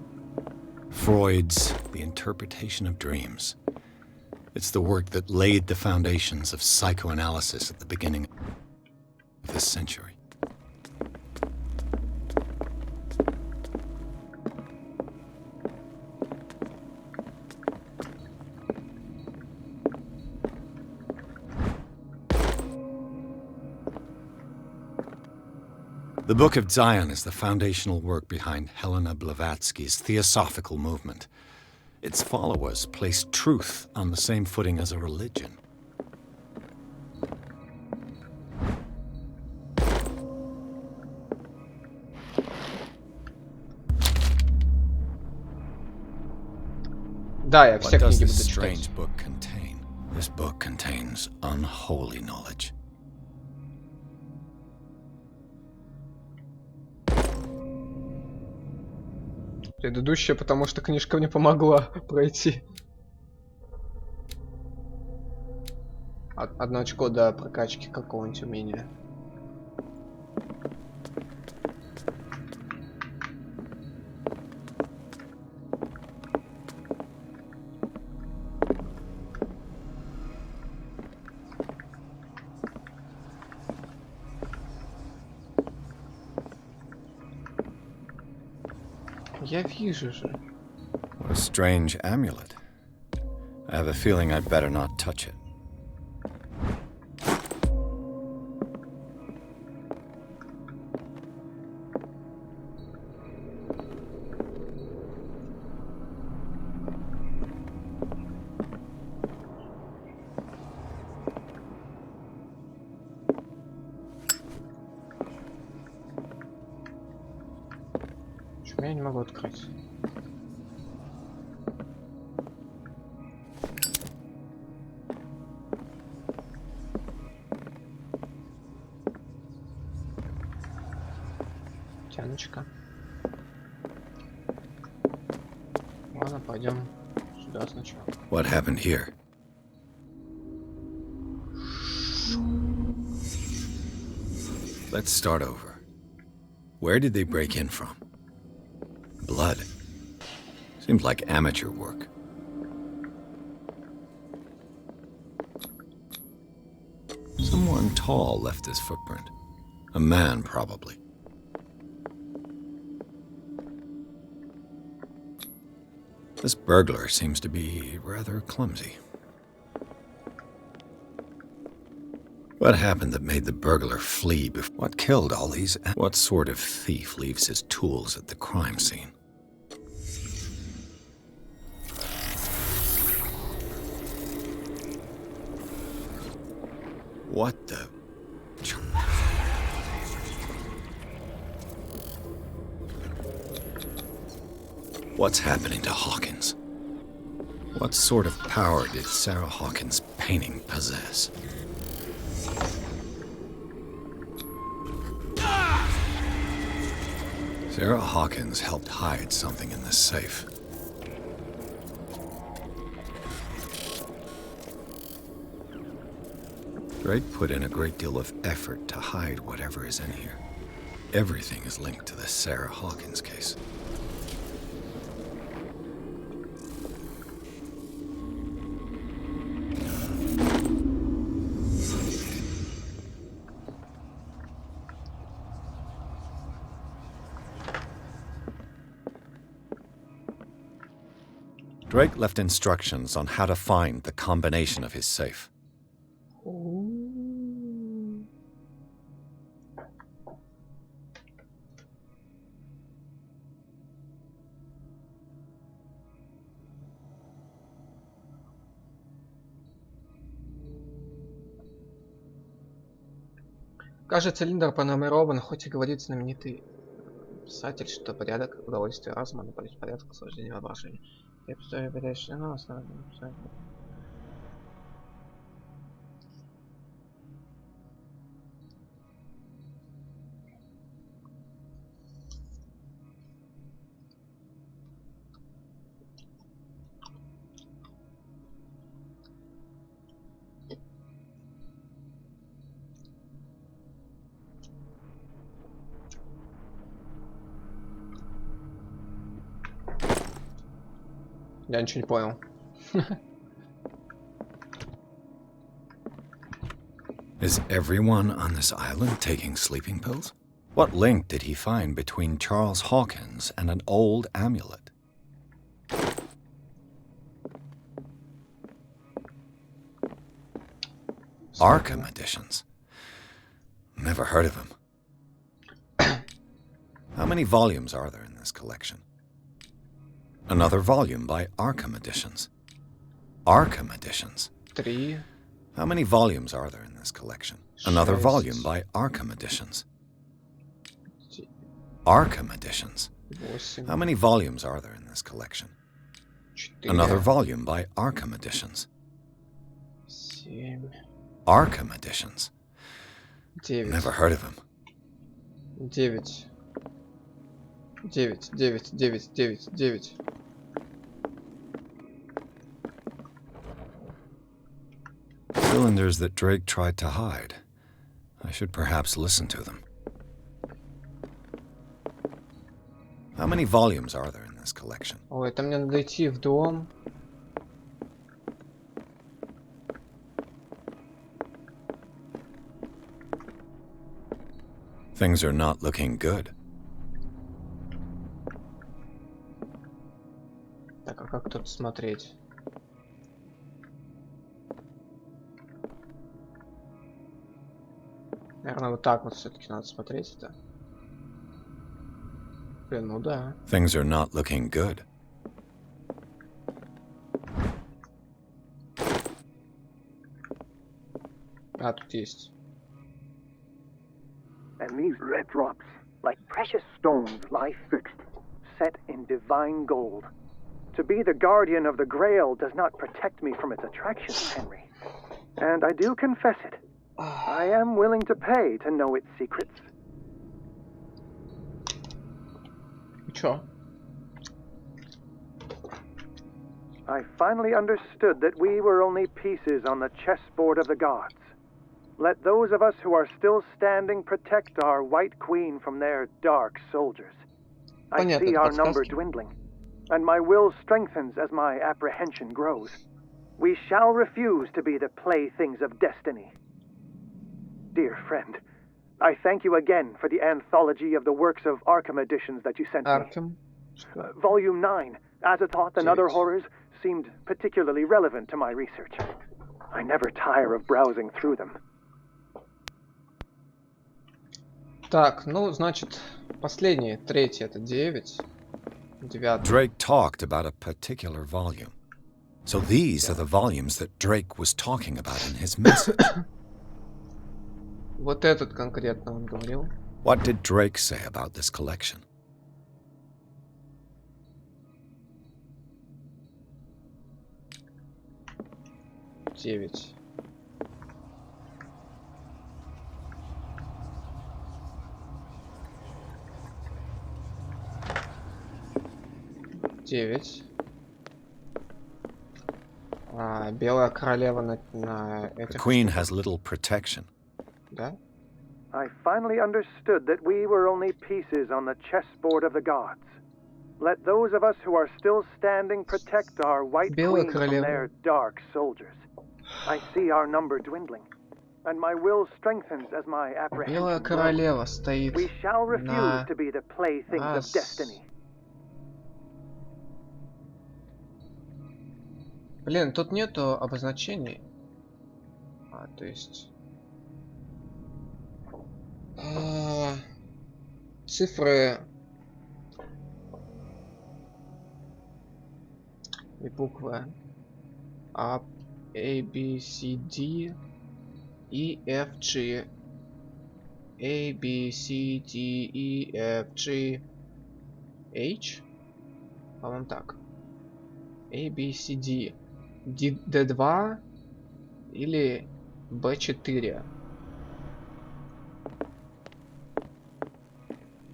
S3: Freud's The Interpretation of Dreams. It's the work that laid the foundations of psychoanalysis at the beginning of this century. The Book of Zion is the foundational work behind Helena Blavatsky's Theosophical movement. Its followers placed truth on the same footing as a religion.
S2: Да, я
S3: What
S2: все
S3: does
S2: книги
S3: this
S2: буду читать.
S3: strange book contain? This book contains unholy knowledge.
S2: Предыдущая, потому что книжка мне помогла пройти. Одно очко до прокачки какого-нибудь умения. Я вижу же.
S3: What a strange amulet. I have a feeling I'd better not touch it.
S2: Почему я не могу открыть? Тяночка. Ладно, пойдем сюда сначала.
S3: What happened here? Let's start over. Where did they break in from? Blood. Seems like amateur work. Someone tall left this footprint. A man, probably. This burglar seems to be rather clumsy. What happened that made the burglar flee before? What killed all these? What sort of thief leaves his tools at the crime scene? What the? What's happening to Hawkins? What sort of power did Sarah Hawkins' painting possess? Sarah Hawkins helped hide something in this safe. Drake put in a great deal of effort to hide whatever is in here. Everything is linked to the Sarah Hawkins case. Drake left instructions on how to find the combination of his safe.
S2: Каждый цилиндр пронумерован, хоть и говорит знаменитый писатель, что порядок, удовольствие разума, но порядок наслаждения воображения. Я представляю, передачу на основе. Я ничего не понял.
S3: Is everyone on this island taking sleeping pills? What link did he find between Charles Hawkins and an old amulet? Arkham editions. Never heard of him. How many volumes are there in this collection? Another volume by Arkham Editions. Arkham Editions.
S2: 3.
S3: How many volumes are there in this collection? Another volume by Arkham Editions. Arkham Editions. How many volumes are there in this collection? Another volume by Arkham Editions.
S2: 7,
S3: Arkham Editions.
S2: 9.
S3: Never heard of him.
S2: 9. 9, 9, 9, 9, 9.
S3: Cylinders that Drake tried to hide. I should perhaps listen to them. How many volumes are there in this collection?
S2: Ой, это мне надо идти в дом.
S3: Things are not looking good.
S2: Так, а как тут смотреть? Наверное, вот так вот все-таки надо смотреть это. Блин, ну да.
S3: Things are not looking good.
S2: А, тут есть.
S21: And these red drops, like precious stones, lie fixed, set in divine gold. To be the guardian of the Grail does not protect me from its attractions, Henry. And I do confess it. I am willing to pay to know its secrets.
S2: Чё?
S21: I finally understood that we were only pieces on the chessboard of the gods. Let those of us who are still standing protect our White Queen from their dark soldiers. I see our number dwindling, and my will strengthens as my apprehension grows. We shall refuse to be the playthings of destiny. Dear friend, I thank you again for the anthology of the works of Arkham editions that you sent me. Volume 9, Azathoth and Other Horrors, seemed particularly relevant to my research. I never tire of browsing through them.
S2: Так, ну, значит, последнее, третье, это 9. 9.
S3: Drake talked about a particular volume. So these are the volumes that Drake was talking about in his message.
S2: Вот этот конкретно он говорил.
S3: What did Drake say about this collection?
S2: Девять. 9. Белая королева на этих...
S3: The queen has little protection.
S2: Да?
S21: I finally understood that we were only pieces on the chessboard of the gods. Let those of us who are still standing protect our White Queen from their dark soldiers. I see our number dwindling, and my will strengthens as my apprehension
S2: Белая королева стоит.
S21: We shall refuse to be the playthings of destiny.
S2: Блин, тут нету обозначений. То есть... цифры и буквы A, B, C, D, E, F, G, A, B, C, D, E, F, G, H, по-моему так. A, B, C, D, D2 или B4.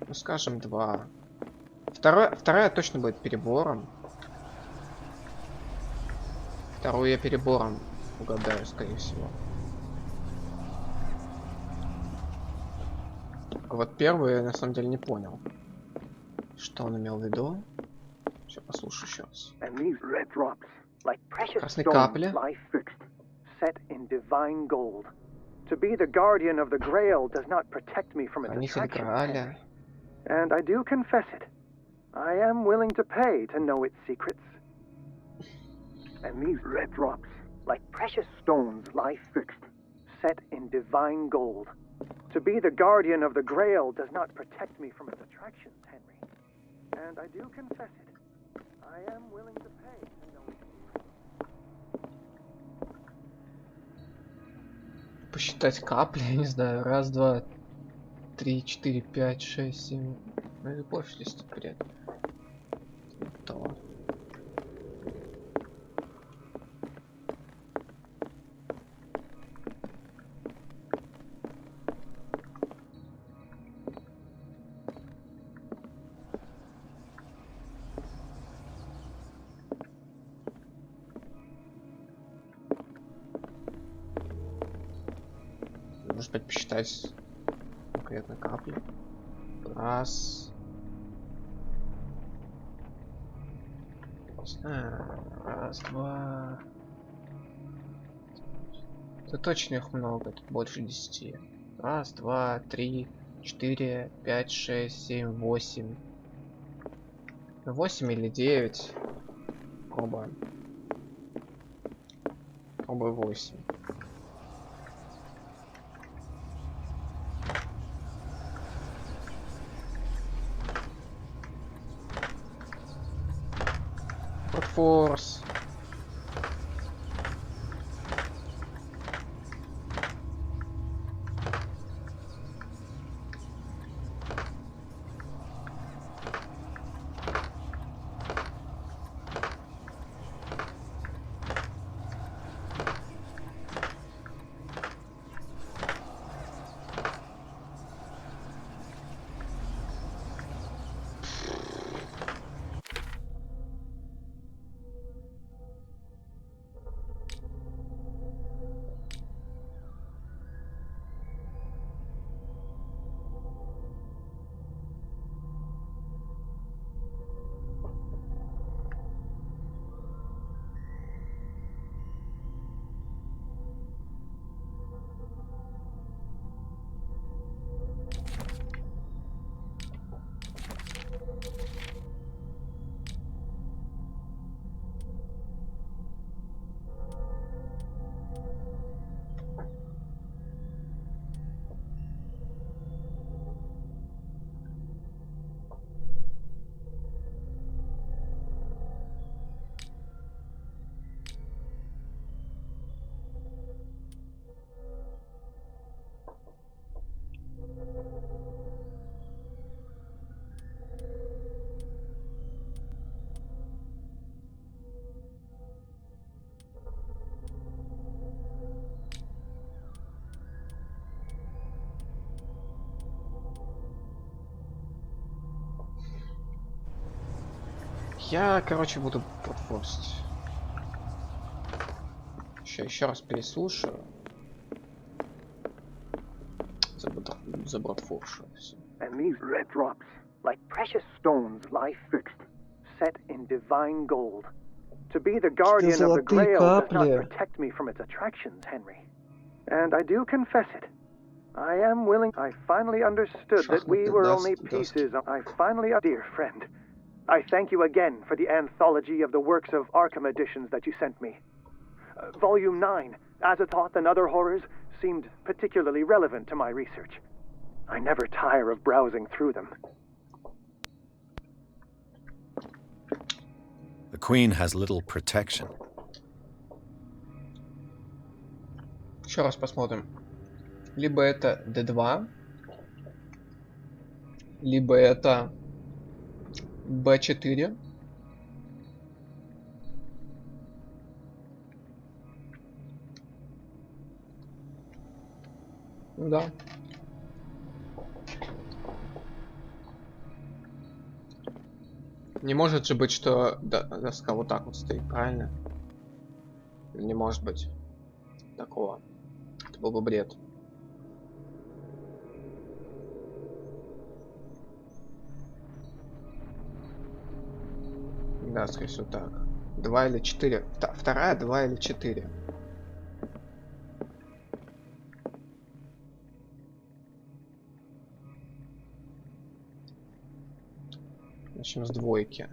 S2: Ну, скажем, 2. Вторая точно будет перебором. Вторую я перебором угадаю, скорее всего. А вот первую я на самом деле не понял. Что он имел в виду? Сейчас послушаю еще раз. Красные капли. Хранитель Грааля.
S21: And I do confess it. I am willing to pay to know its secrets. And these red drops, like precious stones, lie fixed, set in divine gold. To be the guardian of the Grail does not protect me from its attractions, Henry. And I do confess it. I am willing to pay to know its secrets.
S2: Посчитать капли, я не знаю. Раз, два, 3, 4, 5, 6, 7. Ну и больше, если бред. То. Может быть, посчитать конкретно капли. Раз. Раз, два. Это точно их много, тут больше 10. Раз, два, три, 4, 5, 6, 7, 8. 8 или 9. Пробуем. Пробуем 8. Форс. Я, короче, буду подфорсить. Еще раз переслушаю. Забродфоршу все.
S21: And these red drops, like precious stones, lie fixed, set in divine gold. To be the guardian of the Grail does not protect me from its attractions, Henry. And I do confess it. I am willing. I finally understood that we were only pieces. I finally, dear friend. I thank you again for the anthology of the works of Arkham editions that you sent me. Volume 9, Azathoth and Other Horrors, seemed particularly relevant to my research. I never tire of browsing through them.
S3: The Queen has little protection.
S2: Еще раз посмотрим. Либо это D2, либо это B4. Да. Не может же быть, что доска вот так вот стоит, правильно? Не может быть такого. Это был бы бред. Да, скорее всего так. 2 или 4. Вторая 2 или 4. Начнем с двойки.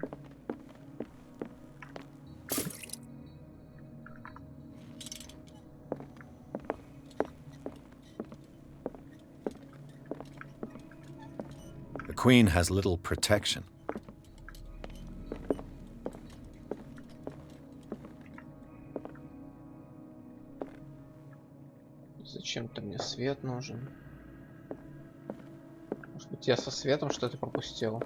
S3: The Queen has little protection.
S2: Зачем-то мне свет нужен. Может быть, я со светом что-то пропустил?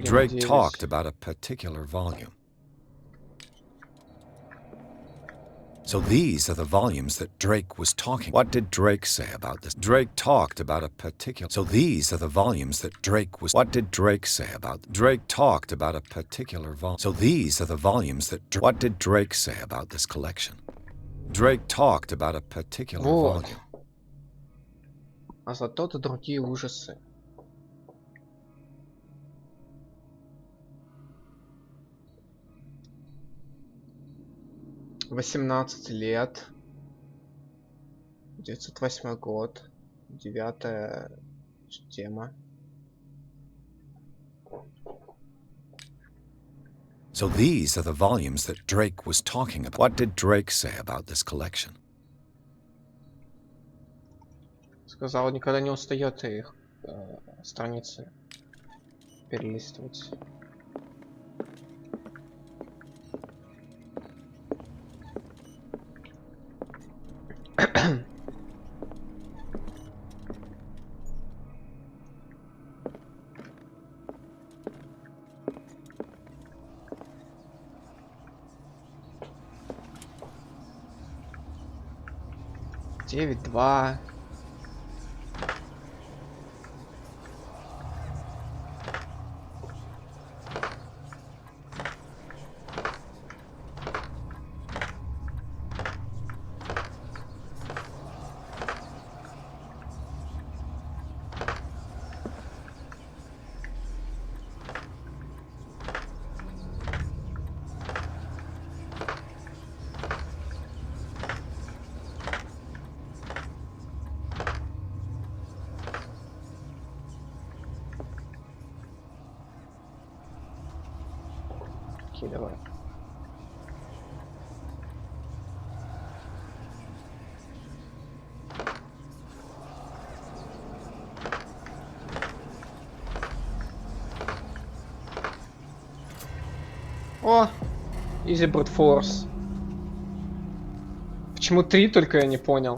S3: Drake talked about a particular volume. So these are the volumes that Drake was talking. What did Drake say about this? Drake talked about a particular... So these are the volumes that Drake was... What did Drake say about... Drake talked about a particular volume. So these are the volumes that... What did Drake say about this collection? Drake talked about a particular volume.
S2: А зато-то другие ужасы. «18 лет», 908 год, 9-я тема.
S3: So these are the volumes that Drake was talking about. What did Drake say about this collection?
S2: Сказал, никогда не устает их страницы перелистывать. Девять, 2. Окей, давай. О! Easy Brute Force. Почему 3 только я не понял?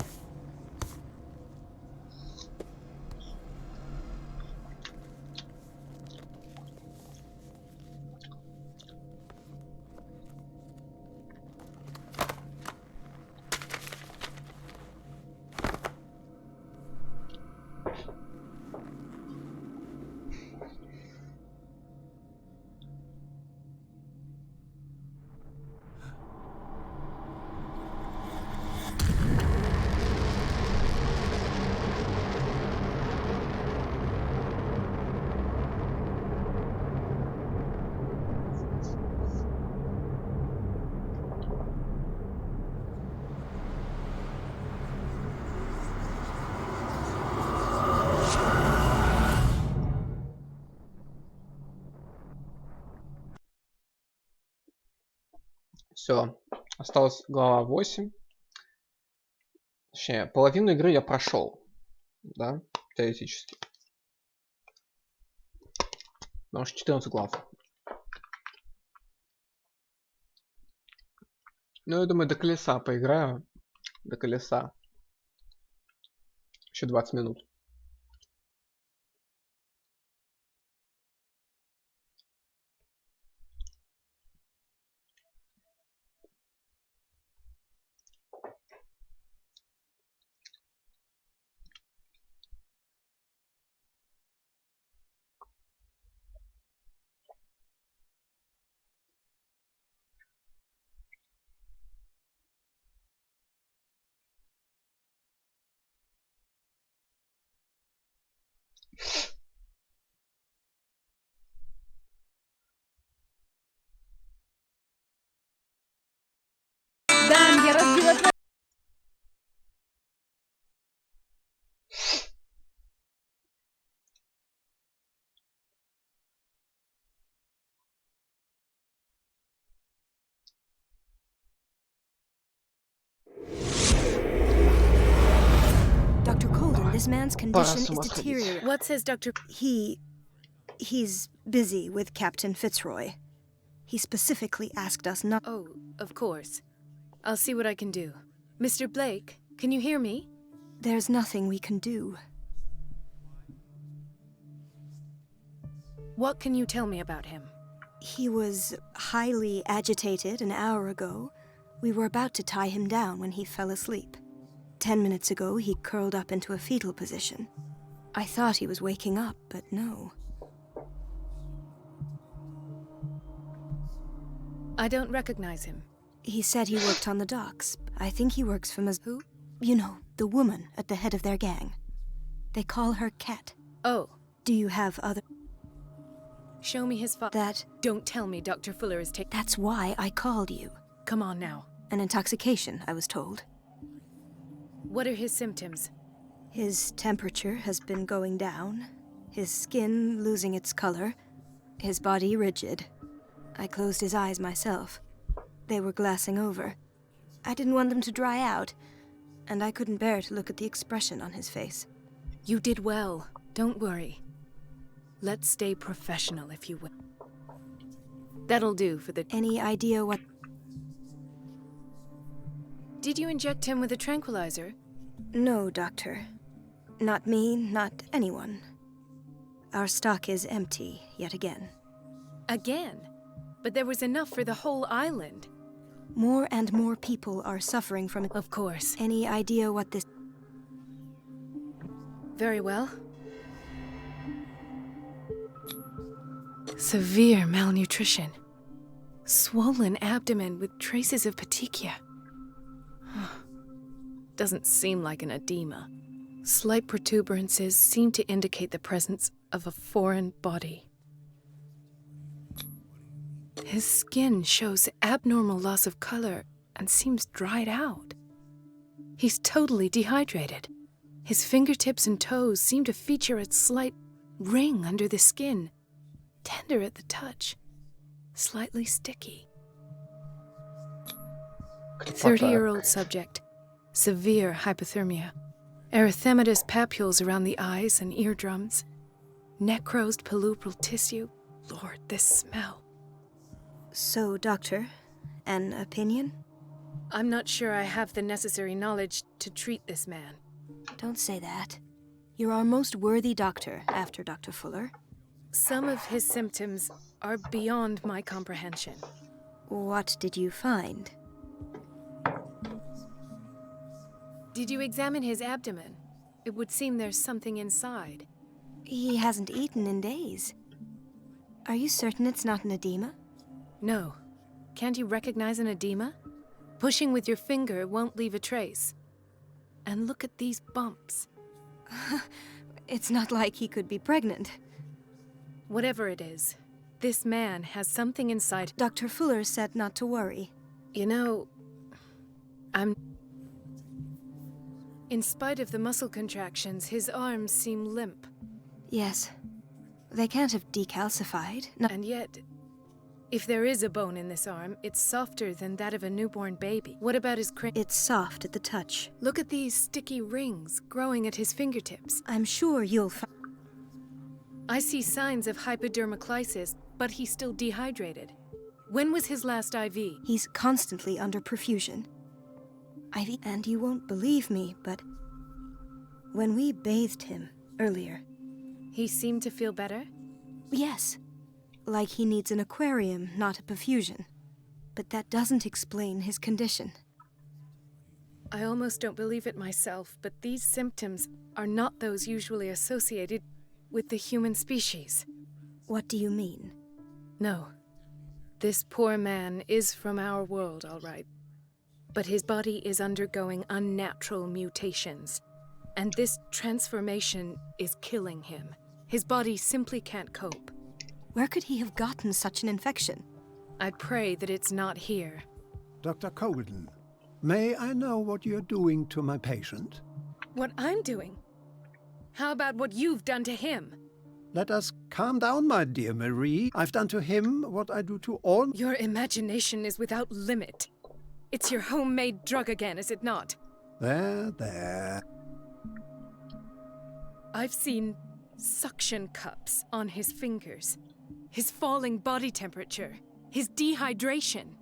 S2: Все, осталась глава 8. Точнее, половину игры я прошел, да, теоретически. Потому что 14 глав. Ну, я думаю, до колеса поиграю. До колеса. Еще 20 минут.
S17: Дан, я разбила твою...
S4: Dr. Colden, this man's condition is deteriorating.
S17: What says Dr.
S4: He's busy with Captain Fitzroy. He specifically asked us not...
S17: Oh, of course. I'll see what I can do. Mr. Blake, can you hear me?
S4: There's nothing we can do.
S17: What can you tell me about him?
S4: He was highly agitated an hour ago. We were about to tie him down when he fell asleep. 10 minutes ago, he curled up into a fetal position. I thought he was waking up, but no.
S17: I don't recognize him.
S4: He said he worked on the docks. I think he works for Who? You know, the woman at the head of their gang. They call her Cat.
S17: Oh.
S4: Do you have other...
S17: Show me his
S4: That...
S17: Don't tell me Dr. Fuller is taking...
S4: That's why I called you.
S17: Come on now.
S4: An intoxication, I was told.
S17: What are his symptoms?
S4: His temperature has been going down, his skin losing its color, his body rigid. I closed his eyes myself. They were glassing over. I didn't want them to dry out, and I couldn't bear to look at the expression on his face.
S17: You did well. Don't worry. Let's stay professional, if you will. That'll do for the...
S4: Any idea what...
S17: Did you inject him with a tranquilizer?
S4: No, Doctor. Not me, not anyone. Our stock is empty, yet again.
S17: Again? But there was enough for the whole island.
S4: More and more people are suffering from it.
S17: Of course.
S4: Any idea what this...
S17: Very well. Severe malnutrition. Swollen abdomen with traces of petechia. Doesn't seem like an edema. Slight protuberances seem to indicate the presence of a foreign body. His skin shows abnormal loss of color and seems dried out. He's totally dehydrated. His fingertips and toes seem to feature a slight ring under the skin, tender at the touch, slightly sticky. 30-year-old subject, severe hypothermia, erythematous papules around the eyes and eardrums, necrosed palpebral tissue. Lord, this smell.
S4: So, Doctor, an opinion?
S17: I'm not sure I have the necessary knowledge to treat this man.
S4: Don't say that. You're our most worthy doctor after Dr. Fuller.
S17: Some of his symptoms are beyond my comprehension.
S4: What did you find?
S17: Did you examine his abdomen? It would seem there's something inside.
S4: He hasn't eaten in days. Are you certain it's not an edema?
S17: No. Can't you recognize an edema? Pushing with your finger won't leave a trace. And look at these bumps.
S4: It's not like he could be pregnant.
S17: Whatever it is, this man has something inside.
S4: Dr. Fuller said not to worry.
S17: You know, In spite of the muscle contractions, his arms seem limp.
S4: Yes. They can't have decalcified. No.
S17: And yet, if there is a bone in this arm, it's softer than that of a newborn baby. What about his
S4: It's soft at the touch.
S17: Look at these sticky rings growing at his fingertips.
S4: I'm sure you'll find...
S17: I see signs of hypodermoclysis, but he's still dehydrated. When was his last IV?
S4: He's constantly under perfusion. IV, and you won't believe me, but when we bathed him earlier...
S17: He seemed to feel better?
S4: Yes. Like he needs an aquarium, not a perfusion. But that doesn't explain his condition.
S17: I almost don't believe it myself, but these symptoms are not those usually associated with the human species.
S4: What do you mean?
S17: No. This poor man is from our world, all right. But his body is undergoing unnatural mutations. And this transformation is killing him. His body simply can't cope.
S4: Where could he have gotten such an infection?
S17: I pray that it's not here.
S16: Dr. Colden, may I know what you're doing to my patient?
S17: What I'm doing? How about what you've done to him?
S16: Let us calm down, my dear Marie. I've done to him what I do to all...
S17: Your imagination is without limit. It's your homemade drug again, is it not?
S16: There.
S17: I've seen suction cups on his fingers, his falling body temperature, his dehydration.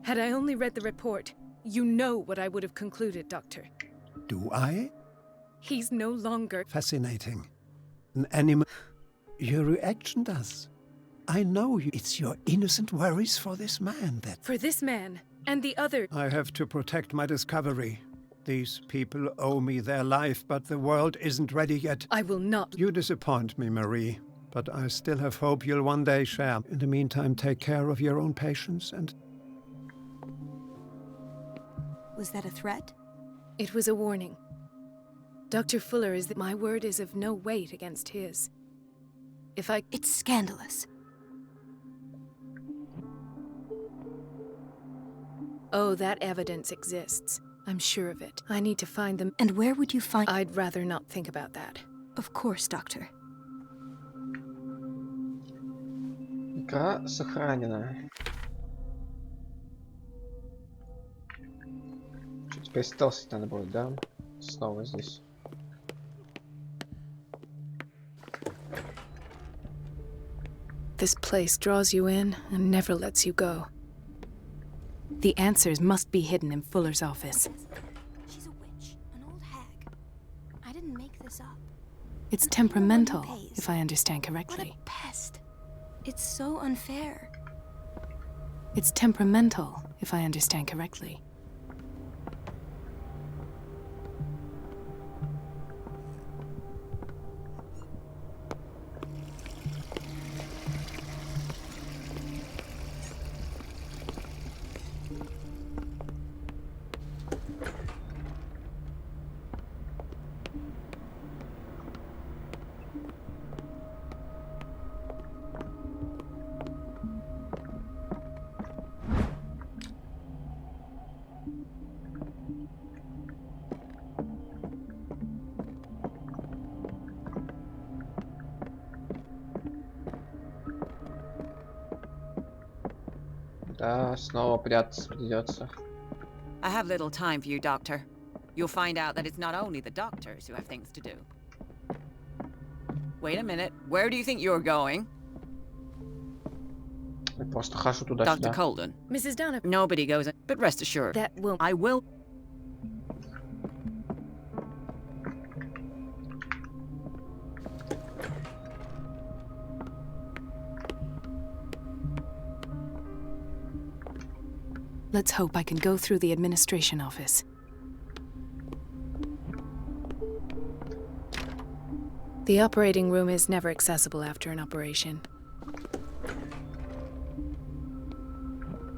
S17: Had I only read the report, you know what I would have concluded, Doctor.
S16: Do I?
S17: He's no longer...
S16: Fascinating. An animal... Your reaction does. I know you. It's your innocent worries for this man that...
S17: For this man, And the other...
S16: I have to protect my discovery. These people owe me their life, but the world isn't ready yet.
S17: I will not.
S16: You disappoint me, Marie, but I still have hope you'll one day share. In the meantime, take care of your own patients and...
S4: Was that a threat?
S17: It was a warning. Dr. Fuller is that my word is of no weight against his. If I...
S4: It's scandalous.
S17: Oh, that evidence exists. I'm sure of it. I need to find them.
S4: And where would you find...
S17: I'd rather not think about that.
S4: Of course, Doctor.
S2: Игра сохранена. Что, теперь стелсить надо будет, да? Снова здесь.
S17: This place draws you in and never lets you go. The answers must be hidden in Fuller's office.
S4: She's a witch, an old hag. I didn't make this up.
S17: It's temperamental, if I understand correctly.
S4: What a pest. It's so unfair.
S17: It's temperamental, if I understand correctly.
S2: Да, снова прятаться придется.
S20: I have little time for you, Doctor. You'll find out that it's not only the doctors who have things to do. Wait a minute. Where do you think you're going?
S2: Я просто хожу туда-сюда.
S20: Dr. Colden.
S17: Mrs. Donovan.
S20: Nobody goes in, but rest assured.
S17: That will...
S20: I will...
S17: Let's hope I can go through the administration office. The operating room is never accessible after an operation.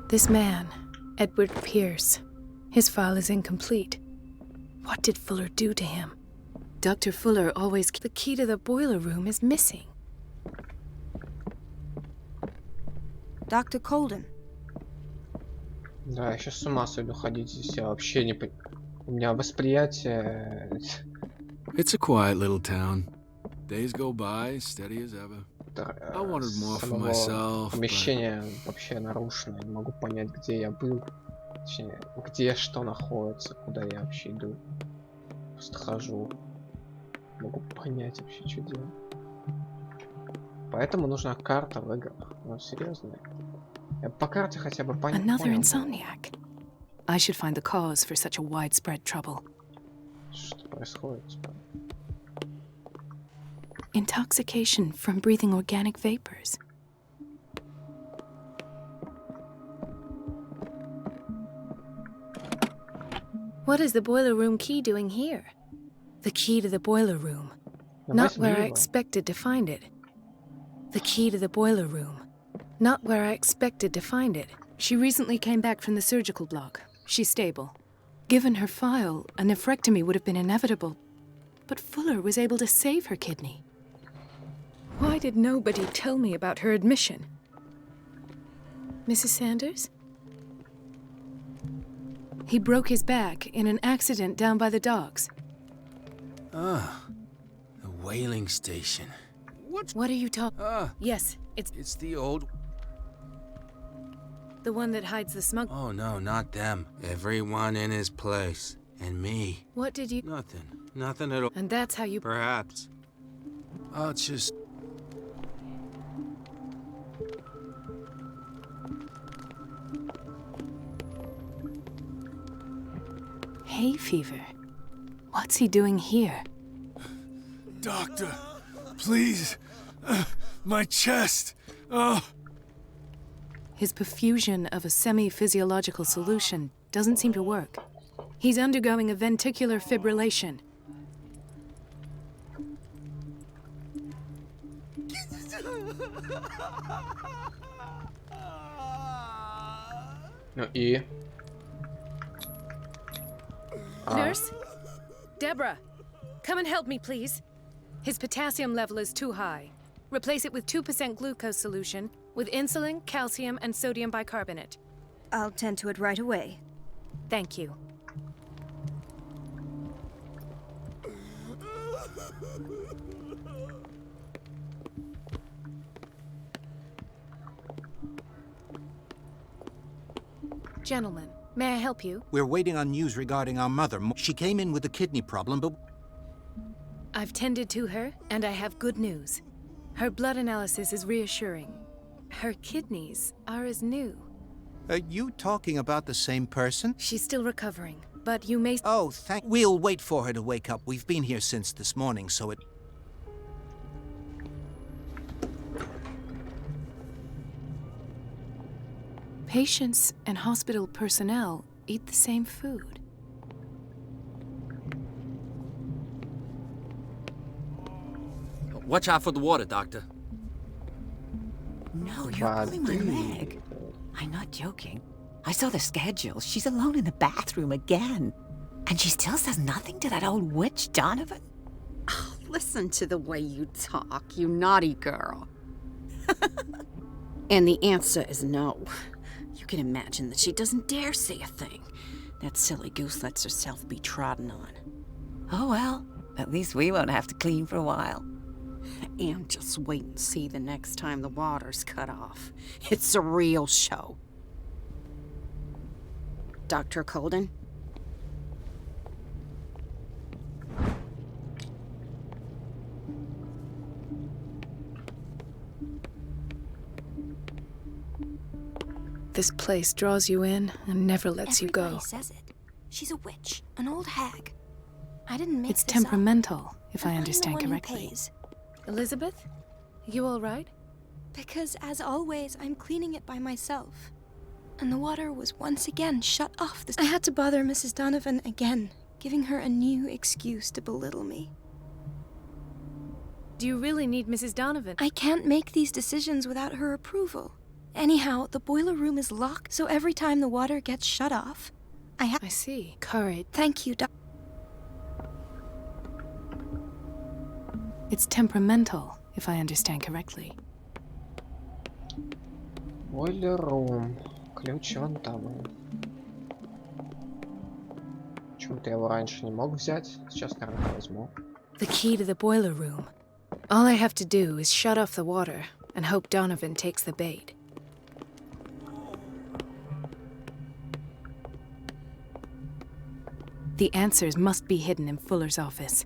S17: This man, Edward Pierce, his file is incomplete. What did Fuller do to him? Dr. Fuller always... The key to the boiler room is missing.
S4: Dr. Colden.
S2: Да, я сейчас с ума сойду ходить здесь. Я вообще не... У меня восприятие...
S15: It's a quiet little town. Days go by, steady as ever. I wanted more for myself.
S2: Помещение вообще нарушено. Я не могу понять, где я был. Точнее, где что находится, куда я вообще иду. Просто хожу. Могу понять вообще, что делать. Поэтому нужна карта в играх. Ну, серьезно. Я по карте хотя бы понял.
S17: Another insomniac. I should find the cause for such a widespread trouble.
S2: Что происходит?
S17: Intoxication from breathing organic vapors. What is the boiler room key doing here? The key to the boiler room. Not where I expected to find it. The key to the boiler room. Not where I expected to find it. She recently came back from the surgical block. She's stable. Given her file, a nephrectomy would have been inevitable. But Fuller was able to save her kidney. Why did nobody tell me about her admission? Mrs. Sanders? He broke his back in an accident down by the docks.
S14: Ah, the whaling station.
S17: What are you talking? Yes,
S14: It's the old...
S17: the one that hides the smugglers.
S14: Oh, no, not them. Everyone in his place. And me.
S17: What did you...
S14: Nothing. Nothing at all.
S17: And that's how you...
S14: Perhaps. I'll just...
S17: Hay fever. What's he doing here?
S13: Doctor, please. My chest. Oh.
S17: His perfusion of a semi-physiological solution doesn't seem to work. He's undergoing a ventricular fibrillation.
S2: Ну и...
S17: Nurse? Deborah, come and help me, please. His potassium level is too high. Replace it with 2% glucose solution with insulin, calcium, and sodium bicarbonate.
S4: I'll tend to it right away.
S17: Thank you. Gentlemen, may I help you?
S18: We're waiting on news regarding our mother. She came in with a kidney problem, but...
S17: I've tended to her, and I have good news. Her blood analysis is reassuring. Her kidneys are as new.
S18: Are you talking about the same person?
S17: She's still recovering, but you may...
S18: Oh, We'll wait for her to wake up. We've been here since this morning, so it...
S17: Patients and hospital personnel eat the same food.
S12: Watch out for the water, Doctor.
S20: No, you're pulling my leg. I'm not joking. I saw the schedule. She's alone in the bathroom again. And she still says nothing to that old witch, Donovan?
S8: Oh, listen to the way you talk, you naughty girl. And the answer is no. You can imagine that she doesn't dare say a thing. That silly goose lets herself be trodden on.
S20: Oh well, at least we won't have to clean for a while.
S8: And just wait and see the next time the water's cut off. It's a real show. Dr. Colden?
S17: This place draws you in and never lets you go.
S4: Everybody says it. She's a witch, an old hag. I didn't make
S17: It's
S4: this
S17: temperamental,
S4: up.
S17: if
S4: But
S17: I
S4: I'm the
S17: understand
S4: one who
S17: correctly.
S4: pays.
S17: Elizabeth? You all right?
S4: Because, as always, I'm cleaning it by myself. And the water was once again shut off. I had to bother Mrs. Donovan again, giving her a new excuse to belittle me.
S17: Do you really need Mrs. Donovan?
S4: I can't make these decisions without her approval. Anyhow, the boiler room is locked, so every time the water gets shut off, I
S17: see. Courage.
S4: Thank you,
S17: It's temperamental, if I understand correctly.
S2: Boiler room. Ключ вон там. Почему-то я его раньше не мог взять. Сейчас, наверное, возьму.
S17: The key to the boiler room. All I have to do is shut off the water and hope Donovan takes the bait. The answers must be hidden in Fuller's office.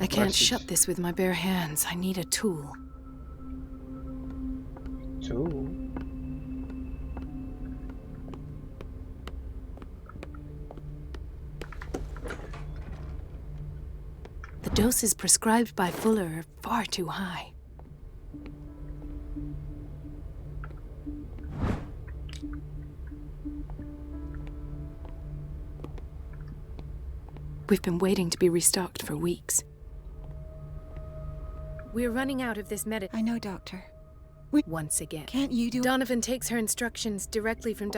S17: I can't shut this with my bare hands. I need a tool.
S2: Tool?
S17: The doses prescribed by Fuller are far too high. We've been waiting to be restocked for weeks. We're running out of this medicine.
S20: I know, Doctor.
S17: Once again.
S20: Can't you do...
S17: Donovan takes her instructions directly from...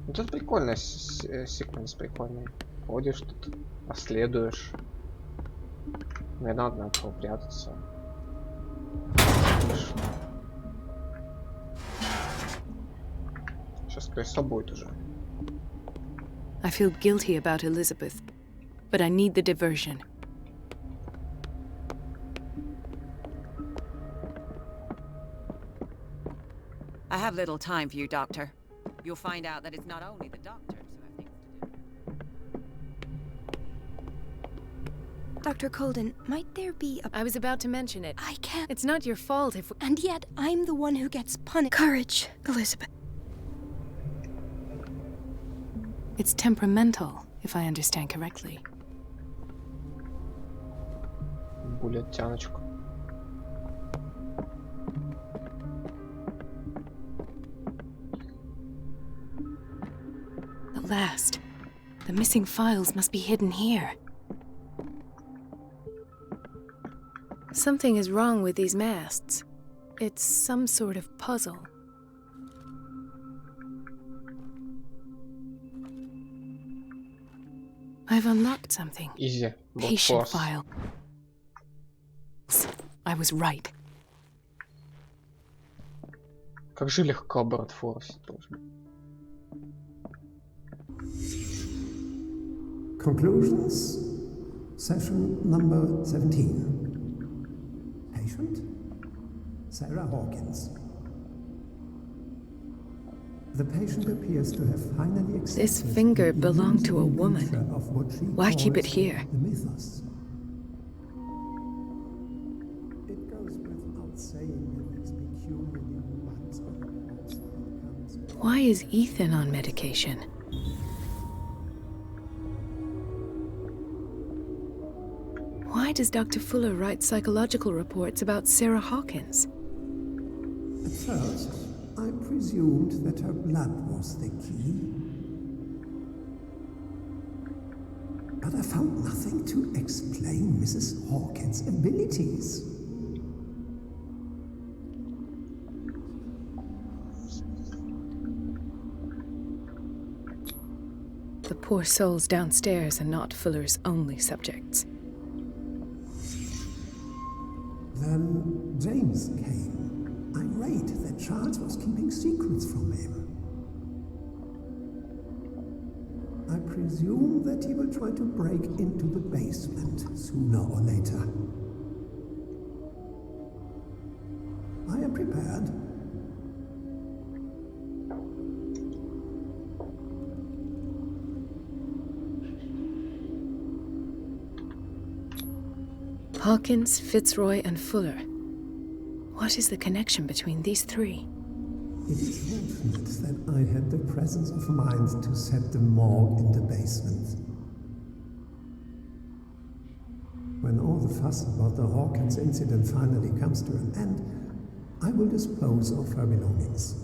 S2: Ну, тут прикольный секвенс, прикольный. Ходишь тут, расследуешь. Мне надо от кого прятаться. Сейчас колесо будет уже.
S17: I feel guilty about Elizabeth, but I need the diversion.
S10: I have little time for you, Doctor. You'll find out that it's not only the doctors who have things to do.
S4: Dr. Colden, might there be a...
S17: I was about to mention it.
S4: I can't...
S17: It's not your fault if...
S4: And yet, I'm the one who gets punished. Courage, Elizabeth.
S17: It's temperamental, if I understand correctly.
S2: Гулять тяночку.
S17: The last. The missing files must be hidden here. Something is wrong with these masts. It's some sort of puzzle. I've unlocked something.
S2: Easy.
S17: Patient file. I was right.
S2: Как же легко брутфорсить тоже.
S7: Conclusions. Session number 17. Patient? Sarah Hawkins. The patient appears to have finally accepted
S17: This finger belonged to a woman. Why keep it here?
S7: The mythos. It goes without saying that these peculiarly ones are the ones that comes.
S17: Why is Ethan on medication? Why does Dr. Fuller write psychological reports about Sarah Hawkins?
S7: At first, I presumed that her blood was the key. But I found nothing to explain Mrs. Hawkins' abilities.
S17: The poor souls downstairs are not Fuller's only subjects.
S7: Then James came, irate that Charles was keeping secrets from him. I presume that he will try to break into the basement sooner or later. I am prepared.
S17: Hawkins, Fitzroy, and Fuller. What is the connection between these three?
S7: It is fortunate that I had the presence of mind to set the morgue in the basement. When all the fuss about the Hawkins incident finally comes to an end, I will dispose of her belongings.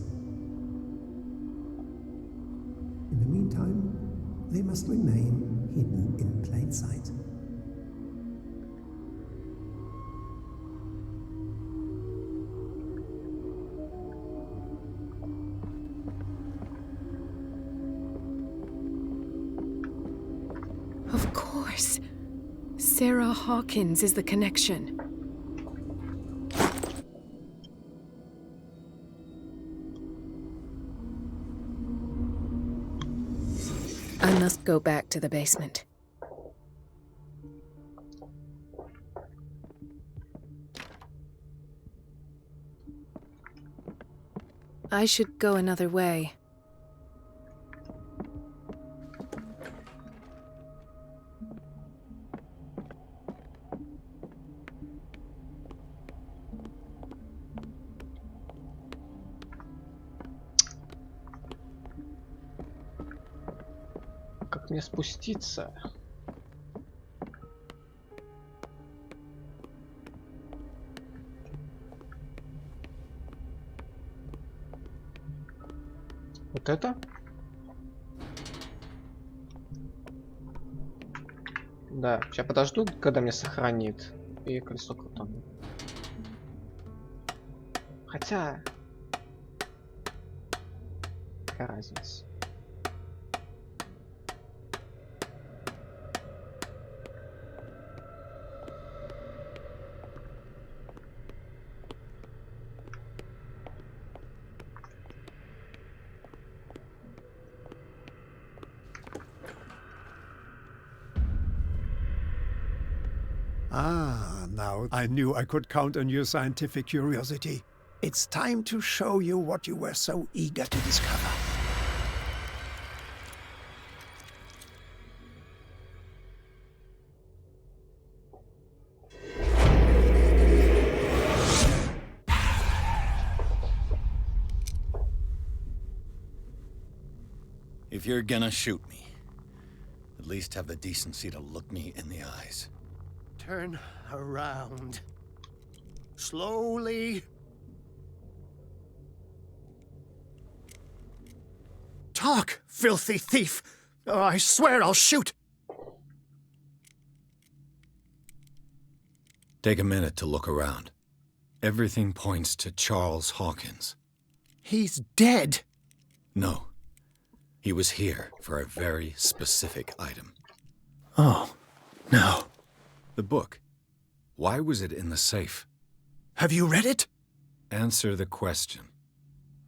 S7: In the meantime, they must remain hidden in plain sight.
S17: Of course. Sarah Hawkins is the connection. I must go back to the basement. I should go another way.
S2: Как мне спуститься? Вот это? Да, сейчас подожду, когда меня сохранит. И колесо крутану. Хотя... Какая разница?
S16: Ah, now I knew I could count on your scientific curiosity. It's time to show you what you were so eager to discover.
S3: If you're gonna shoot me, at least have the decency to look me in the eyes.
S9: Turn around. Slowly. Talk, filthy thief! Oh, I swear I'll shoot!
S3: Take a minute to look around. Everything points to Charles Hawkins.
S9: He's dead!
S3: No. He was here for a very specific item.
S9: Oh, no.
S3: The book. Why was it in the safe?
S9: Have you read it?
S3: Answer the question.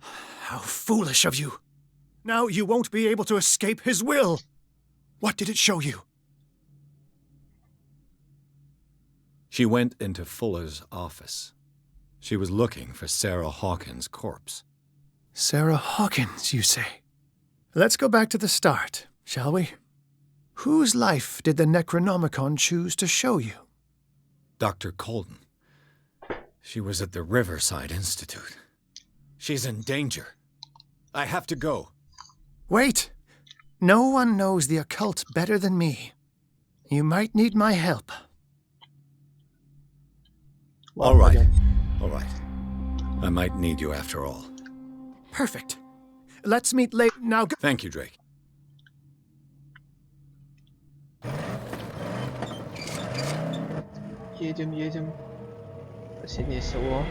S9: How foolish of you! Now you won't be able to escape his will! What did it show you?
S3: She went into Fuller's office. She was looking for Sarah Hawkins' corpse.
S9: Sarah Hawkins, you say? Let's go back to the start, shall we? Whose life did the Necronomicon choose to show you?
S3: Dr. Colden. She was at the Riverside Institute. She's in danger. I have to go.
S9: Wait! No one knows the occult better than me. You might need my help.
S3: All right. All right. I might need you after all.
S9: Perfect. Let's meet later. Now go.
S3: Thank you, Drake.
S2: Едем. Соседнее село.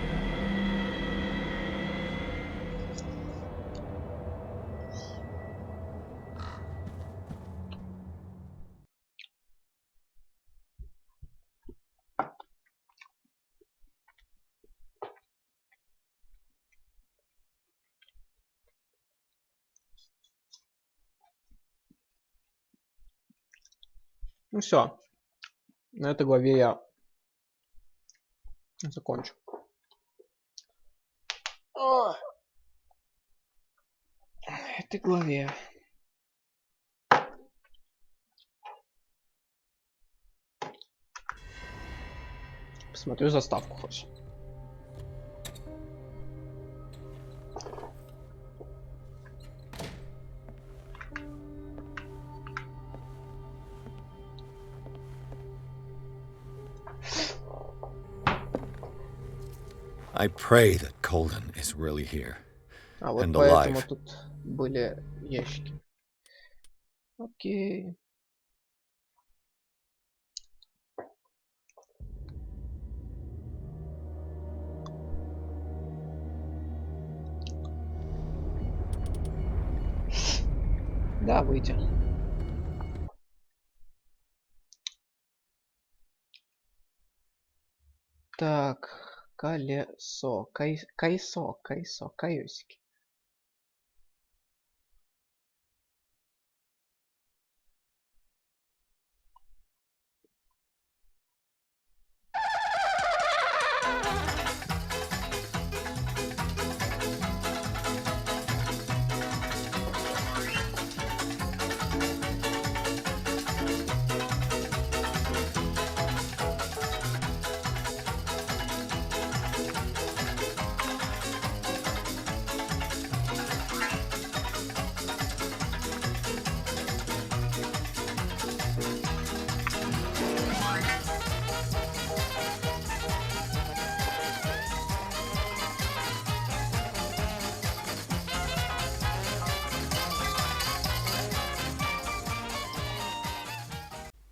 S2: Ну все. На этой главе я закончу. На этой главе. Посмотрю заставку хоть.
S3: I pray that Colden is really here.
S2: А вот
S3: and
S2: поэтому
S3: alive.
S2: тут были ящики. Окей. Да, выйти. Так, колесо, колесики.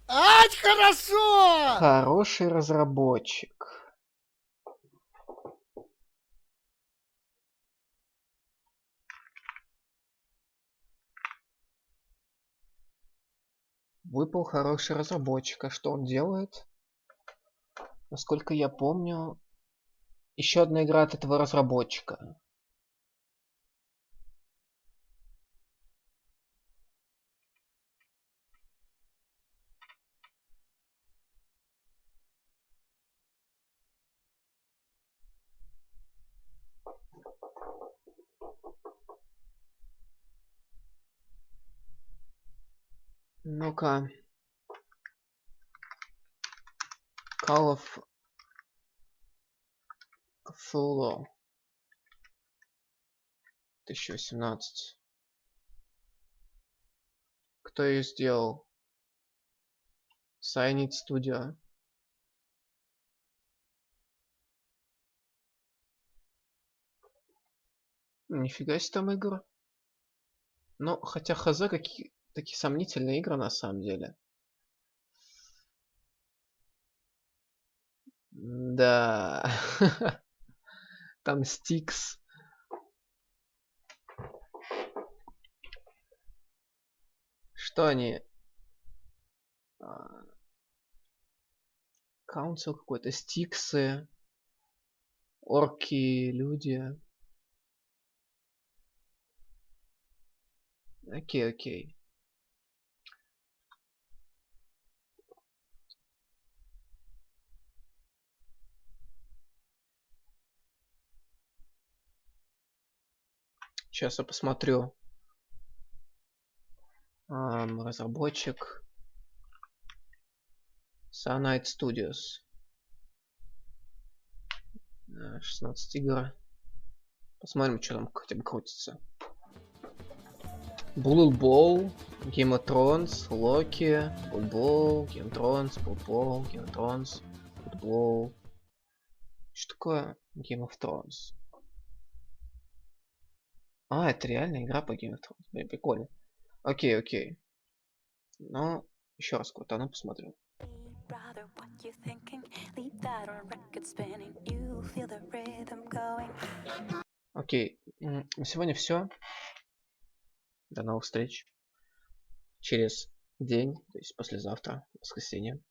S6: Ать, хорошо!
S2: Хороший разработчик. Выпал хороший разработчик. А что он делает? Насколько я помню, еще одна игра от этого разработчика. Ну-ка. Call of Cthulhu. 2018. Кто ее сделал? Cyanide Studio. Нифига себе там игры. Ну, хотя хз, какие такие сомнительные игры на самом деле. Да. Там Стикс. Что они? Каунсил какой-то, Стиксы, орки, люди. Окей, окей. Сейчас я посмотрю. Разработчик. Cyanide Studios. 16 игр. Посмотрим, что там хотя бы крутится. Blue Ball, Game of Thrones, Loki, Football, Game of Thrones, Football, Game of Thrones, Football. Что такое Game of Thrones? А, это реальная игра по Game of Thrones. Блин, прикольно. Окей, окей. Ну, еще раз крутану, посмотрю. Окей. На сегодня все. До новых встреч. Через день, то есть послезавтра, воскресенье.